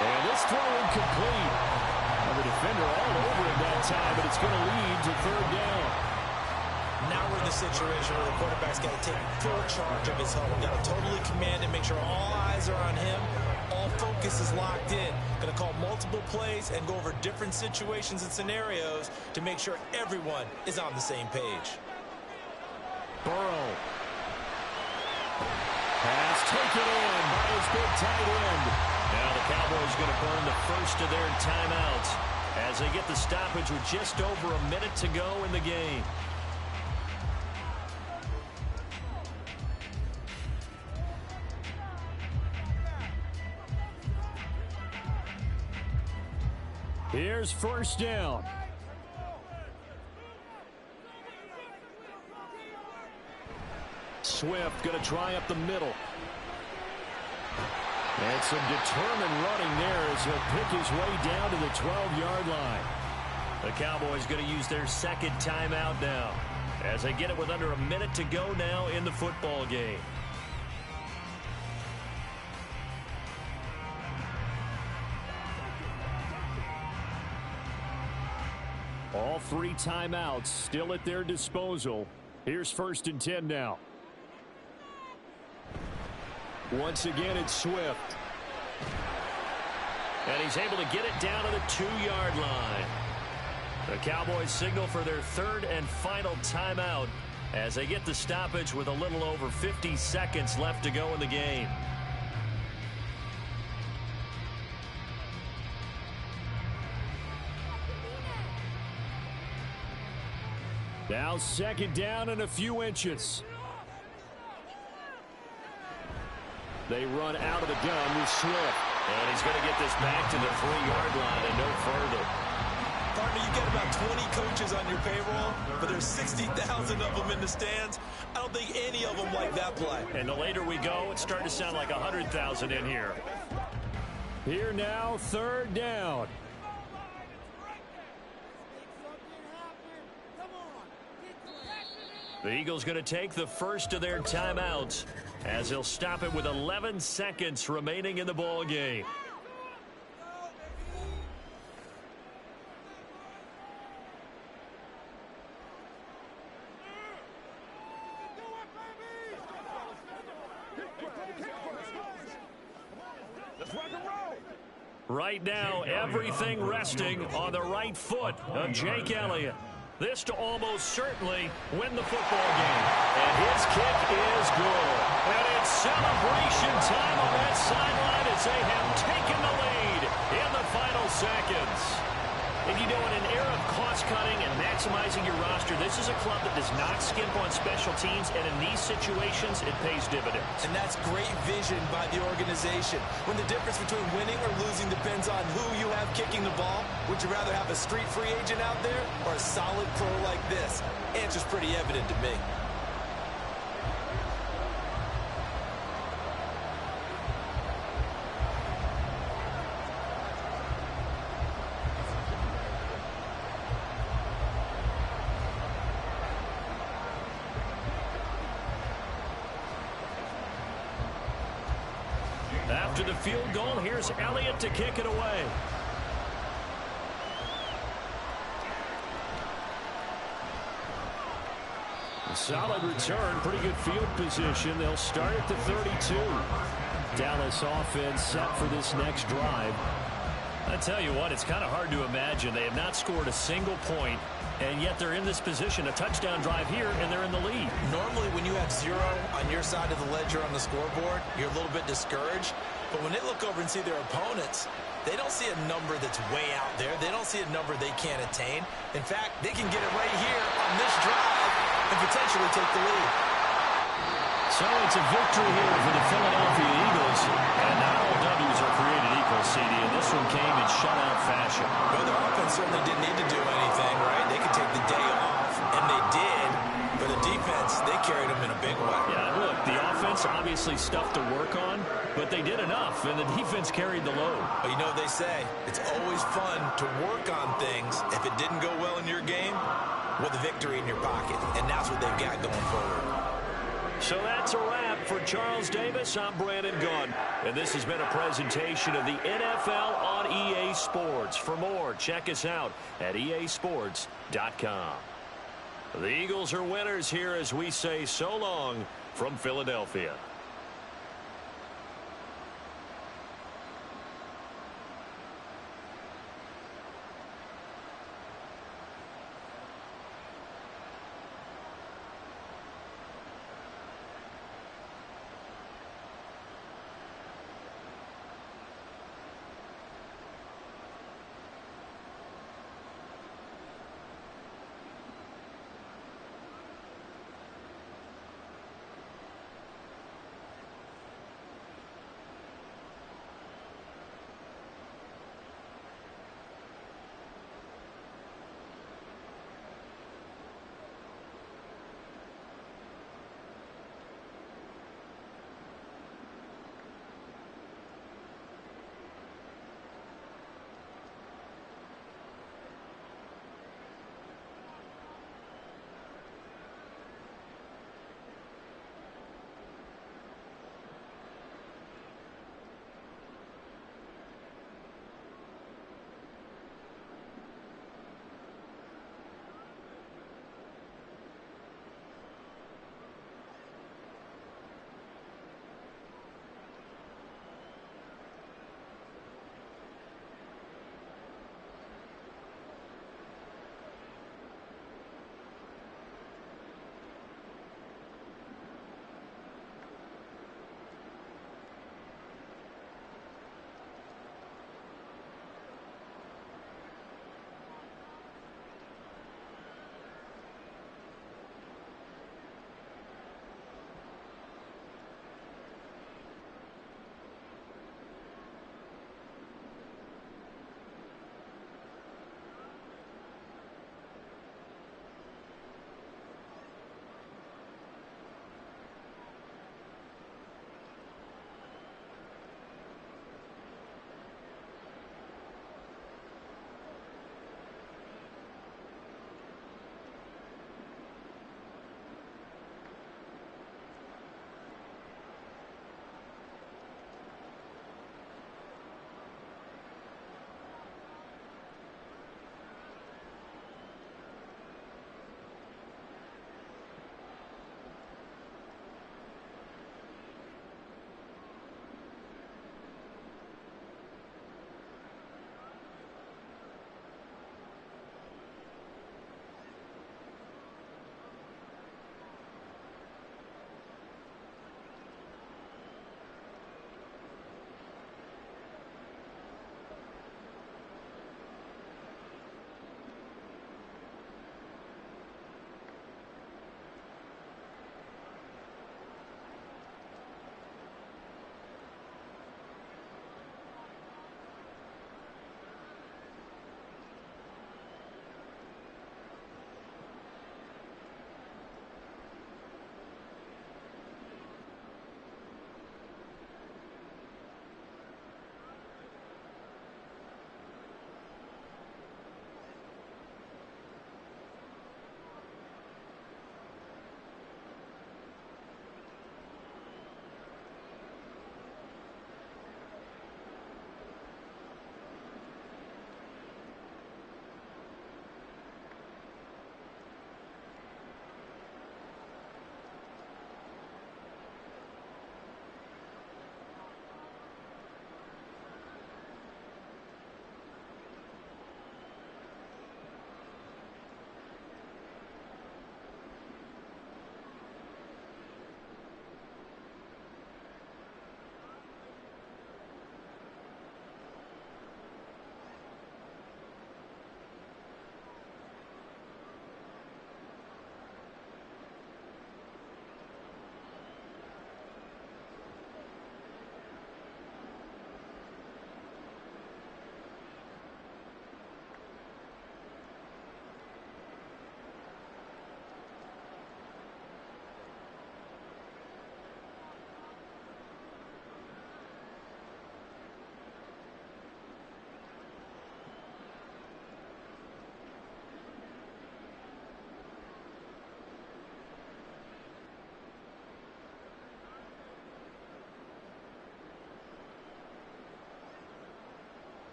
And this throw incomplete. The defender all over him that time, but it's going to lead to 3rd down. Now we're in the situation where the quarterback's got to take full charge of his huddle. Got to totally command and make sure all eyes are on him. All focus is locked in. Going to call multiple plays and go over different situations and scenarios to make sure everyone is on the same page. Burrow. Pass taken in by his big tight end. Now the Cowboys going to burn the first of their timeouts as they get the stoppage with just over a minute to go in the game. Here's 1st down. Swift going to try up the middle. And some determined running there as he'll pick his way down to the 12-yard line. The Cowboys going to use their 2nd timeout now as they get it with under a minute to go now in the football game. All 3 timeouts still at their disposal. Here's 1st and 10 now. Once again, it's Swift. And he's able to get it down to the 2-yard line. The Cowboys signal for their 3rd and final timeout as they get the stoppage with a little over 50 seconds left to go in the game. Now 2nd down and a few inches. They run out of the gun with Swift. And he's going to get this back to the 3-yard line and no further. Partner, you get about 20 coaches on your payroll, but there's 60,000 of them in the stands. I don't think any of them like that play. And the later we go, it's starting to sound like 100,000 in here. Here now, 3rd down. The Eagles going to take the first of their timeouts as they'll stop it with 11 seconds remaining in the ball game. Right now, everything resting on the right foot of Jake Elliott. This to almost certainly win the football game. And his kick is good. And it's celebration time on that sideline as they have taken the lead in the final seconds. And you know, in an era of cost-cutting and maximizing your roster, this is a club that does not skimp on special teams, and in these situations, it pays dividends. And that's great vision by the organization. When the difference between winning or losing depends on who you have kicking the ball, would you rather have a street free agent out there or a solid pro like this? Answer's pretty evident to me. After the field goal, here's Elliott to kick it away. A solid return, pretty good field position. They'll start at the 32. Dallas offense set for this next drive. I tell you what, it's kind of hard to imagine. They have not scored a single point, and yet they're in this position. A touchdown drive here, and they're in the lead. Normally, when you have 0 on your side of the ledger on the scoreboard, you're a little bit discouraged. But when they look over and see their opponents, they don't see a number that's way out there. They don't see a number they can't attain. In fact, they can get it right here on this drive and potentially take the lead. So it's a victory here for the Philadelphia Eagles. And not all W's are created equal, CD. And this one came in shutout fashion. Well, their offense certainly didn't need to do anything, right? They could take the day off, and they did. But the defense, they carried them in a big way. Yeah, look, the offense obviously stuff to work on, but they did enough, and the defense carried the load. But you know what they say, it's always fun to work on things. If it didn't go well in your game, with a victory in your pocket, and that's what they've got going forward. So that's a wrap for Charles Davis. I'm Brandon Gaudin, and this has been a presentation of the NFL on EA Sports. For more, check us out at easports.com. The Eagles are winners here as we say so long from Philadelphia.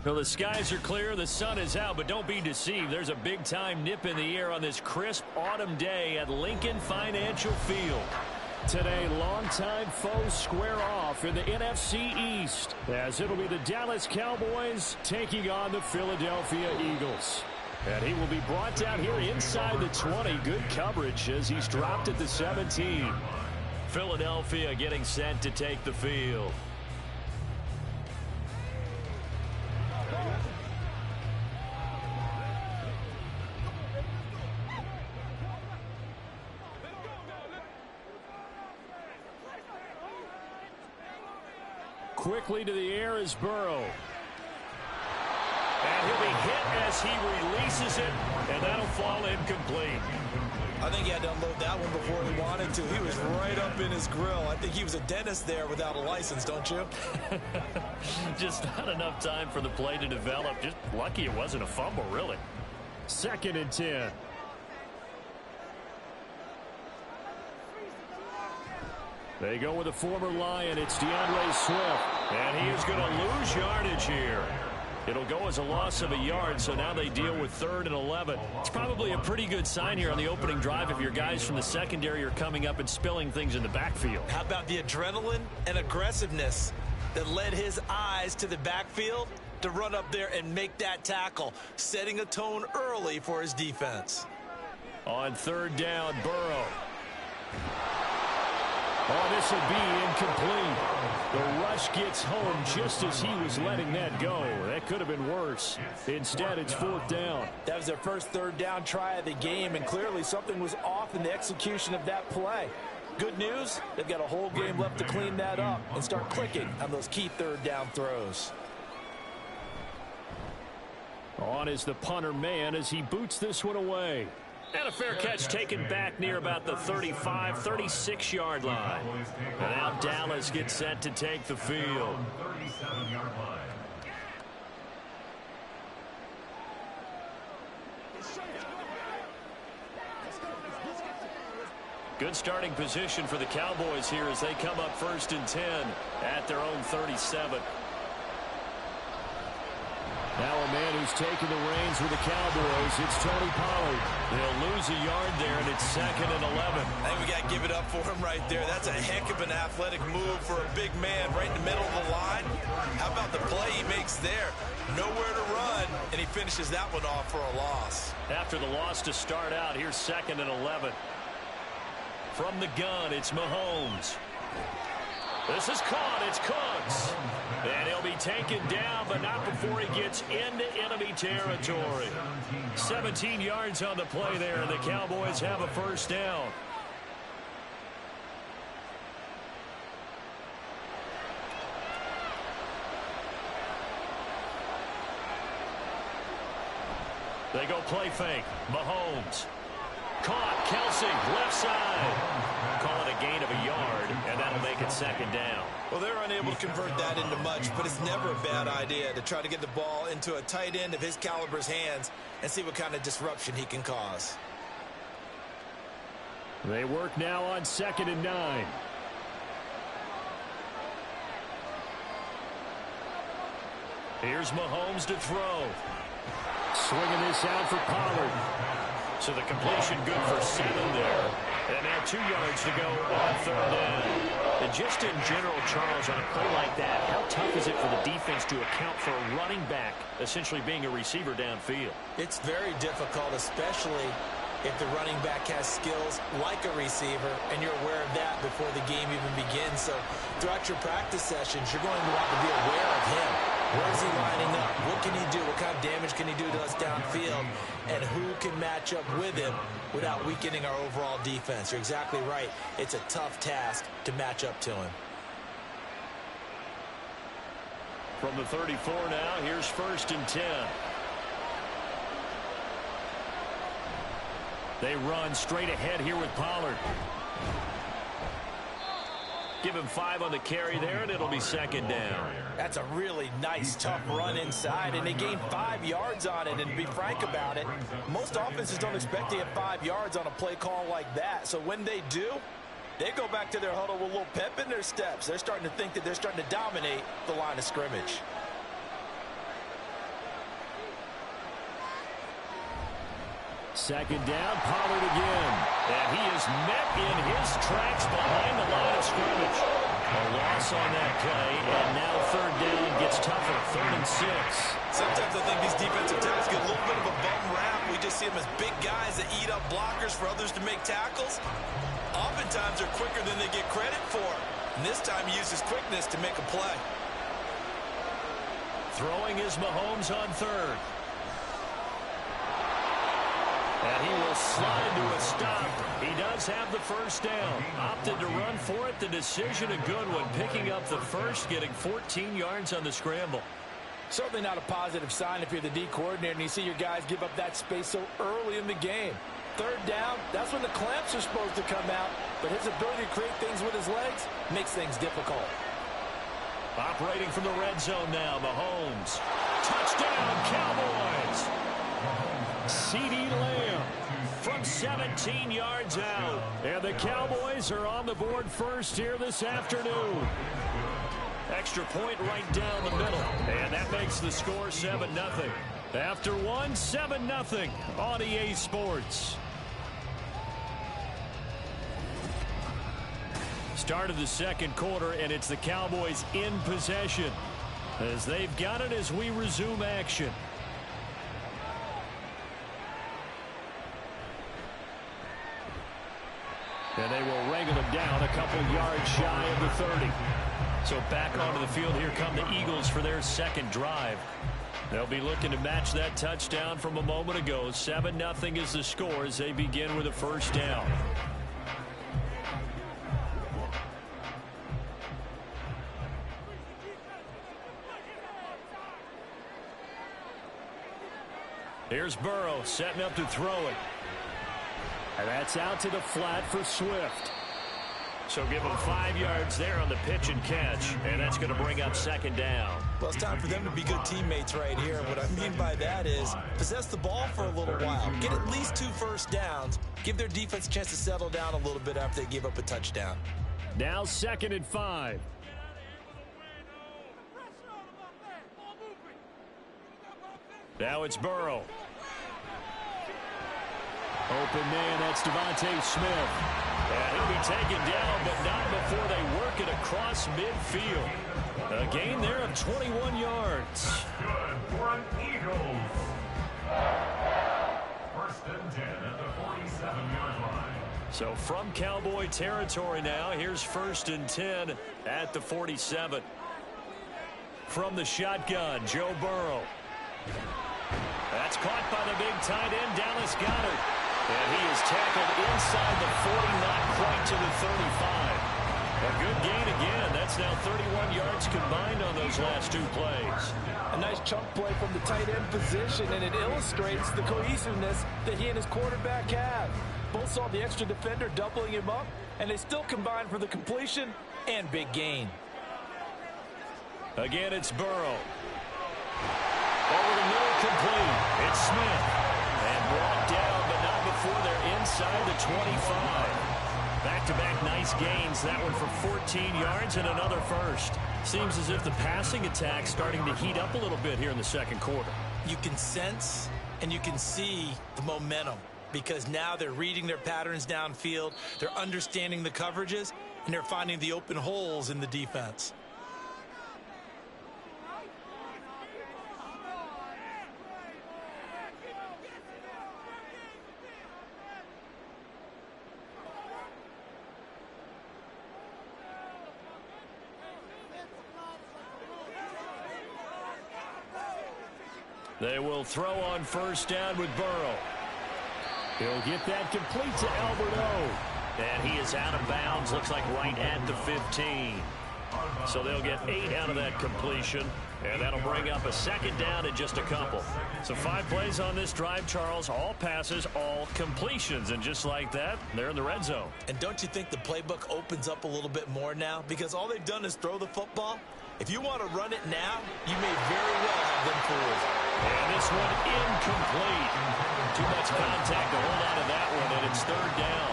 Well, the skies are clear, the sun is out, but don't be deceived. There's a big-time nip in the air on this crisp autumn day at Lincoln Financial Field. Today, longtime foes square off in the NFC East, as it'll be the Dallas Cowboys taking on the Philadelphia Eagles. And he will be brought down here inside the 20. Good coverage as he's dropped at the 17. Philadelphia getting set to take the field. Quickly to the air is Burrow. And he'll be hit as he releases it, and that'll fall incomplete. I think he had to unload that one before he wanted to. He was right up in his grill. I think he was a dentist there without a license, don't you? Just not enough time for the play to develop. Just lucky it wasn't a fumble, really. 2nd and 10. They go with a former Lion. It's DeAndre Swift. And he is going to lose yardage here. It'll go as a loss of a yard, so now they deal with 3rd and 11. It's probably a pretty good sign here on the opening drive if your guys from the secondary are coming up and spilling things in the backfield. How about the adrenaline and aggressiveness that led his eyes to the backfield to run up there and make that tackle, setting a tone early for his defense. On 3rd down, Burrow. Oh, this will be incomplete. The rush gets home just as he was letting that go. That could have been worse. Instead, it's 4th down. That was their first 3rd down try of the game, and clearly something was off in the execution of that play. Good news, they've got a whole game left to clean that up and start clicking on those key 3rd down throws. On is the punter man as he boots this one away. And a fair catch taken back near about the 35, 36-yard line. And now Dallas gets set to take the field. 37-yard line. Good starting position for the Cowboys here as they come up 1st and 10 at their own 37. Now a man who's taken the reins with the Cowboys, it's Tony Pollard. They'll lose a yard there, and it's 2nd and 11. I think we got to give it up for him right there. That's a heck of an athletic move for a big man right in the middle of the line. How about the play he makes there? Nowhere to run, and he finishes that one off for a loss. After the loss to start out, here's 2nd and 11. From the gun, it's Mahomes. This is caught. It's Cooks. And he'll be taken down, but not before he gets into enemy territory. 17 yards on the play there, and the Cowboys have a 1st down. They go play fake. Mahomes. Caught. Kelsey, left side. Call it a gain of a yard, and that'll make it 2nd down. Well, they're unable to convert that into much, but it's never a bad idea to try to get the ball into a tight end of his caliber's hands and see what kind of disruption he can cause. They work now on 2nd and 9. Here's Mahomes to throw. Swinging this out for Pollard. So the completion good for 7 there. And now 2 yards to go on 3rd down. And just in general, Charles, on a play like that, how tough is it for the defense to account for a running back essentially being a receiver downfield? It's very difficult, especially if the running back has skills like a receiver, and you're aware of that before the game even begins. So throughout your practice sessions, you're going to want to be aware of him. Where is he lining up? What can he do? What kind of damage can he do to us downfield? And who can match up with him without weakening our overall defense? You're exactly right. It's a tough task to match up to him. From the 34 now, here's 1st and 10. They run straight ahead here with Pollard. Give him 5 on the carry there, and it'll be 2nd down. That's a really nice, tough run inside, and they gained 5 yards on it. And to be frank about it, most offenses don't expect to get 5 yards on a play call like that. So when they do, they go back to their huddle with a little pep in their steps. They're starting to think that they're starting to dominate the line of scrimmage. Second down, Pollard again. And he is met in his tracks behind the line of scrimmage. A loss on that play, and now third down gets tougher, 3rd and 6. Sometimes I think these defensive tackles get a little bit of a bum rap. We just see them as big guys that eat up blockers for others to make tackles. Oftentimes they're quicker than they get credit for. And this time he uses quickness to make a play. Throwing is Mahomes on 3rd. And he will slide to a stop. He does have the first down. Opted to run for it. The decision a good one. Picking up the first, getting 14 yards on the scramble. Certainly not a positive sign if you're the D coordinator and you see your guys give up that space so early in the game. Third down, that's when the clamps are supposed to come out. But his ability to create things with his legs makes things difficult. Operating from the red zone now, Mahomes. Touchdown, Cowboys! CeeDee Lamb from 17 yards out. And the Cowboys are on the board first here this afternoon. Extra point right down the middle. And that makes the score 7-0. After one, 7-0 on EA Sports. Start of the second quarter, and it's the Cowboys in possession as they've got it as we resume action. And they will wrangle him down a couple yards shy of the 30. So back onto the field, here come the Eagles for their second drive. They'll be looking to match that touchdown from a moment ago. 7-0 is the score as they begin with a first down. Here's Burrow setting up to throw it. And that's out to the flat for Swift. So give him 5 yards there on the pitch and catch. And that's going to bring up second down. Well, it's time for them to be good teammates right here. What I mean by that is possess the ball for a little while. Get at least 2 first downs. Give their defense a chance to settle down a little bit after they give up a touchdown. Now 2nd and 5. Now it's Burrow. Open man, that's Devontae Smith. And he'll be taken down, but not before they work it across midfield. A gain there of 21 yards. Good for an Eagles. 1st and 10 at the 47-yard line. So from Cowboy territory now, here's 1st and 10 at the 47. From the shotgun, Joe Burrow. That's caught by the big tight end, Dallas Goedert. And he is tackled inside the 40, not quite to the 35. A good gain again. That's now 31 yards combined on those last 2 plays. A nice chunk play from the tight end position, and it illustrates the cohesiveness that he and his quarterback have. Both saw the extra defender doubling him up, and they still combined for the completion and big gain. Again, it's Burrow. Over the middle, complete. It's Smith. And brought down, but not before they're inside the 25. Back-to-back nice gains. That one for 14 yards and another first. Seems as if the passing attack's starting to heat up a little bit here in the second quarter. You can sense and you can see the momentum because now they're reading their patterns downfield, they're understanding the coverages, and they're finding the open holes in the defense. They will throw on first down with Burrow. He'll get that complete to Albert O. And he is out of bounds, looks like right at the 15. So they'll get 8 out of that completion. And that'll bring up a second down in just a couple. So 5 plays on this drive, Charles. All passes, all completions. And just like that, they're in the red zone. And don't you think the playbook opens up a little bit more now? Because all they've done is throw the football. If you want to run it now, you may very well have been fooled. And this one incomplete. Too much contact to hold on to that one, and it's third down.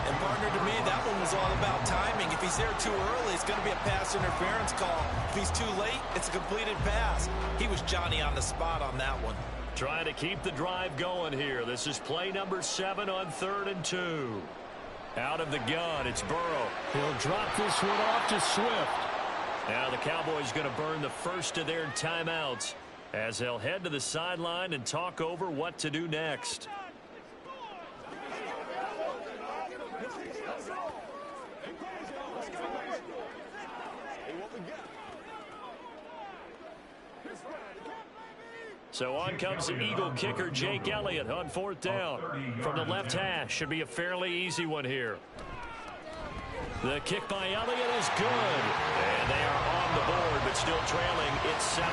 And partner, to me, that one was all about timing. If he's there too early, it's going to be a pass interference call. If he's too late, it's a completed pass. He was Johnny on the spot on that one. Trying to keep the drive going here. This is play number 7 on 3rd and 2. Out of the gun, it's Burrow. He'll drop this one off to Swift. Now the Cowboys going to burn the first of their timeouts as they'll head to the sideline and talk over what to do next. So on comes the Eagle kicker, Jake Elliott, on 4th down. From the left hash, should be a fairly easy one here. The kick by Elliott is good. And they are on the board, but still trailing. It's 7-3.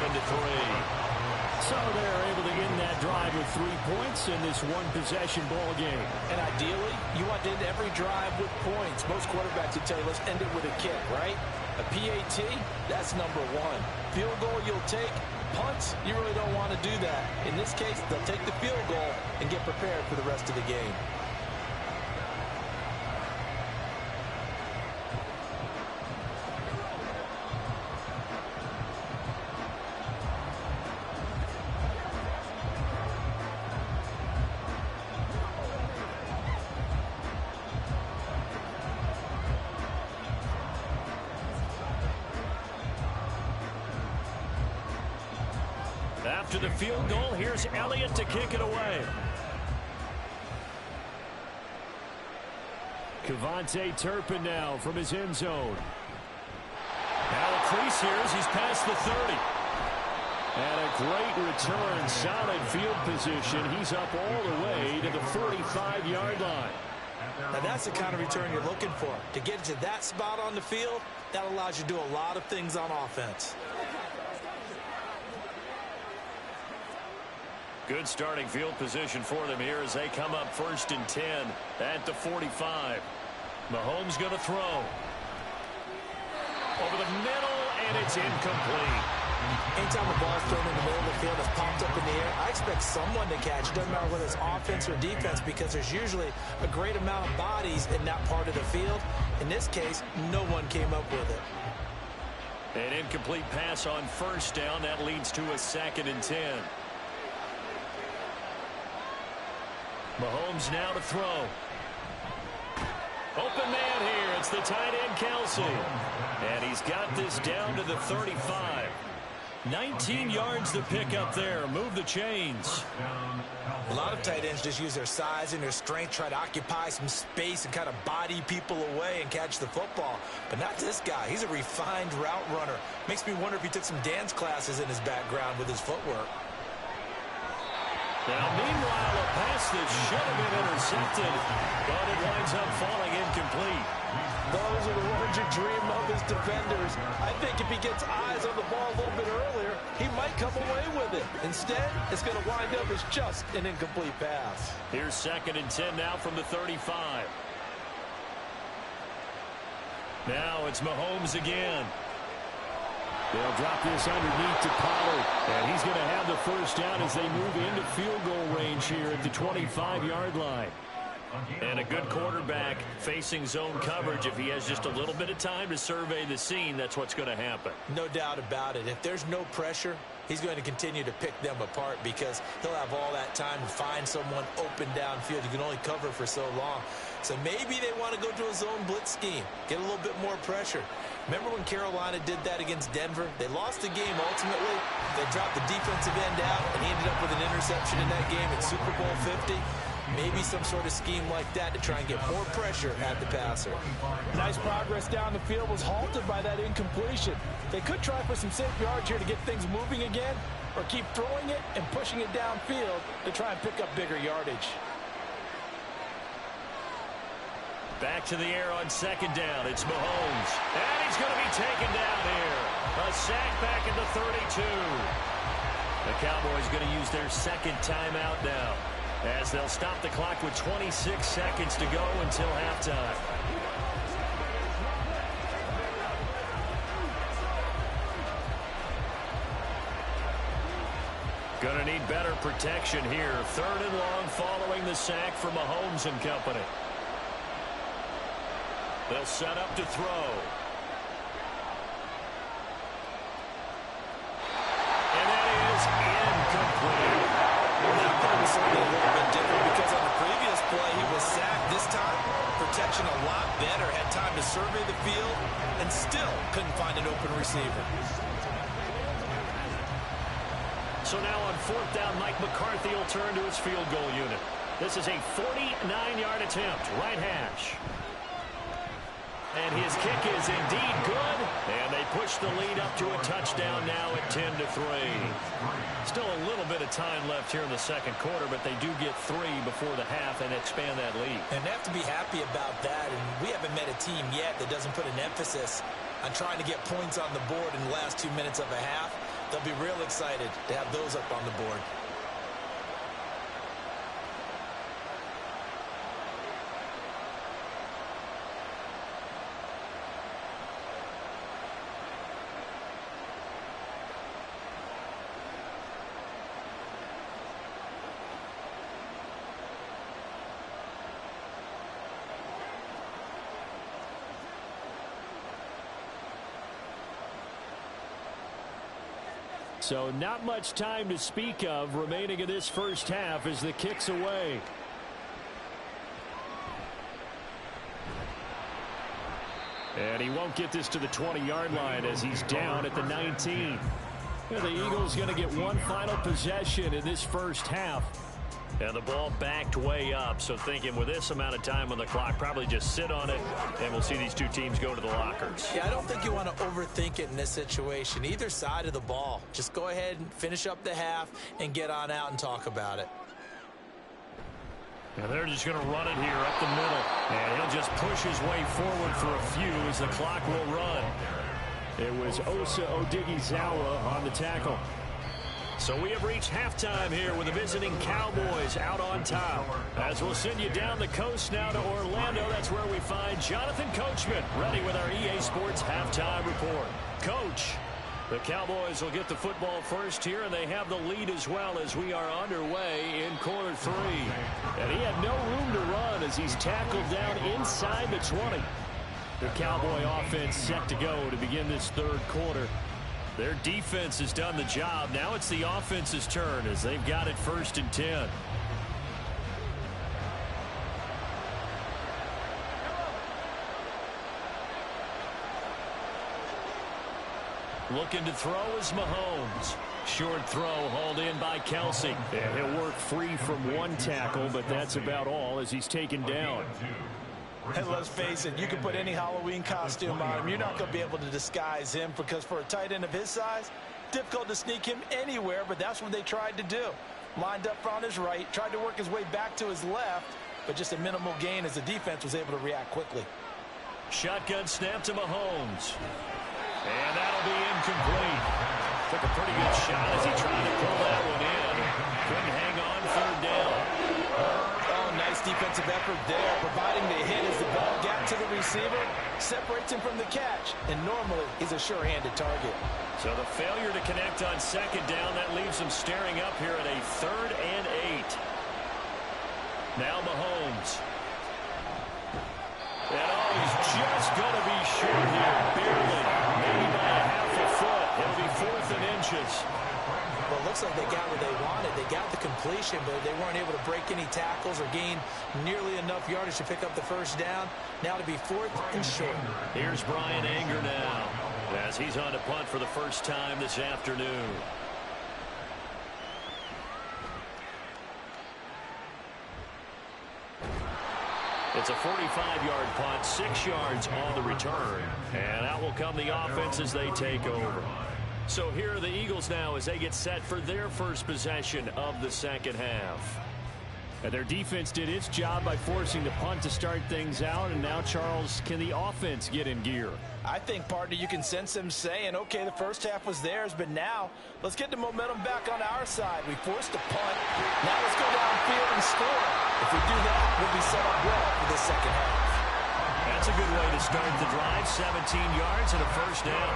So they're able to end that drive with 3 points in this one-possession ball game. And ideally, you want to end every drive with points. Most quarterbacks would tell you, let's end it with a kick, right? A PAT, that's number 1. Field goal you'll take. Punts, you really don't want to do that. In this case, they'll take the field goal and get prepared for the rest of the game. After the field goal, here's Elliott to kick it away. Kevontae Turpin now from his end zone. Now the crease here as he's past the 30. And a great return, solid field position. He's up all the way to the 45-yard line. Now that's the kind of return you're looking for. To get to that spot on the field, that allows you to do a lot of things on offense. Good starting field position for them here as they come up 1st and 10 at the 45. Mahomes going to throw. Over the middle, and it's incomplete. Anytime the ball's thrown in the middle of the field, it's popped up in the air, I expect someone to catch. It doesn't matter whether it's offense or defense because there's usually a great amount of bodies in that part of the field. In this case, no one came up with it. An incomplete pass on 1st down. That leads to a 2nd and 10. Mahomes now to throw. Open man here. It's the tight end, Kelsey. And he's got this down to the 35. 19 yards to pick up there. Move the chains. A lot of tight ends just use their size and their strength, try to occupy some space and kind of body people away and catch the football. But not this guy. He's a refined route runner. Makes me wonder if he took some dance classes in his background with his footwork. Now, meanwhile, a pass that should have been intercepted, but it winds up falling incomplete. Those are the ones you dream of as defenders. I think if he gets eyes on the ball a little bit earlier, he might come away with it. Instead, it's going to wind up as just an incomplete pass. Here's 2nd and 10 now from the 35. Now it's Mahomes again. They'll drop this underneath to Pollard, and he's going to have the 1st down as they move into field goal range here at the 25-yard line. And a good quarterback facing zone coverage. If he has just a little bit of time to survey the scene, that's what's going to happen. No doubt about it. If there's no pressure, he's going to continue to pick them apart because he'll have all that time to find someone open downfield. You can only cover for so long. So maybe they want to go to a zone blitz scheme, get a little bit more pressure. Remember when Carolina did that against Denver? They lost the game ultimately. They dropped the defensive end out, and he ended up with an interception in that game at Super Bowl 50. Maybe some sort of scheme like that to try and get more pressure at the passer. Nice progress down the field was halted by that incompletion. They could try for some safe yards here to get things moving again, or keep throwing it and pushing it downfield to try and pick up bigger yardage. Back to the air on 2nd down. It's Mahomes. And he's going to be taken down here. A sack back at the 32. The Cowboys going to use their 2nd timeout now, as they'll stop the clock with 26 seconds to go until halftime. Going to need better protection here. 3rd and long following the sack from Mahomes and company. They'll set up to throw. And that is incomplete. this time, protection a lot better. Had time to survey the field and still couldn't find an open receiver. So now on 4th down, Mike McCarthy will turn to his field goal unit. This is a 49-yard attempt, right hash. And his kick is indeed good. And they push the lead up to a touchdown now at 10-3. Still a little bit of time left here in the second quarter, but they do get 3 before the half and expand that lead. And they have to be happy about that. And we haven't met a team yet that doesn't put an emphasis on trying to get points on the board in the last 2 minutes of a half. They'll be real excited to have those up on the board. So not much time to speak of remaining in this first half as the kick's away. And he won't get this to the 20-yard line as he's down at the 19. The Eagles going to get one final possession in this first half. And the ball backed way up, so thinking with this amount of time on the clock, probably just sit on it, and we'll see these two teams go to the lockers. Yeah, I don't think you want to overthink it in this situation. Either side of the ball. Just go ahead and finish up the half and get on out and talk about it. And they're just going to run it here up the middle. And he'll just push his way forward for a few as the clock will run. It was Osa Odighizuwa on the tackle. So we have reached halftime here with the visiting Cowboys out on top. As we'll send you down the coast now to Orlando, that's where we find Jonathan Coachman ready with our EA Sports halftime report. Coach, the Cowboys will get the football first here, and they have the lead as well as we are underway in quarter 3. And he had no room to run as he's tackled down inside the 20. The Cowboy offense set to go to begin this third quarter. Their defense has done the job. Now it's the offense's turn as they've got it 1st and 10. Looking to throw is Mahomes. Short throw hauled in by Kelsey. And he'll work free from one tackle, but that's about all as he's taken down. And let's face it, you can put any Halloween costume on him. You're not going to be able to disguise him because for a tight end of his size, difficult to sneak him anywhere, but that's what they tried to do. Lined up on his right, tried to work his way back to his left, but just a minimal gain as the defense was able to react quickly. Shotgun snap to Mahomes. And that'll be incomplete. Took a pretty good shot as he tried to pull that one in. Couldn't hang on 3rd down. Nice defensive effort there, providing the hit as the ball got to the receiver, separates him from the catch, and normally he's a sure-handed target. So the failure to connect on 2nd down, that leaves him staring up here at a 3rd and 8. Now Mahomes. And he's just going to be short here, barely, maybe by a half a foot. It'll be 4th and inches. Well, it looks like they got what they wanted. They got the completion, but they weren't able to break any tackles or gain nearly enough yardage to pick up the 1st down. Now to be 4th and short. Here's Brian Anger now as he's on to punt for the first time this afternoon. It's a 45-yard punt, 6 yards on the return. And out will come the offense as they take over. So here are the Eagles now as they get set for their first possession of the second half. And their defense did its job by forcing the punt to start things out. And now, Charles, can the offense get in gear? I think, partner, you can sense them saying, okay, the first half was theirs, but now let's get the momentum back on our side. We forced a punt. Now let's go downfield and score. If we do that, we'll be set up well for the second half. That's a good way to start the drive. 17 yards and a 1st down.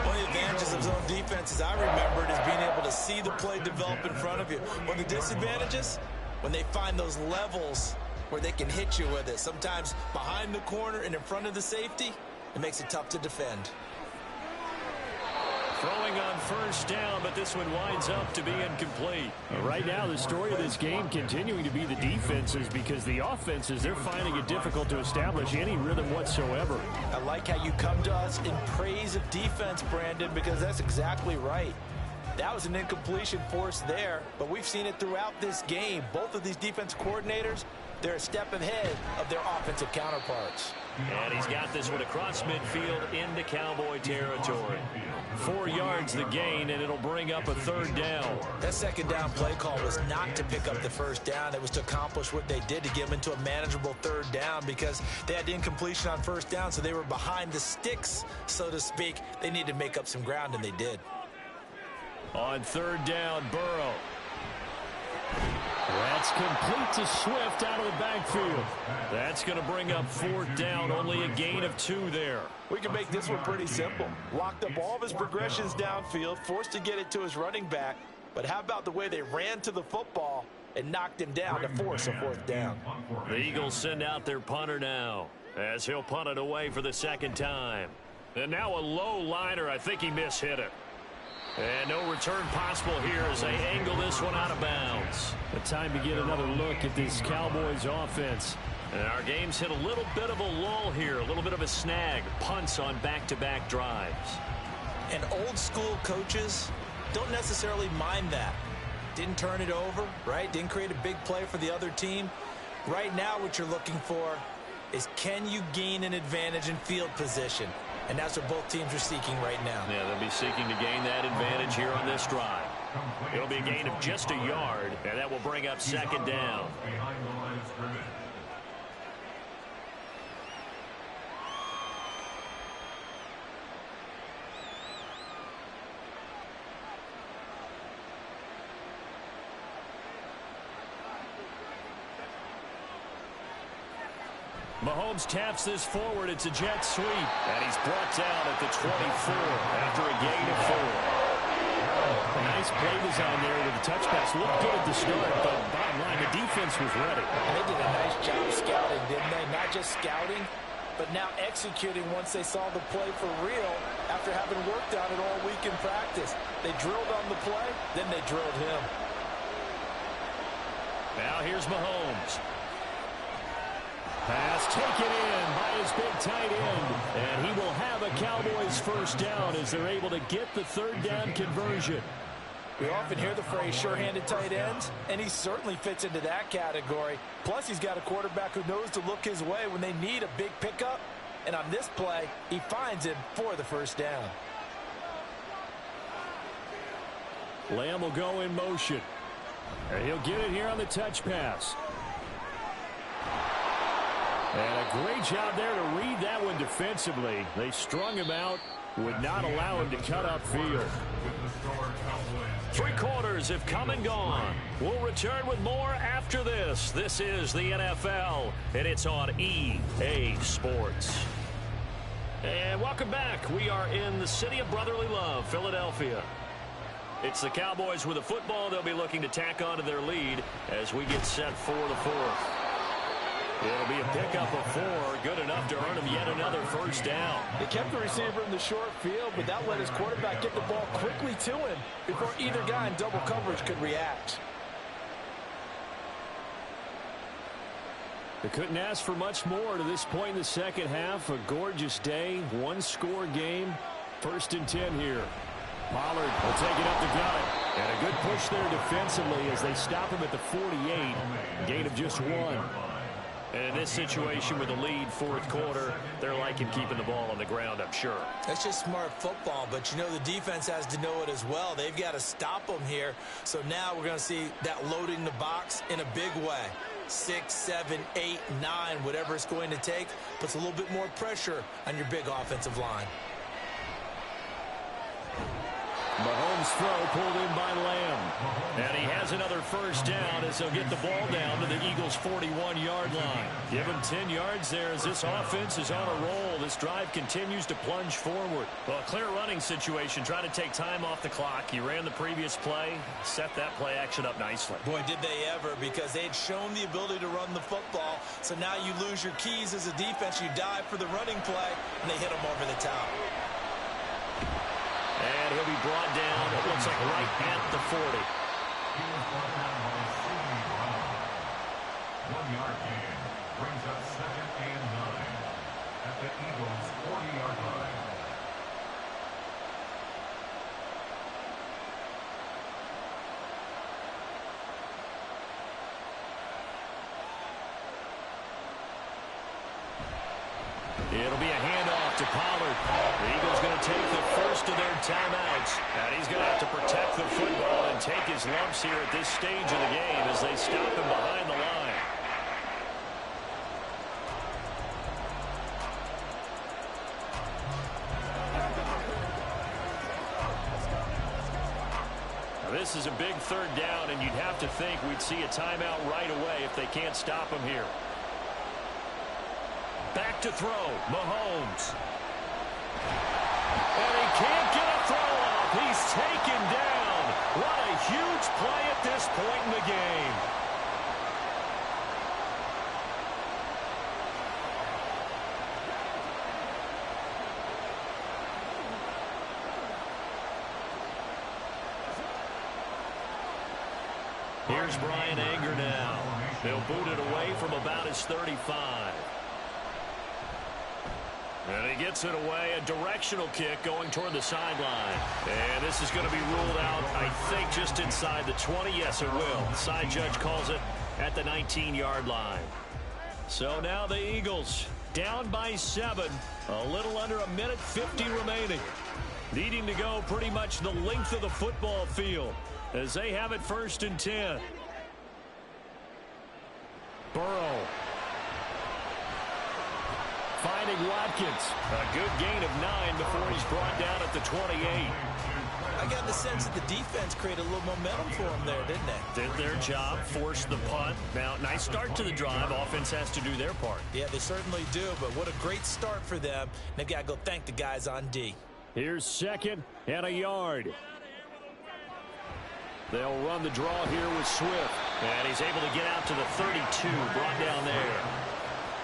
One of the advantages of zone defense, as I remember it, is being able to see the play develop in front of you. One of the disadvantages, when they find those levels where they can hit you with it. Sometimes behind the corner and in front of the safety, it makes it tough to defend. Throwing on first down, but this one winds up to be incomplete. Right now, the story of this game continuing to be the defenses, because the offenses, they're finding it difficult to establish any rhythm whatsoever. I like how you come to us in praise of defense, Brandon, because that's exactly right. That was an incompletion forced there, but we've seen it throughout this game. Both of these defense coordinators, they're a step ahead of their offensive counterparts. And he's got this one across midfield into Cowboy territory. 4 yards the gain, and it'll bring up a third down. That second down play call was not to pick up the first down. It was to accomplish what they did, to get them into a manageable third down, because they had incompletion on first down, so they were behind the sticks, so to speak. They needed to make up some ground, and they did. On third down, Burrow. That's complete to Swift out of the backfield. That's going to bring up fourth down, only a gain of 2 there. We can make this one pretty simple. Locked up all of his progressions downfield, forced to get it to his running back. But how about the way they ran to the football and knocked him down to force a fourth down? The Eagles send out their punter now, as he'll punt it away for the second time. And now a low liner. I think he mishit it. And no return possible here as they angle this one out of bounds. The time to get another look at this Cowboys offense. And our game's hit a little bit of a lull here, a little bit of a snag. Punts on back-to-back drives. And old school coaches don't necessarily mind that. Didn't turn it over, right? Didn't create a big play for the other team. Right now what you're looking for is, can you gain an advantage in field position? And that's what both teams are seeking right now. Yeah, they'll be seeking to gain that advantage here on this drive. It'll be a gain of just a yard, and that will bring up second down. Behind the line of scrimmage. Mahomes taps this forward. It's a jet sweep. And he's brought down at the 24 after a gain of 4. Nice play design there with the touch pass. Looked good at the start, but bottom line, the defense was ready. And they did a nice job scouting, didn't they? Not just scouting, but now executing once they saw the play for real after having worked on it all week in practice. They drilled on the play, then they drilled him. Now here's Mahomes. Pass taken in by his big tight end. And he will have a Cowboys first down as they're able to get the third down conversion. We often hear the phrase sure-handed tight ends, and he certainly fits into that category. Plus, he's got a quarterback who knows to look his way when they need a big pickup. And on this play, he finds him for the first down. Lamb will go in motion. And he'll get it here on the touch pass. And a great job there to read that one defensively. They strung him out, would not allow him to cut upfield. 3 quarters have come and gone. We'll return with more after this. This is the NFL, and it's on EA Sports. And welcome back. We are in the city of brotherly love, Philadelphia. It's the Cowboys with a football. They'll be looking to tack onto their lead as we get set for the 4th. It'll be a pickup of 4, good enough to earn him yet another first down. They kept the receiver in the short field, but that let his quarterback get the ball quickly to him before either guy in double coverage could react. They couldn't ask for much more to this point in the second half. A gorgeous day, 1-score game. 1st and 10 here. Pollard will take it up the gut. And a good push there defensively as they stop him at the 48. Gain of just 1. And in this situation with the lead 4th quarter, they're liking keeping the ball on the ground, I'm sure. That's just smart football, but you know the defense has to know it as well. They've got to stop them here. So now we're going to see that loading the box in a big way. 6, 7, 8, 9, whatever it's going to take, puts a little bit more pressure on your big offensive line. Mahomes' throw pulled in by Lamb. And he has another first down as they'll get the ball down to the Eagles' 41-yard line. Give him 10 yards there as this offense is on a roll. This drive continues to plunge forward. Well, a clear running situation, trying to take time off the clock. He ran the previous play, set that play action up nicely. Boy, did they ever, because they had shown the ability to run the football. So now you lose your keys as a defense. You dive for the running play, and they hit them over the top. And he'll be brought down, it looks like right at the 40. He was brought down by Sidney Brown. 1-yard gain brings up 2nd and 9 at the Eagles' 40-yard line. It'll be a handoff to Pollard. The Eagles going to take the first of their timeouts. And he's going to have to protect the football and take his lumps here at this stage of the game as they stop him behind the line. Now this is a big 3rd down, and you'd have to think we'd see a timeout right away if they can't stop him here. Back to throw, Mahomes. And he can't get a throw off. He's taken down. What a huge play at this point in the game. Here's Bryan Anger now. They'll boot it away from about his 35. And he gets it away, a directional kick going toward the sideline. And this is going to be ruled out, I think, just inside the 20. Yes, it will. The side judge calls it at the 19-yard line. So now the Eagles down by 7, a little under a minute 50 remaining. Needing to go pretty much the length of the football field as they have it 1st and 10. Burrow. Finding Watkins. A good gain of 9 before he's brought down at the 28. I got the sense that the defense created a little momentum for them there, didn't they? Did their job, forced the punt. Now, nice start to the drive. Offense has to do their part. Yeah, they certainly do, but what a great start for them. They've got to go thank the guys on D. Here's 2nd and a yard. They'll run the draw here with Swift. And he's able to get out to the 32, brought down there.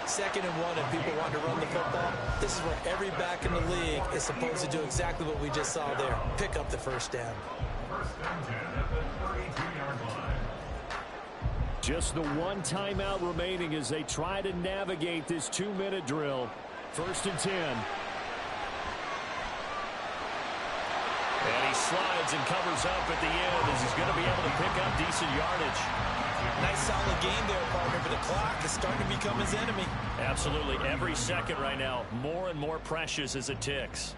2nd and 1, and people want to run the football. This is where every back in the league is supposed to do exactly what we just saw there. Pick up the 1st down. 1st and 10 at the 32-yard line. Just the 1 timeout remaining as they try to navigate this 2-minute drill. 1st and 10. And he slides and covers up at the end as he's going to be able to pick up decent yardage. Nice solid game there, partner, but the clock is starting to become his enemy. Absolutely. Every second right now, more and more precious as it ticks.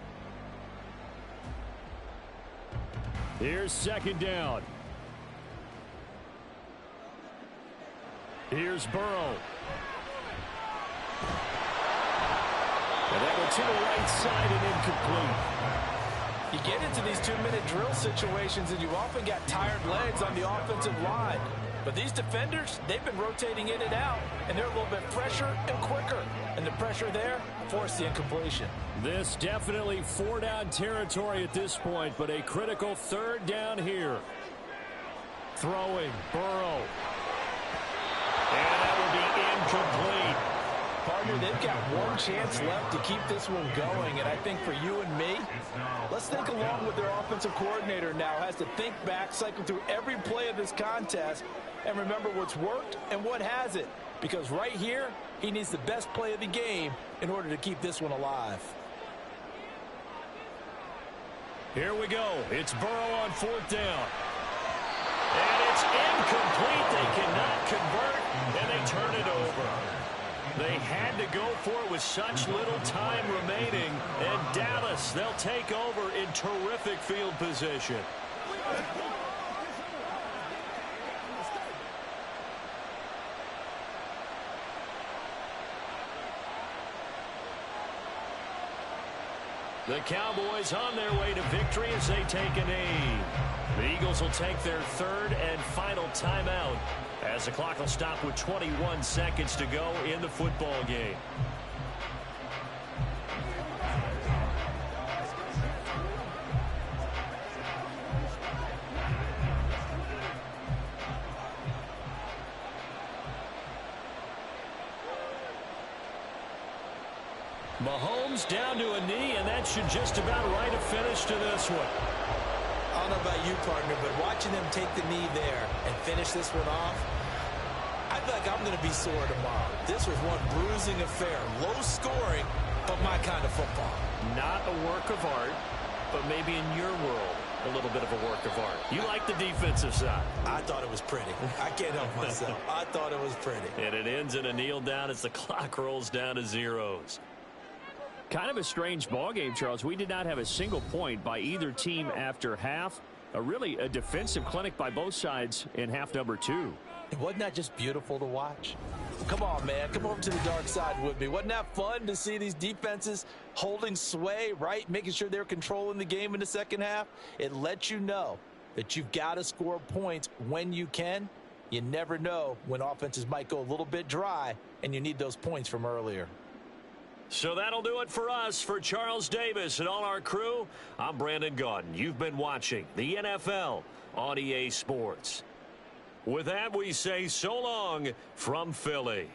Here's 2nd down. Here's Burrow. And that went to the right side and incomplete. You get into these 2-minute drill situations and you often got tired legs on the offensive line. But these defenders, they've been rotating in and out, and they're a little bit fresher and quicker. And the pressure there forced the incompletion. This definitely 4-down territory at this point, but a critical 3rd down here. Throwing, Burrow. And that will be incomplete. Partner, they've got 1 chance left to keep this one going, and I think for you and me, let's think along with their offensive coordinator now has to think back, cycle through every play of this contest, and remember what's worked and what hasn't. Because right here, he needs the best play of the game in order to keep this one alive. Here we go. It's Burrow on 4th down. And it's incomplete. They cannot convert, and they turn it over. They had to go for it with such little time remaining. And Dallas, they'll take over in terrific field position. The Cowboys on their way to victory as they take a knee. The Eagles will take their 3rd and final timeout as the clock will stop with 21 seconds to go in the football game. Mahomes down to a knee, and that should just about write a finish to this one. I don't know about you, partner, but watching them take the knee there and finish this one off, I feel like I'm going to be sore tomorrow. This was one bruising affair. Low scoring, but my kind of football. Not a work of art, but maybe in your world, a little bit of a work of art. You like the defensive side. I thought it was pretty. I can't help myself. I thought it was pretty. And it ends in a kneel down as the clock rolls down to zeros. Kind of a strange ball game, Charles. We did not have a single point by either team after half. Really a defensive clinic by both sides in half number 2. Wasn't that just beautiful to watch? Come on, man. Come over to the dark side with me. Wasn't that fun to see these defenses holding sway, right? Making sure they're controlling the game in the second half. It lets you know that you've got to score points when you can. You never know when offenses might go a little bit dry, and you need those points from earlier. So that'll do it for us. For Charles Davis and all our crew, I'm Brandon Gaudin. You've been watching the NFL on EA Sports. With that, we say so long from Philly.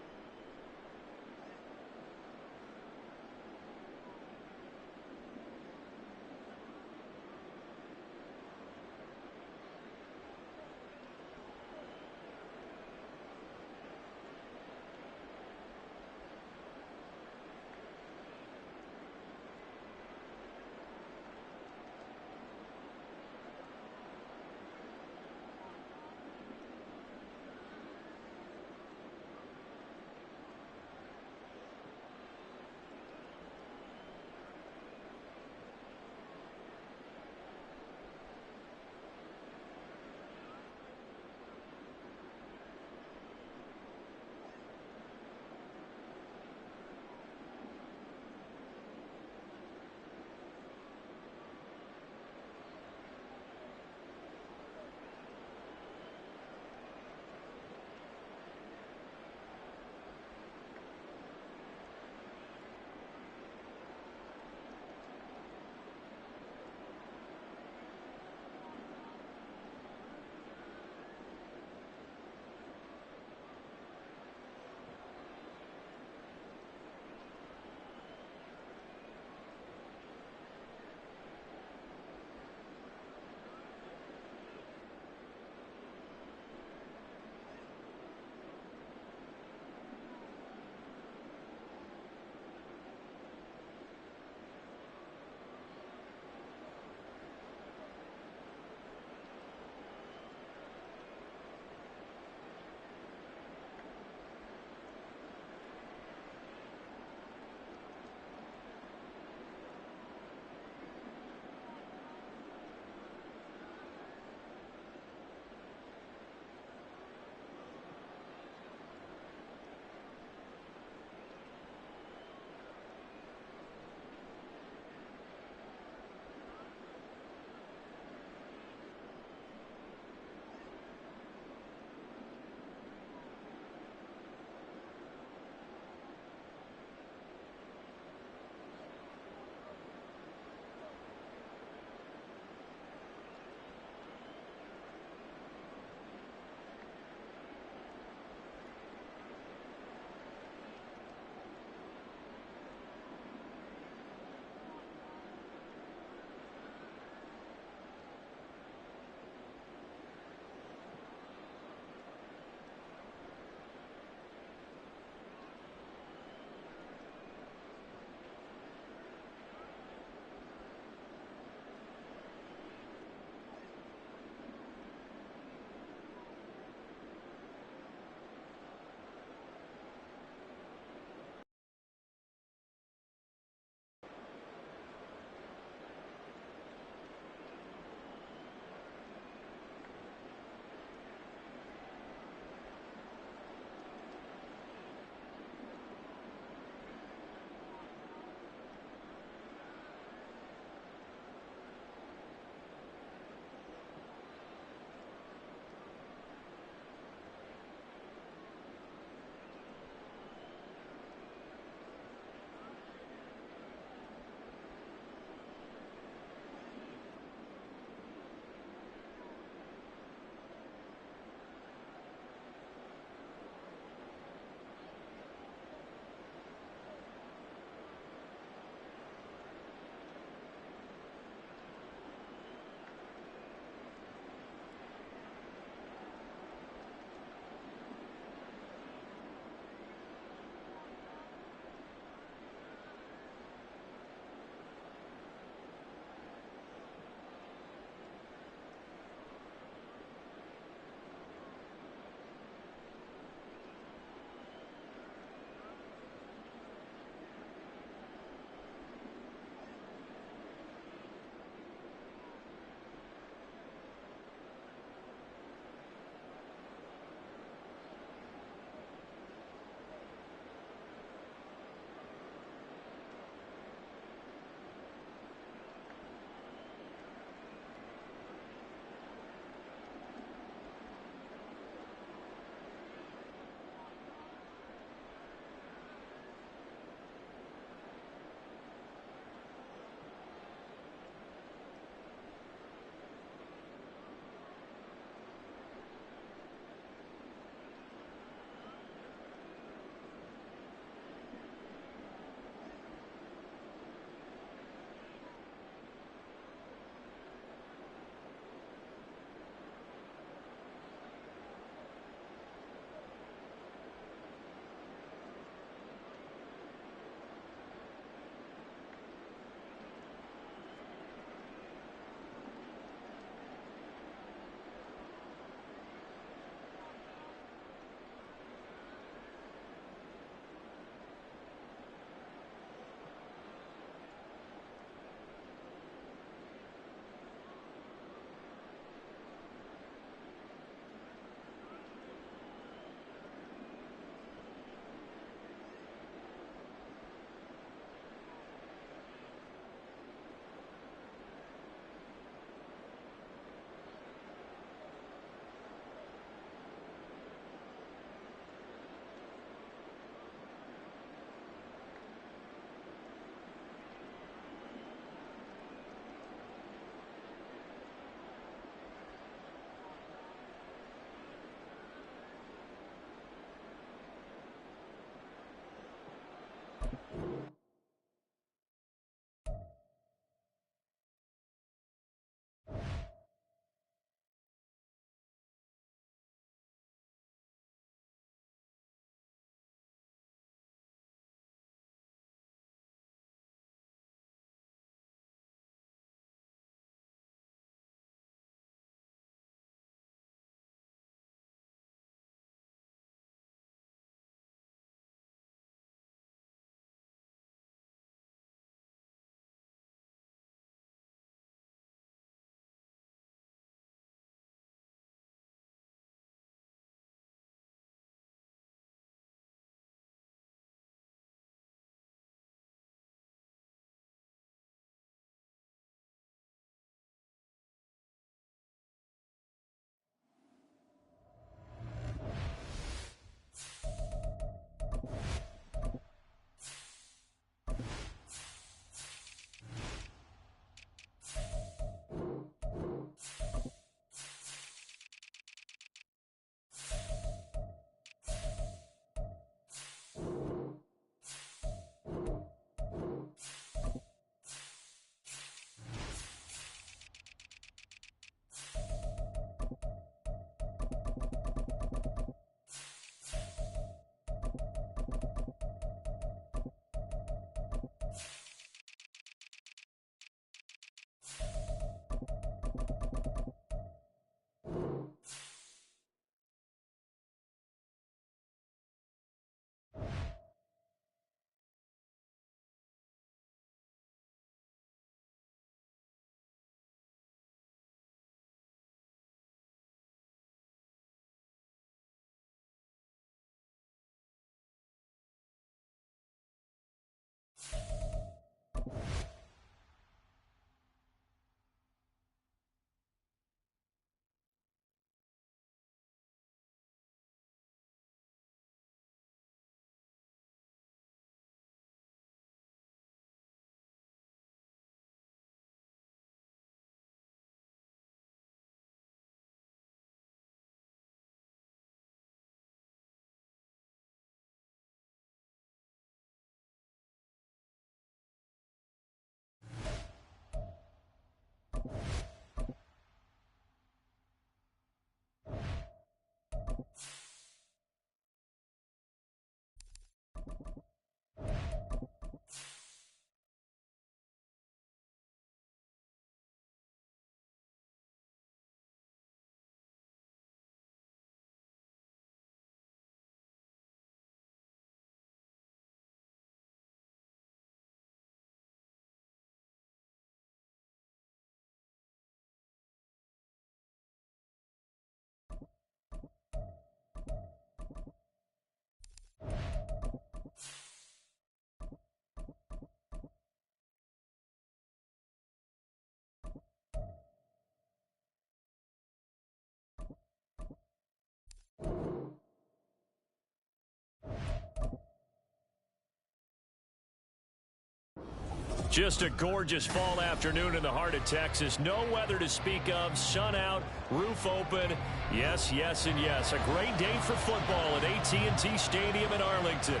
Just a gorgeous fall afternoon in the heart of Texas. No weather to speak of. Sun out, roof open. Yes, yes, and yes. A great day for football at AT&T Stadium in Arlington.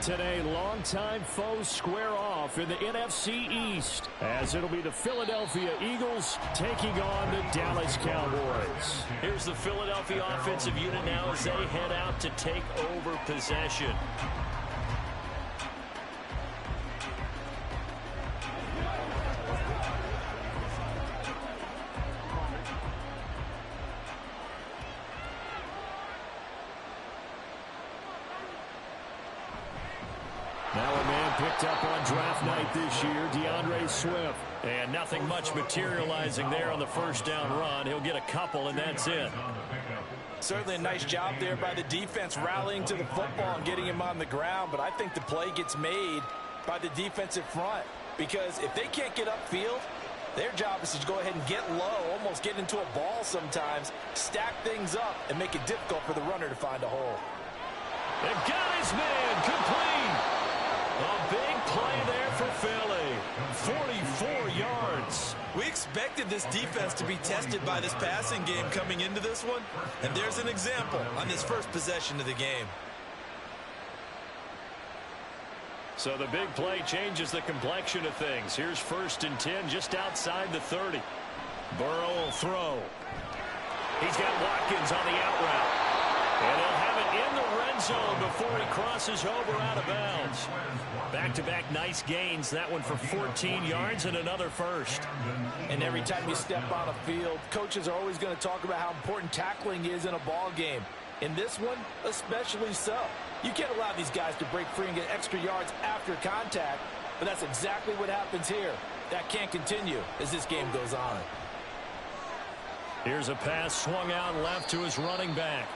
Today, longtime foes square off in the NFC East, as it'll be the Philadelphia Eagles taking on the Dallas Cowboys. Here's the Philadelphia offensive unit now as they head out to take over possession. Now a man picked up on draft night this year, DeAndre Swift. And nothing much materializing there on the first down run. He'll get a couple, and that's it. Certainly a nice job there by the defense rallying to the football and getting him on the ground. But I think the play gets made by the defensive front. Because if they can't get upfield, their job is to go ahead and get low, almost get into a ball sometimes, stack things up, and make it difficult for the runner to find a hole. They've got his man complete. A big play there for Philly. 44 yards. We expected this defense to be tested by this passing game coming into this one. And there's an example on this first possession of the game. So the big play changes the complexion of things. Here's 1st and 10 just outside the 30. Burrow will throw. He's got Watkins on the out route. And he'll have it in the red zone before he crosses over out of bounds. Back-to-back nice gains. That one for 14 yards and another first. And every time you step on a field, coaches are always going to talk about how important tackling is in a ball game. In this one, especially so. You can't allow these guys to break free and get extra yards after contact, but that's exactly what happens here. That can't continue as this game goes on. Here's a pass swung out left to his running back.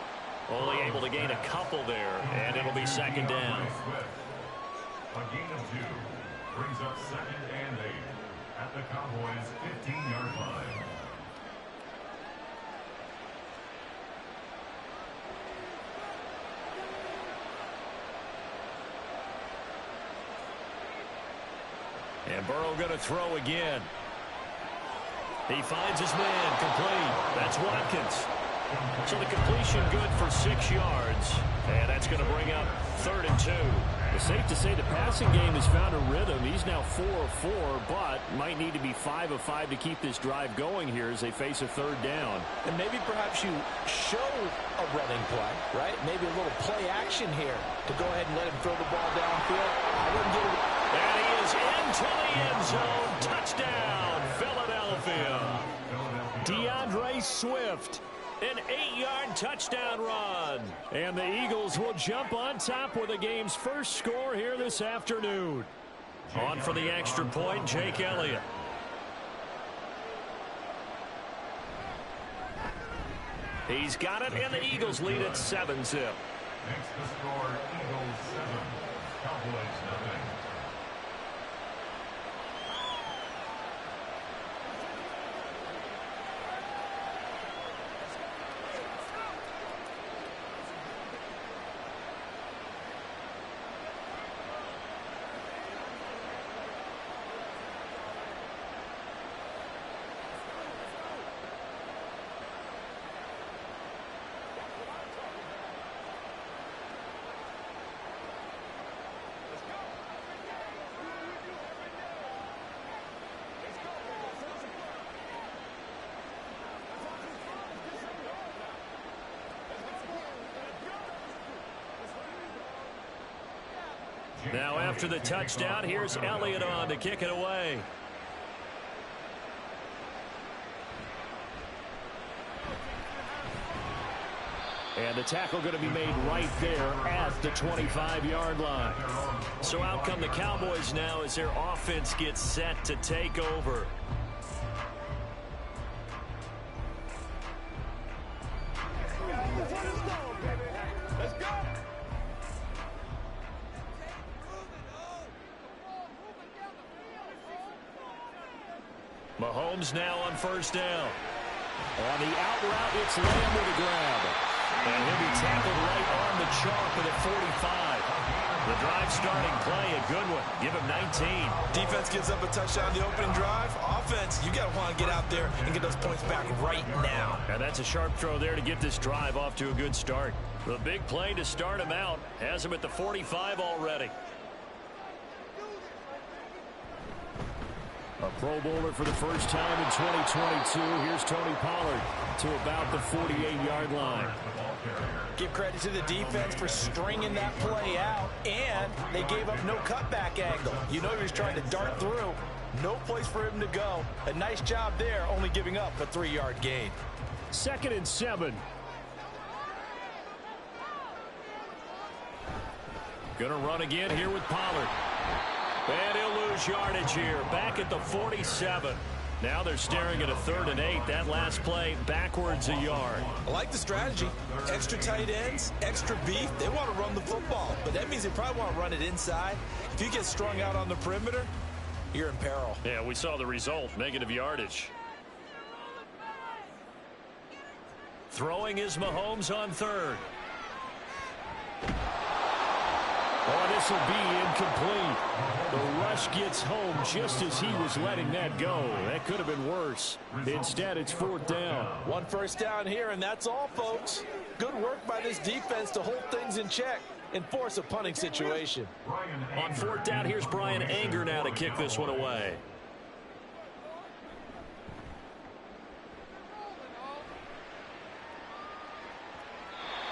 Only able to gain a couple there, and it'll be 2nd down. A gain of 2 brings up 2nd and 8 at the Cowboys' 15-yard line. And Burrow going to throw again. He finds his man complete. That's Watkins. So the completion good for 6 yards. And that's going to bring up 3rd and 2. It's safe to say the passing game has found a rhythm. He's now 4 of 4, but might need to be 5 of 5 to keep this drive going here as they face a 3rd down. And maybe perhaps you show a running play, right? Maybe a little play action here to go ahead and let him throw the ball downfield. I wouldn't get it. And he is into the end zone. Touchdown, Philadelphia. DeAndre Swift. An 8-yard touchdown run. And the Eagles will jump on top with the game's first score here this afternoon. On for the extra point, Jake Elliott. He's got it, and the Eagles lead at 7-zip. Next to score, Eagles 7, Cowboys 0. Now after the touchdown, here's Elliott on to kick it away. And the tackle going to be made right there at the 25-yard line. So out come the Cowboys now as their offense gets set to take over. Mahomes now on 1st down. On the out route, it's Lamb with a grab. And he'll be tackled right on the chalk at the 45. The drive starting play, a good one. Give him 19. Defense gives up a touchdown the opening drive. Offense, you got to want to get out there and get those points back right now. And that's a sharp throw there to get this drive off to a good start. The big play to start him out has him at the 45 already. A Pro Bowler for the first time in 2022. Here's Tony Pollard to about the 48-yard line. Give credit to the defense for stringing that play out, and they gave up no cutback angle. You know he was trying to dart through. No place for him to go. A nice job there, only giving up a 3-yard gain. 2nd and 7. Gonna run again here with Pollard. And he'll lose yardage here. Back at the 47. Now they're staring at a 3rd and 8. That last play backwards a yard. I like the strategy. Extra tight ends, extra beef. They want to run the football, but that means they probably want to run it inside. If you get strung out on the perimeter, you're in peril. Yeah, we saw the result. Negative yardage. Throwing is Mahomes on 3rd. Oh, this will be incomplete. The rush gets home just as he was letting that go. That could have been worse. Instead, it's 4th down. 1 first down here, and that's all, folks. Good work by this defense to hold things in check and force a punting situation. On 4th down, here's Brian Anger now to kick this one away.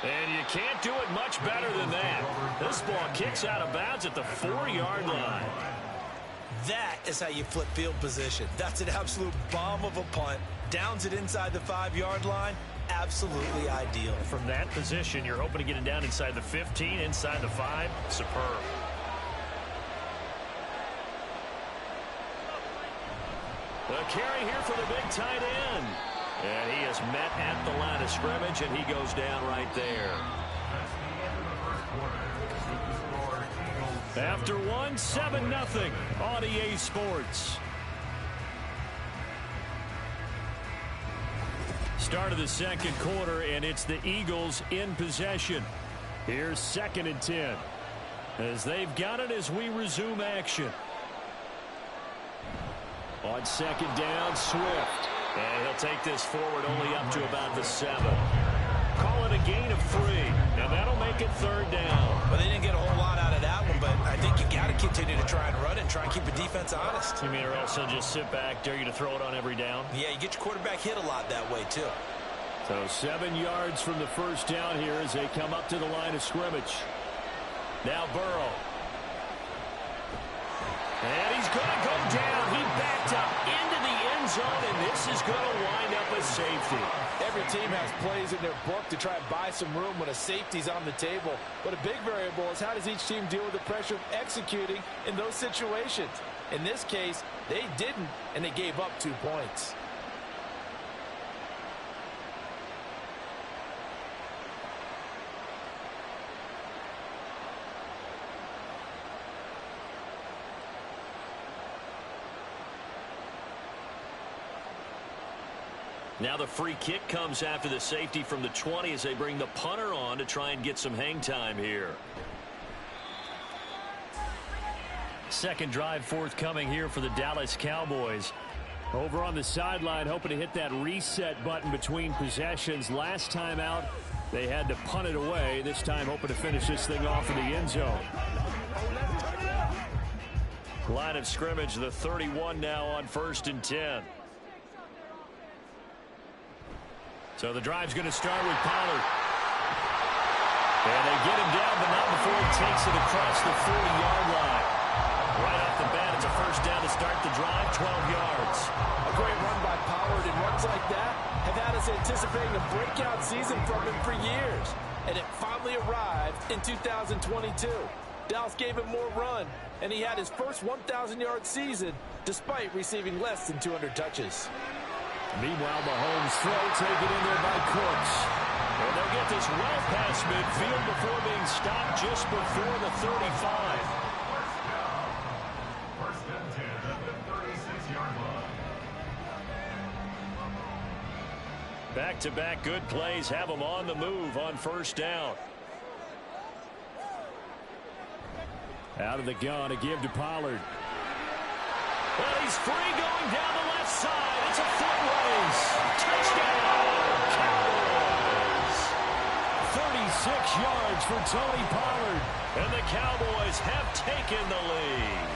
And you can't do it much better than that. This ball kicks out of bounds at the 4-yard line. That is how you flip field position. That's an absolute bomb of a punt. Downs it inside the 5-yard line. Absolutely ideal. From that position, you're hoping to get it down inside the 15, inside the 5. Superb. The carry here for the big tight end. And he is met at the line of scrimmage, and he goes down right there. After 1, 7-0 on EA Sports. Start of the 2nd quarter, and it's the Eagles in possession. Here's 2nd and 10. As they've got it as we resume action. On 2nd down, Swift. And he'll take this forward only up to about the 7. Call it a gain of 3. And that'll make it 3rd down. Well, they didn't get a whole lot out of that one, but I think you got to continue to try and run it and try and keep the defense honest. You mean or also just sit back, dare you to throw it on every down? Yeah, you get your quarterback hit a lot that way, too. So 7 yards from the first down here as they come up to the line of scrimmage. Now Burrow. And he's going to go down. He backed up into the end zone, and this is going to wind up a safety. Every team has plays in their book to try and buy some room when a safety's on the table. But a big variable is how does each team deal with the pressure of executing in those situations. In this case, they didn't, and they gave up 2 points. Now the free kick comes after the safety from the 20 as they bring the punter on to try and get some hang time here. 2nd drive forthcoming here for the Dallas Cowboys. Over on the sideline, hoping to hit that reset button between possessions. Last time out, they had to punt it away. This time hoping to finish this thing off in the end zone. Line of scrimmage, the 31 now on 1st and 10. So the drive's going to start with Pollard. And they get him down, but not before he takes it across the 40-yard line. Right off the bat, it's a first down to start the drive, 12 yards. A great run by Pollard, and runs like that have had us anticipating a breakout season from him for years. And it finally arrived in 2022. Dallas gave him more run, and he had his first 1,000-yard season despite receiving less than 200 touches. Meanwhile, Mahomes' throw taken in there by Cooks. And they'll get this well past midfield before being stopped just before the 35. First and 10 at the 36-yard line. Back-to-back good plays have them on the move on 1st down. Out of the gun, a give to Pollard. Well, he's free going down the left side. It's a foot race. Touchdown, Cowboys. 36 yards for Tony Pollard. And the Cowboys have taken the lead.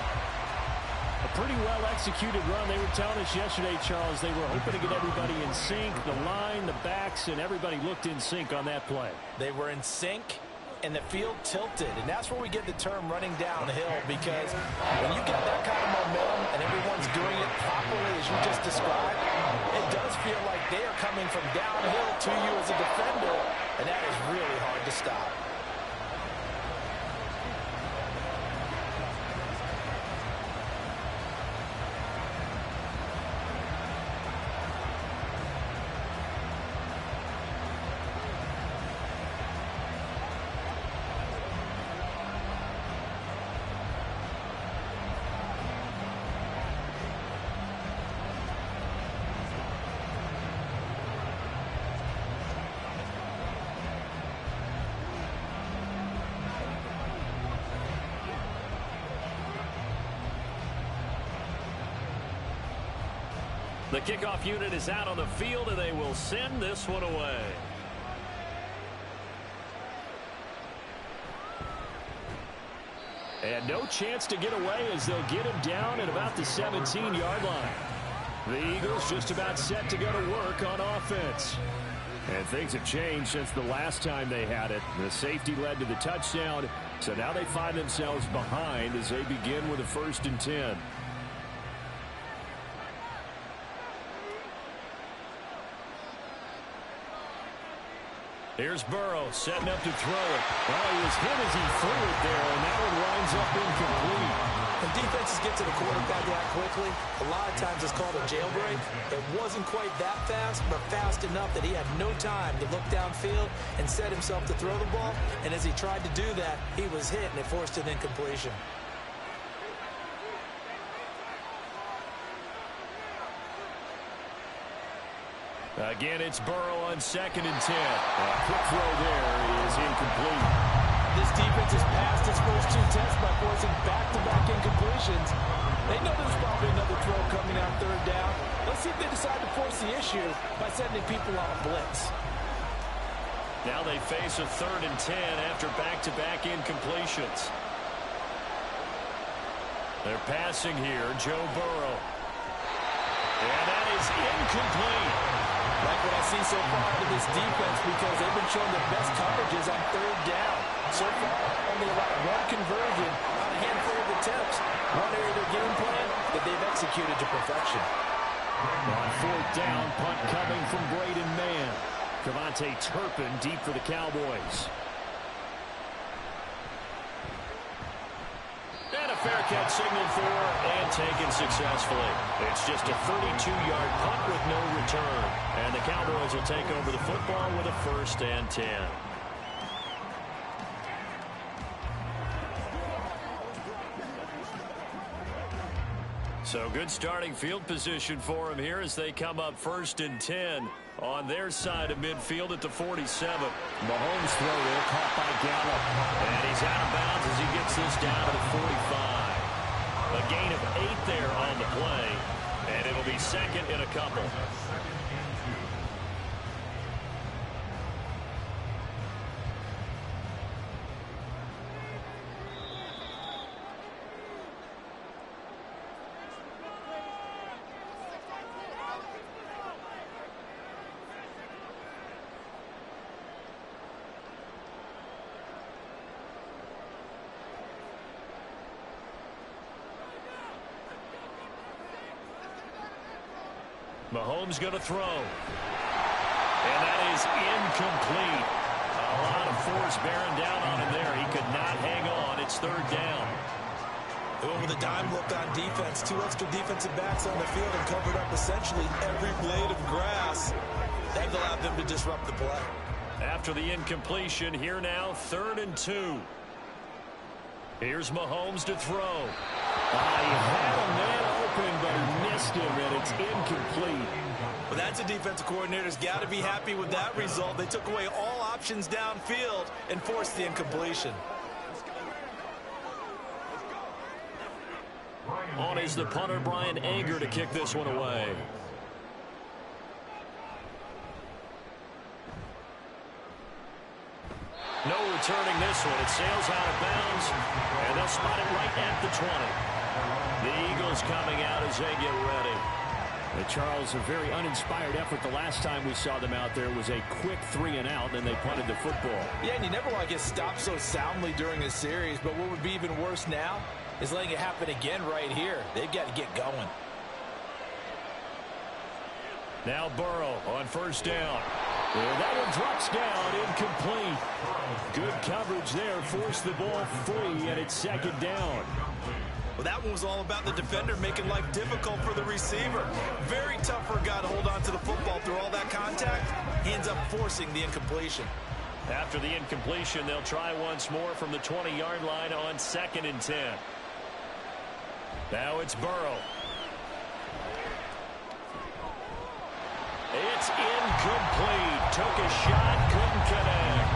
A pretty well-executed run. They were telling us yesterday, Charles, they were hoping to get everybody in sync. The line, the backs, and everybody looked in sync on that play. They were in sync, and the field tilted. And that's where we get the term running downhill, because when you get that kind of momentum and everyone's doing it properly as you just described, it does feel like they are coming from downhill to you as a defender, and that is really hard to stop. The kickoff unit is out on the field, and they will send this one away. And no chance to get away as they'll get him down at about the 17-yard line. The Eagles just about set to go to work on offense. And things have changed since the last time they had it. The safety led to the touchdown, so now they find themselves behind as they begin with a 1st and 10. Here's Burrow setting up to throw it. Well, he was hit as he threw it there, and that one winds up incomplete. When defenses get to the quarterback that quickly, a lot of times it's called a jailbreak. It wasn't quite that fast, but fast enough that he had no time to look downfield and set himself to throw the ball. And as he tried to do that, he was hit, and it forced an incompletion. Again, it's Burrow on 2nd and 10. A quick throw there is incomplete. This defense has passed its first 2 tests by forcing back-to-back incompletions. They know there's probably another throw coming on 3rd down. Let's see if they decide to force the issue by sending people on a blitz. Now they face a 3rd and 10 after back-to-back incompletions. They're passing here, Joe Burrow. And that is incomplete. Like what I see so far out of this defense, because they've been showing their best coverages on 3rd down. So far, only about 1 conversion on a handful of attempts. One area of their game plan that they've executed to perfection. On 4th down, punt coming from Braden Mann. Cavante Turpin deep for the Cowboys. And a fair catch signaled for and taken successfully. It's just a 32-yard punt with no return. And the Cowboys will take over the football with a 1st and 10. So good starting field position for him here as they come up 1st and 10 on their side of midfield at the 47. Mahomes throw there caught by Gallup. And he's out of bounds as he gets this down to the 45. A gain of 8 there on the play. And it'll be 2nd and a couple. Mahomes going to throw. And that is incomplete. A lot of force bearing down on him there. He could not hang on. It's 3rd down. Over the dime look on defense. 2 extra defensive backs on the field and covered up essentially every blade of grass. That allowed them to disrupt the play. After the incompletion, here now, 3rd and 2. Here's Mahomes to throw. He had a man open, but he missed him, and it's incomplete. Well, that's a defensive coordinator's got to be happy with that result. They took away all options downfield and forced the incompletion. On is the punter, Brian Anger, to kick this one away. No returning this one. It sails out of bounds, and they'll spot it right at the 20. The Eagles coming out as they get ready. Charles, a very uninspired effort. The last time we saw them out there was a quick 3-and-out, and they punted the football. Yeah, and you never want to get stopped so soundly during a series, but what would be even worse now is letting it happen again right here. They've got to get going. Now Burrow on first down. And that one drops down, incomplete. Good coverage there, forced the ball free, and it's second down. Well, that one was all about the defender making life difficult for the receiver. Very tough for a guy to hold on to the football through all that contact. He ends up forcing the incompletion. After the incompletion, they'll try once more from the 20-yard line on 2nd and 10. Now it's Burrow. It's incomplete. Took a shot, couldn't connect.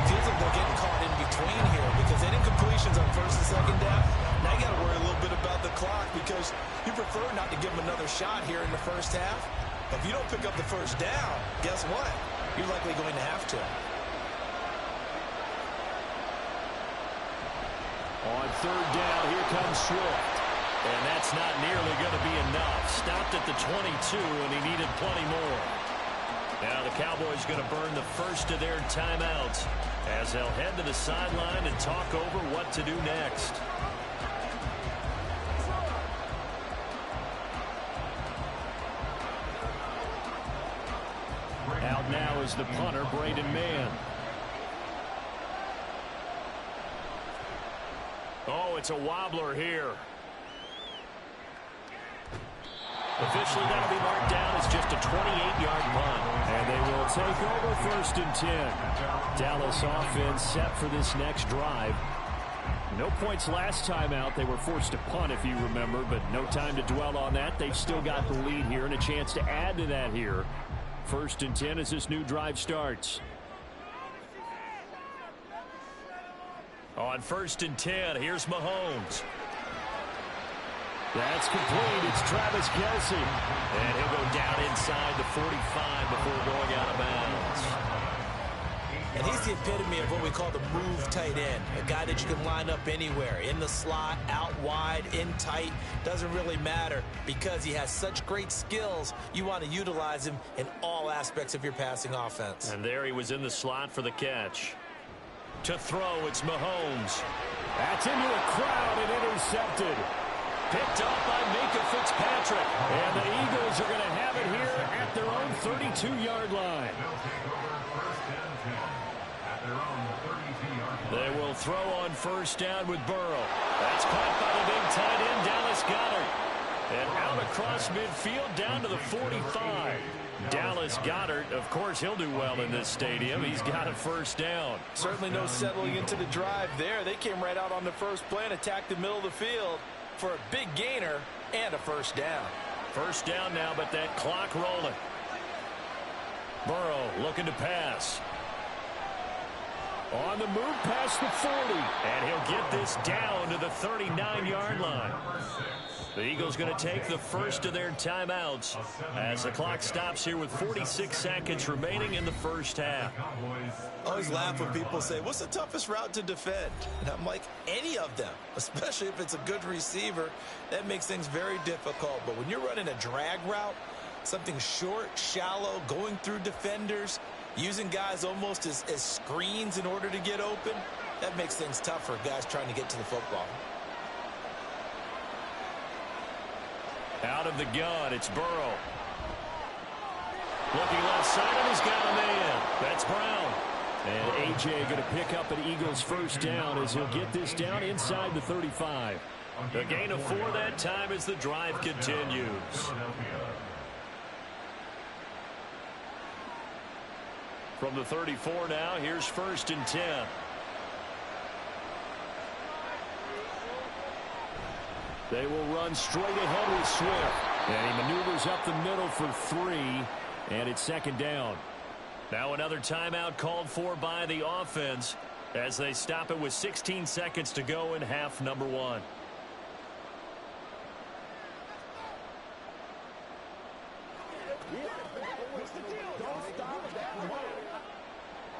Feels like they're getting caught in between here because that incompletion's on 1st and 2nd down. Now you got to worry a little bit about the clock because you prefer not to give them another shot here in the first half. But if you don't pick up the first down, guess what? You're likely going to have to. On 3rd down, here comes Swift. And that's not nearly going to be enough. Stopped at the 22, and he needed plenty more. Now the Cowboys going to burn the first of their timeouts as they'll head to the sideline and talk over what to do next. Out now is the punter, Braden Mann. Oh, it's a wobbler here. Officially, that'll be marked down as just a 28-yard punt. And they will take over 1st and 10. Dallas offense set for this next drive. No points last time out. They were forced to punt, if you remember, but no time to dwell on that. They've still got the lead here and a chance to add to that here. 1st and 10 as this new drive starts. On 1st and 10, here's Mahomes. That's complete. It's Travis Kelce. And he'll go down inside the 45 before going out of bounds. And he's the epitome of what we call the move tight end. A guy that you can line up anywhere. In the slot, out wide, in tight. Doesn't really matter because he has such great skills. You want to utilize him in all aspects of your passing offense. And there he was in the slot for the catch. To throw, it's Mahomes. That's into a crowd and intercepted. Picked up by Minkah Fitzpatrick. And the Eagles are going to have it here at their own 32-yard line. They will throw on 1st down with Burrow. That's caught by the big tight end, Dallas Goedert. And out across midfield down to the 45. Dallas Goedert, of course, he'll do well in this stadium. He's got a 1st down. Certainly no settling into the drive there. They came right out on the first play and attacked the middle of the field for a big gainer and a 1st down. 1st down now, but that clock rolling. Burrow looking to pass. On the move past the 40. And he'll get this down to the 39-yard line. The Eagles going to take the first of their timeouts as the clock stops here with 46 seconds remaining in the first half. I always laugh when people say, what's the toughest route to defend? And I'm like, any of them, especially if it's a good receiver. That makes things very difficult. But when you're running a drag route, something short, shallow, going through defenders, using guys almost as screens in order to get open, that makes things tough for guys trying to get to the football. Out of the gun, it's Burrow. Looking left side, and he's got a man. That's Brown. And A.J. going to pick up an Eagles 1st down as he'll get this down inside the 35. A gain of 4 that time as the drive continues. From the 34 now, here's 1st and 10. They will run straight ahead with Swift. And he maneuvers up the middle for 3. And it's 2nd down. Now another timeout called for by the offense as they stop it with 16 seconds to go in half number 1.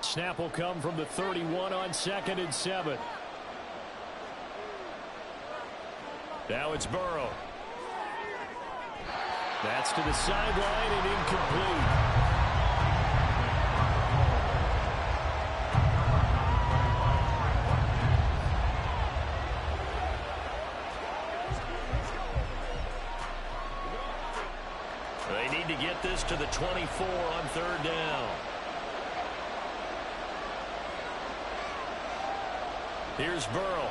Snap will come from the 31 on 2nd and 7. Now it's Burrow. That's to the sideline and incomplete. They need to get this to the 24 on 3rd down. Here's Burrow.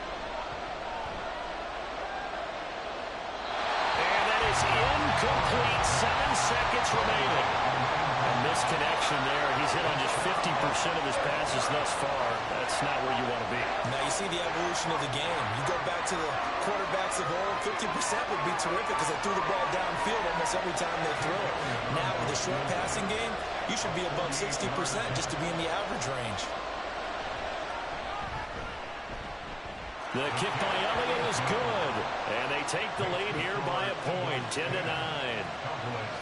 And that is incomplete. 7 seconds remaining. A misconnection there. He's hit on just 50% of his passes thus far. That's not where you want to be. Now you see the evolution of the game. You go back to the quarterbacks of old, 50% would be terrific because they threw the ball downfield almost every time they throw it. Now with the short passing game, you should be above 60% just to be in the average range. The kick by Elliott is good. And they take the lead here by a point, 10-9.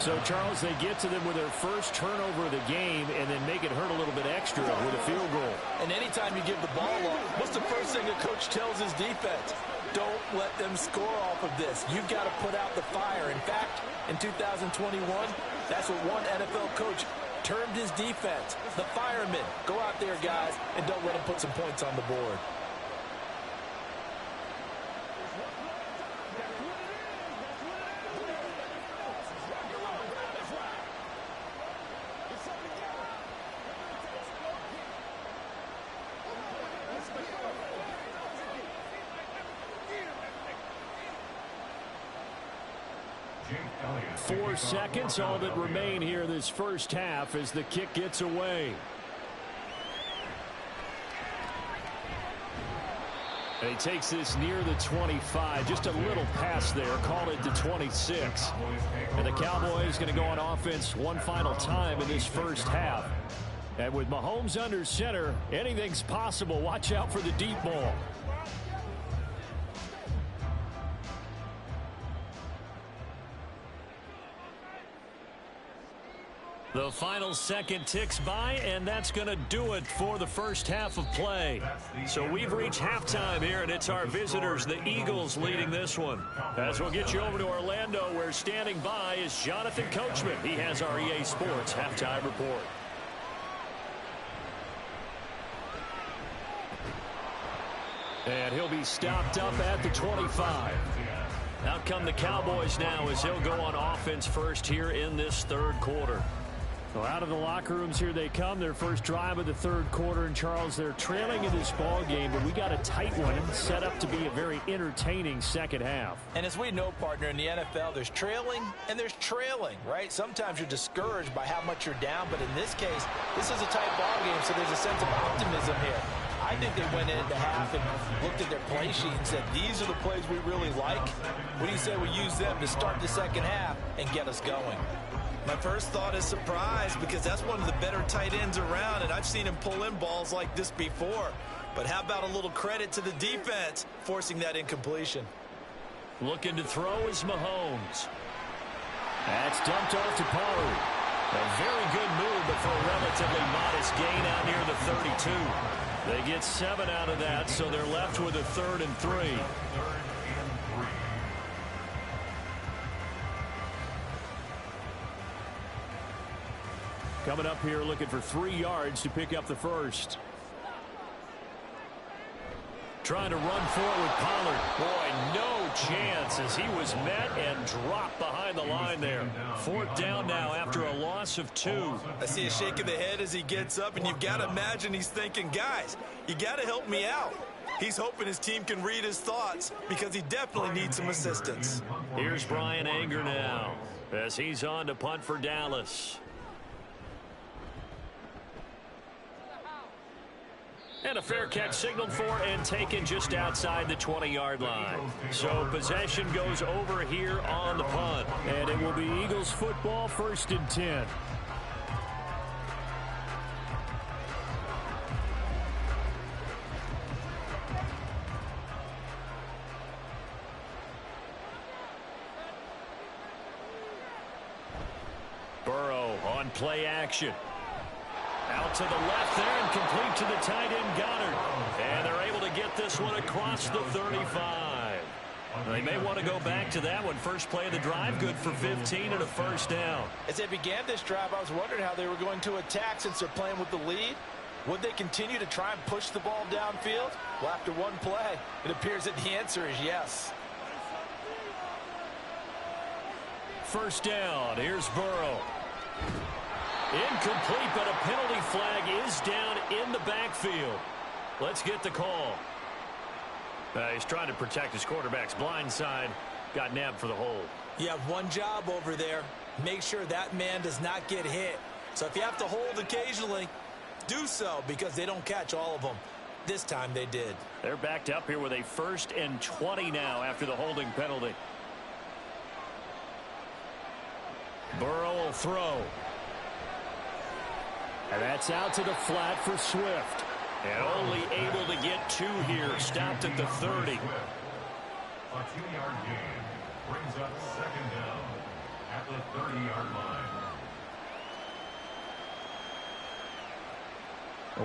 So, Charles, they get to them with their first turnover of the game and then make it hurt a little bit extra with a field goal. And anytime you give the ball up, what's the first thing a coach tells his defense? Don't let them score off of this. You've got to put out the fire. In fact, in 2021, that's what one NFL coach termed his defense. The firemen. Go out there, guys, and don't let them put some points on the board. Jake Elliott. 4 seconds, all that remain here this first half as the kick gets away. And he takes this near the 25, just a little pass there, called it to 26. And the Cowboys going to go on offense one final time in this first half. And with Mahomes under center, anything's possible. Watch out for the deep ball. The final second ticks by, and that's going to do it for the first half of play. So we've reached halftime here, and it's our visitors, the Eagles, leading this one. As we'll get you over to Orlando, where standing by is Jonathan Coachman. He has our EA Sports halftime report. And he'll be stopped up at the 25. Out come the Cowboys now as they'll go on offense first here in this third quarter. So out of the locker rooms here they come, their first drive of the third quarter. And Charles, they're trailing in this ball game, but we got a tight one set up to be a very entertaining second half. And as we know, partner, in the NFL, there's trailing and there's trailing, right? Sometimes you're discouraged by how much you're down, but in this case, this is a tight ball game, so there's a sense of optimism here. I think they went into half and looked at their play sheet and said, these are the plays we really like. What do you say we use them to start the second half and get us going? My first thought is surprise, because that's one of the better tight ends around, and I've seen him pull in balls like this before. But how about a little credit to the defense forcing that incompletion? Looking to throw is Mahomes. That's dumped off to Pollard. A very good move, but for a relatively modest gain out near the 32. They get 7 out of that, so they're left with a 3rd and 3. Coming up here looking for 3 yards to pick up the first. Trying to run for it with Pollard. Boy, no chance as he was met and dropped behind the line there. 4th down now after a loss of 2. I see a shake of the head as he gets up, and you've got to imagine he's thinking, guys, you got to help me out. He's hoping his team can read his thoughts because he definitely needs some assistance. Here's Brian Anger now as he's on to punt for Dallas. And a fair catch signaled for and taken just outside the 20-yard line. So possession goes over here on the punt. And it will be Eagles football, 1st and 10. Burrow on play action. Out to the left there and complete to the tight end Goddard. And they're able to get this one across the 35. They may want to go back to that one. First play of the drive, good for 15 and a first down. As they began this drive, I was wondering how they were going to attack since they're playing with the lead. Would they continue to try and push the ball downfield? Well, after one play, it appears that the answer is yes. First down, here's Burrow. Incomplete, but a penalty flag is down in the backfield. Let's get the call. He's trying to protect his quarterback's blind side. Got nabbed for the hold. You have one job over there. Make sure that man does not get hit. So if you have to hold occasionally, do so, because they don't catch all of them. This time they did. They're backed up here with a 1st and 20 now after the holding penalty. Burrow will throw. And that's out to the flat for Swift. And only able to get 2 here. Stopped at the 30. A 2-yard gain brings up 2nd down at the 30-yard line.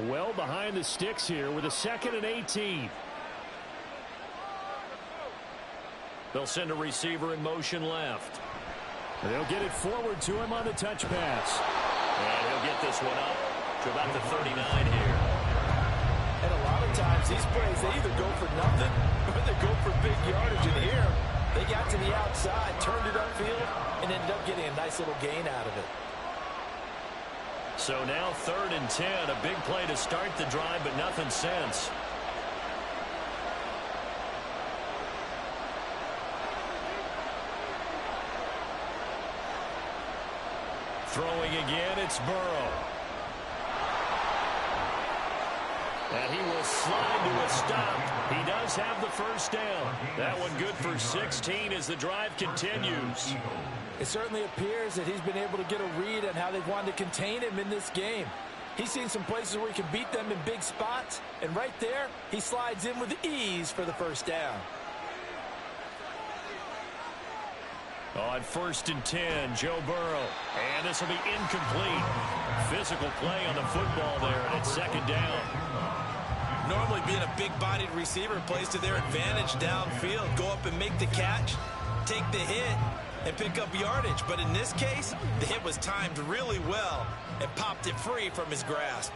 Well behind the sticks here with a 2nd and 18. They'll send a receiver in motion left. And they'll get it forward to him on the touch pass. And he'll get this one up to about the 39 here. And a lot of times these plays, they either go for nothing or they go for big yardage. And here, they got to the outside, turned it upfield, and ended up getting a nice little gain out of it. So now 3rd and 10, a big play to start the drive, but nothing since. Throwing again, it's Burrow. And he will slide to a stop. He does have the first down. That one good for 16 as the drive continues. It certainly appears that he's been able to get a read on how they've wanted to contain him in this game. He's seen some places where he can beat them in big spots, and right there, he slides in with ease for the first down. On 1st and 10, Joe Burrow. And this will be incomplete. Physical play on the football there, and it's 2nd down. Normally being a big-bodied receiver plays to their advantage downfield. Go up and make the catch, take the hit, and pick up yardage. But in this case, the hit was timed really well and popped it free from his grasp.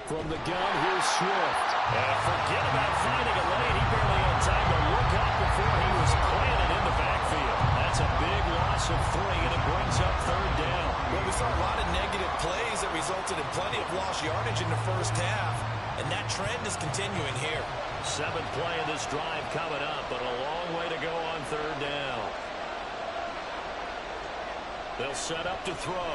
From the gun, here's Swift. And forget about finding a lane. He barely had time to look up before he was planted in the backfield. That's a big loss of 3, and it brings up 3rd down. Well, we saw a lot of negative plays that resulted in plenty of lost yardage in the first half, and that trend is continuing here. 7th play of this drive coming up, but a long way to go on 3rd down. They'll set up to throw.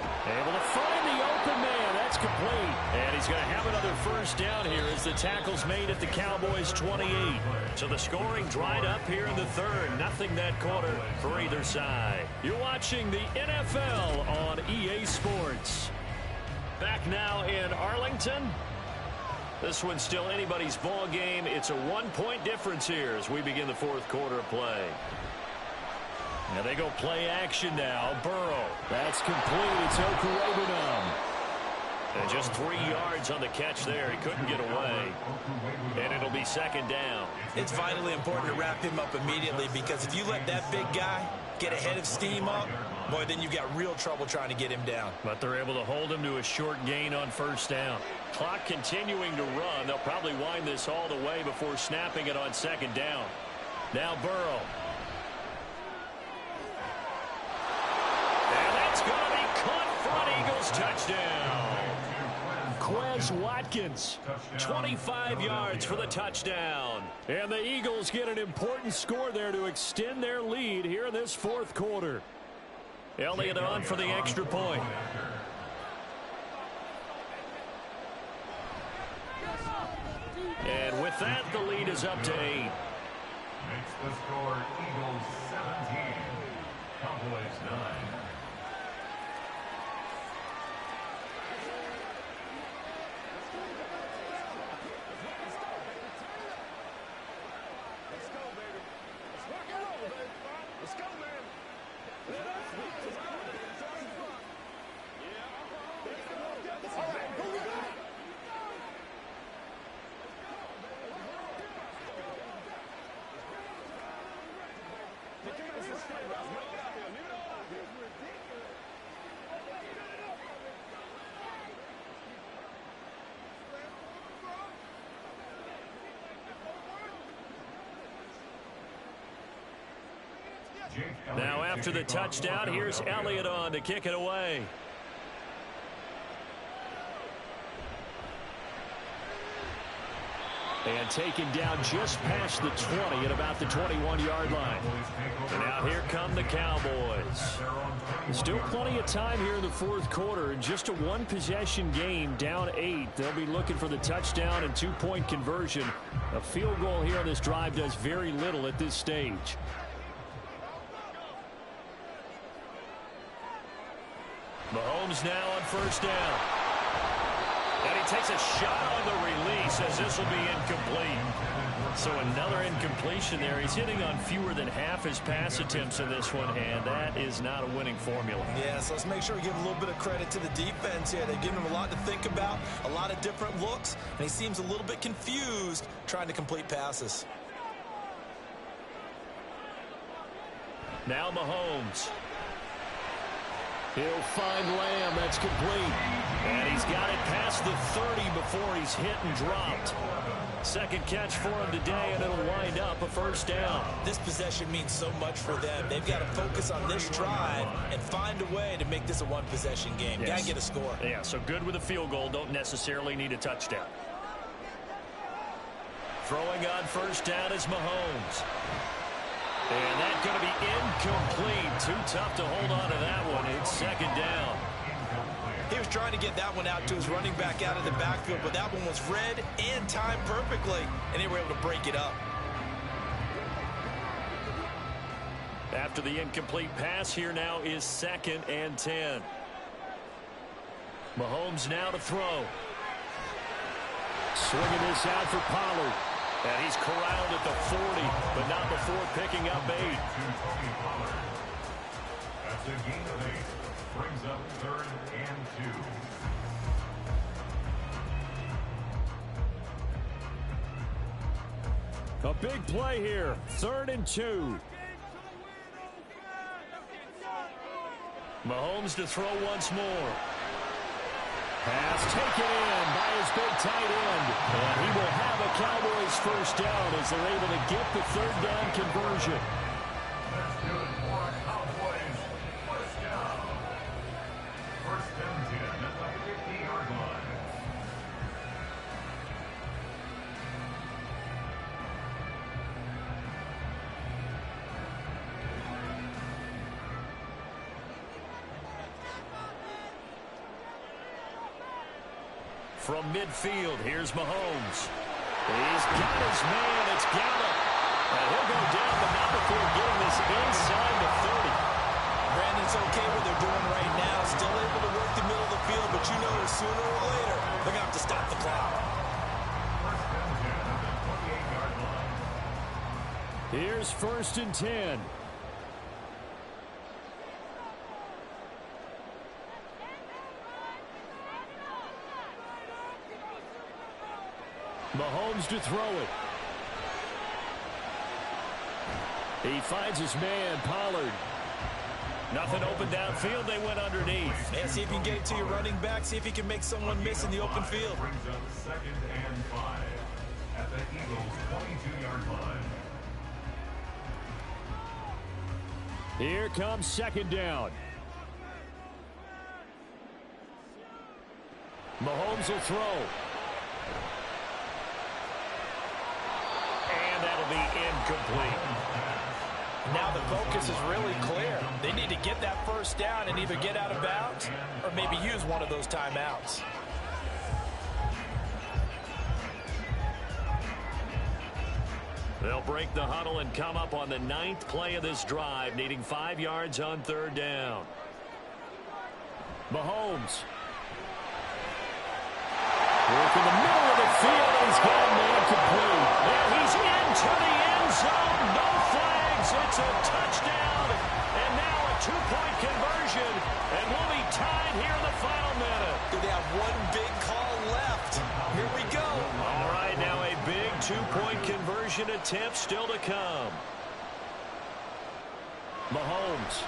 Able to find the open man. That's complete. And he's going to have another first down here as the tackle's made at the Cowboys' 28. So the scoring dried up here in the 3rd. Nothing that quarter for either side. You're watching the NFL on EA Sports. Back now in Arlington. This one's still anybody's ball game. It's a 1-point difference here as we begin the 4th quarter of play. Now they go play action now. Burrow. That's complete. It's Okurebunom. And just 3 yards on the catch there. He couldn't get away. And it'll be 2nd down. It's vitally important to wrap him up immediately, because if you let that big guy get ahead of steam up, boy, then you've got real trouble trying to get him down. But they're able to hold him to a short gain on 1st down. Clock continuing to run. They'll probably wind this all the way before snapping it on 2nd down. Now Burrow. It's going to be caught front. Eagles touchdown. Quez Watkins, 25 yards for the touchdown. And the Eagles get an important score there to extend their lead here in this 4th quarter. Elliott on for the extra point. And with that, the lead is up to 8. Makes the score Eagles 17, Cowboys 9. Let's go, baby. Let's rock and roll, baby. Let's go, man. Let us beat this guy. All right, who we got? Now after the touchdown, here's Elliott on to kick it away. And taken down just past the 20 at about the 21-yard line. And now here come the Cowboys. Still plenty of time here in the fourth quarter. Just a one-possession game, down 8. They'll be looking for the touchdown and two-point conversion. A field goal here on this drive does very little at this stage. Mahomes now on first down. And he takes a shot on the release as this will be incomplete. So another incompletion there. He's hitting on fewer than half his pass attempts in this one, and that is not a winning formula. Yeah, so let's make sure we give a little bit of credit to the defense here. They've given him a lot to think about, a lot of different looks, and he seems a little bit confused trying to complete passes. Now Mahomes. He'll find Lamb. That's complete. And he's got it past the 30 before he's hit and dropped. Second catch for him today, and it'll wind up a first down. This possession means so much for them. They've got to focus on this drive and find a way to make this a one-possession game. Yes. Got to get a score. Yeah, so good with a field goal. Don't necessarily need a touchdown. Throwing on first down is Mahomes. And that's going to be incomplete. Too tough to hold on to that one. It's second down. He was trying to get that one out to his running back out of the backfield, but that one was read and timed perfectly, and they were able to break it up. After the incomplete pass, here now is 2nd and 10. Mahomes now to throw. Swinging this out for Pollard. And he's corralled at the 40, but not before picking up 8. That's a gain of 8. Brings up 3rd and 2. A big play here. 3rd and 2. Mahomes to throw once more. Pass taken in by his big tight end. And he will have a Cowboys first down as they're able to get the 3rd down conversion. That's good for a Cowboys first down. 1st and 10 at the 50-yard line. From midfield, here's Mahomes. He's got his man. It's Gallup. And he'll go down, but not before getting this inside the 30. Brandon's okay what they're doing right now. Still able to work the middle of the field, but you know sooner or later they're going to have to stop the clock. 1st and 10 at the 28-yard line. Here's 1st and 10. Mahomes to throw it. He finds his man, Pollard. Nothing open downfield. They went underneath. Yeah, see if you can get it to your running back. See if you can make someone miss in the open field. Brings up 2nd and 5 at the Eagles' 22-yard line. Here comes 2nd down. Mahomes will throw. And that'll be incomplete. Now the focus is really clear. They need to get that first down and either get out of bounds or maybe use one of those timeouts. They'll break the huddle and come up on the 9th play of this drive, needing 5 yards on 3rd down. Mahomes. Work in the middle of the field. He's got a man complete. And he's into the end zone. No flags. It's a touchdown. conversion attempt still to come. Mahomes.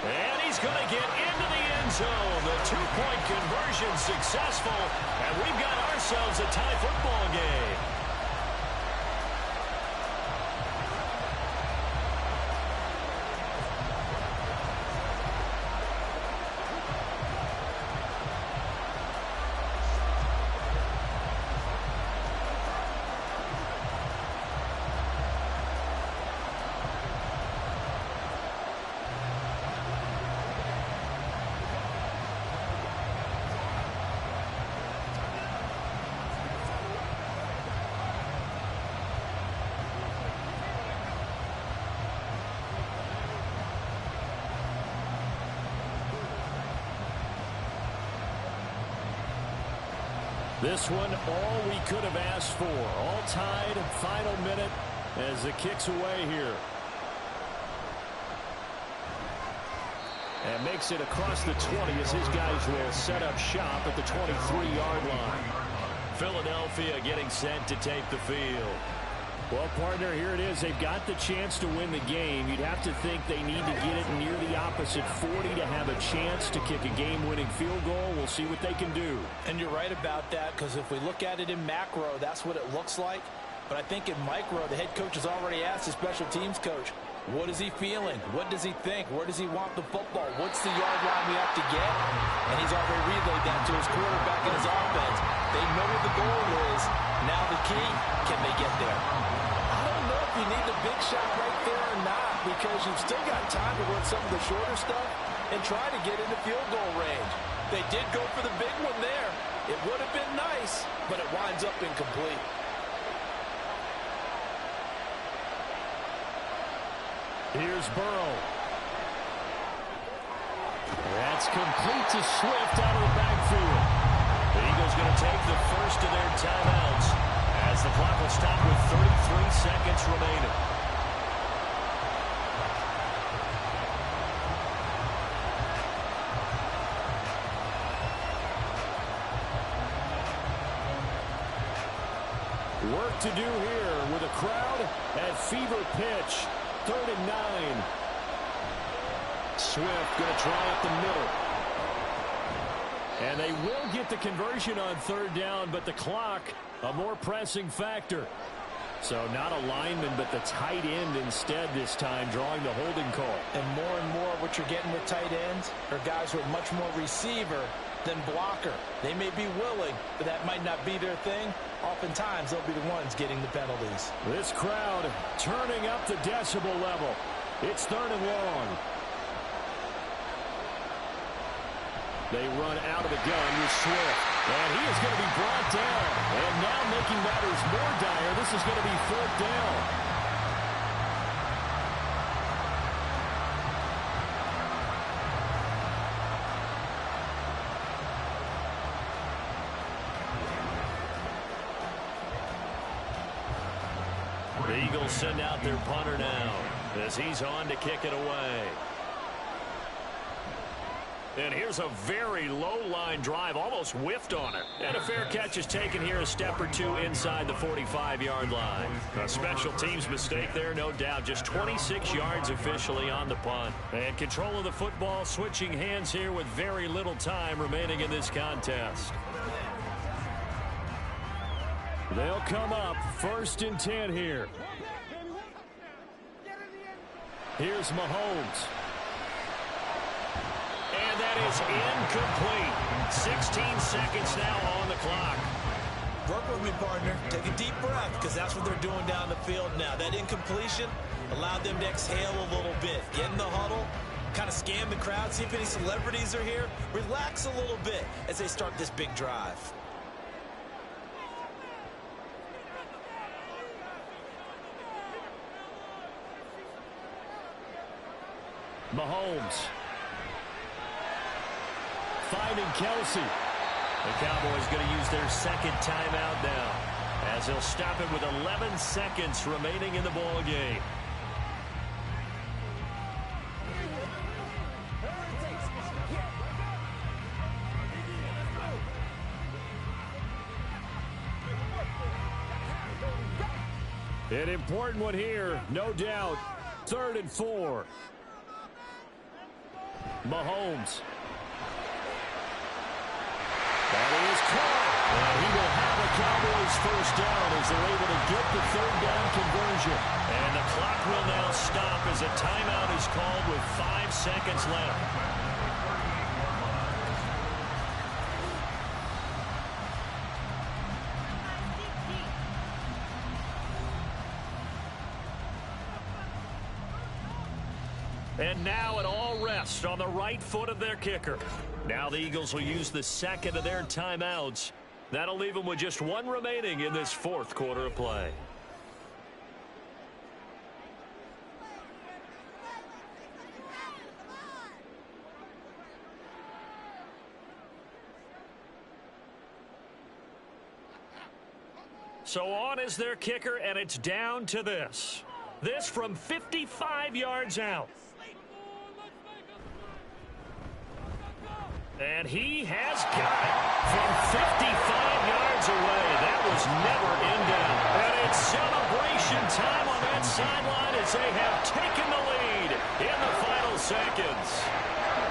And he's going to get into the end zone. The two-point conversion successful. And we've got ourselves a tie football game. This one, all we could have asked for. All tied, final minute as it kicks away here. And makes it across the 20 as his guys will set up shop at the 23-yard line. Philadelphia getting set to take the field. Well, partner, here it is. They've got the chance to win the game. You'd have to think they need to get it near the opposite 40 to have a chance to kick a game-winning field goal. We'll see what they can do. And you're right about that, because if we look at it in macro, that's what it looks like. But I think in micro, the head coach has already asked the special teams coach, what is he feeling? What does he think? Where does he want the football? What's the yard line we have to get? And he's already relayed that to his quarterback and his offense. They know what the goal is. Now the key, can they get there? I don't know if you need the big shot right there or not, because you've still got time to run some of the shorter stuff and try to get into field goal range. They did go for the big one there. It would have been nice, but it winds up incomplete. Here's Burrow. That's complete to Swift out of the backfield. The Eagles going to take the first of their timeouts as the clock will stop with 33 seconds remaining. Work to do here with a crowd at fever pitch. 3rd and 9. Swift going to try up the middle. And they will get the conversion on 3rd down, but the clock, a more pressing factor. So not a lineman, but the tight end instead this time, drawing the holding call. And more what you're getting with tight ends are guys who are much more receiver than blocker. They may be willing, but that might not be their thing. Oftentimes, they'll be the ones getting the penalties. This crowd turning up the decibel level. It's 3rd and long. They run out of the gun with Swift. And he is going to be brought down. And now making matters more dire, this is going to be 4th down. The Eagles send out their punter now as he's on to kick it away. And here's a very low-line drive, almost whiffed on it. And a fair catch is taken here, a step or two inside the 45-yard line. A special teams mistake there, no doubt. Just 26 yards officially on the punt. And control of the football, switching hands here with very little time remaining in this contest. They'll come up 1st and 10 here. Here's Mahomes. And that is incomplete. 16 seconds now on the clock. Work with me, partner. Take a deep breath, because that's what they're doing down the field now. That incompletion allowed them to exhale a little bit. Get in the huddle, kind of scan the crowd, see if any celebrities are here. Relax a little bit as they start this big drive. Mahomes finding Kelsey. The Cowboys going to use their 2nd timeout now as they'll stop it with 11 seconds remaining in the ball game. An important one here, no doubt. 3rd and 4. Mahomes. That is caught. And he will have a Cowboys first down as they're able to get the 3rd down conversion. And the clock will now stop as a timeout is called with 5 seconds left. And now it all rests on the right foot of their kicker. Now the Eagles will use the second of their timeouts. That'll leave them with just one remaining in this 4th quarter of play. So on is their kicker, and it's down to this. This from 55 yards out. And he has got it from 55 yards away. That was never in doubt. And it's celebration time on that sideline as they have taken the lead in the final seconds.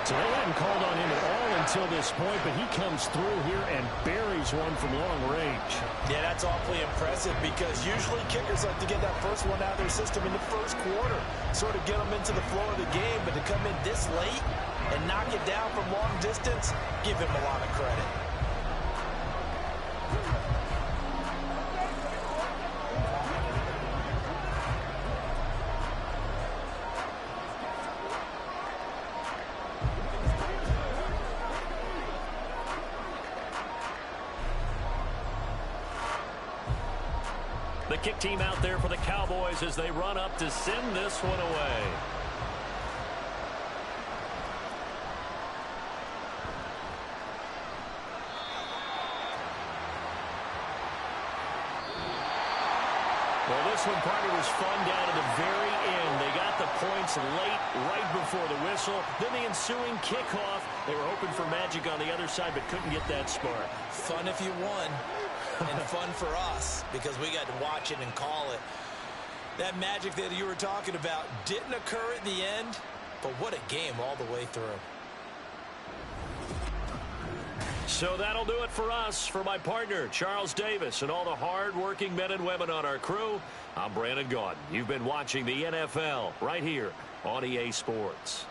So they hadn't called on him at all until this point, but he comes through here and buries one from long range. Yeah, that's awfully impressive because usually kickers like to get that first one out of their system in the 1st quarter, sort of get them into the flow of the game, but to come in this late and knock it down from long distance, give him a lot of credit. The kick team out there for the Cowboys as they run up to send this one away. Well, this one, partner, was fun down to the very end. They got the points late, right before the whistle. Then the ensuing kickoff. They were hoping for magic on the other side, but couldn't get that spark. Fun if you won, and fun for us because we got to watch it and call it. That magic that you were talking about didn't occur at the end, but what a game all the way through. So that'll do it for us. For my partner, Charles Davis, and all the hard-working men and women on our crew, I'm Brandon Gaudin. You've been watching the NFL right here on EA Sports.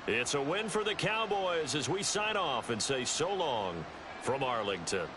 It's a win for the Cowboys as we sign off and say so long from Arlington.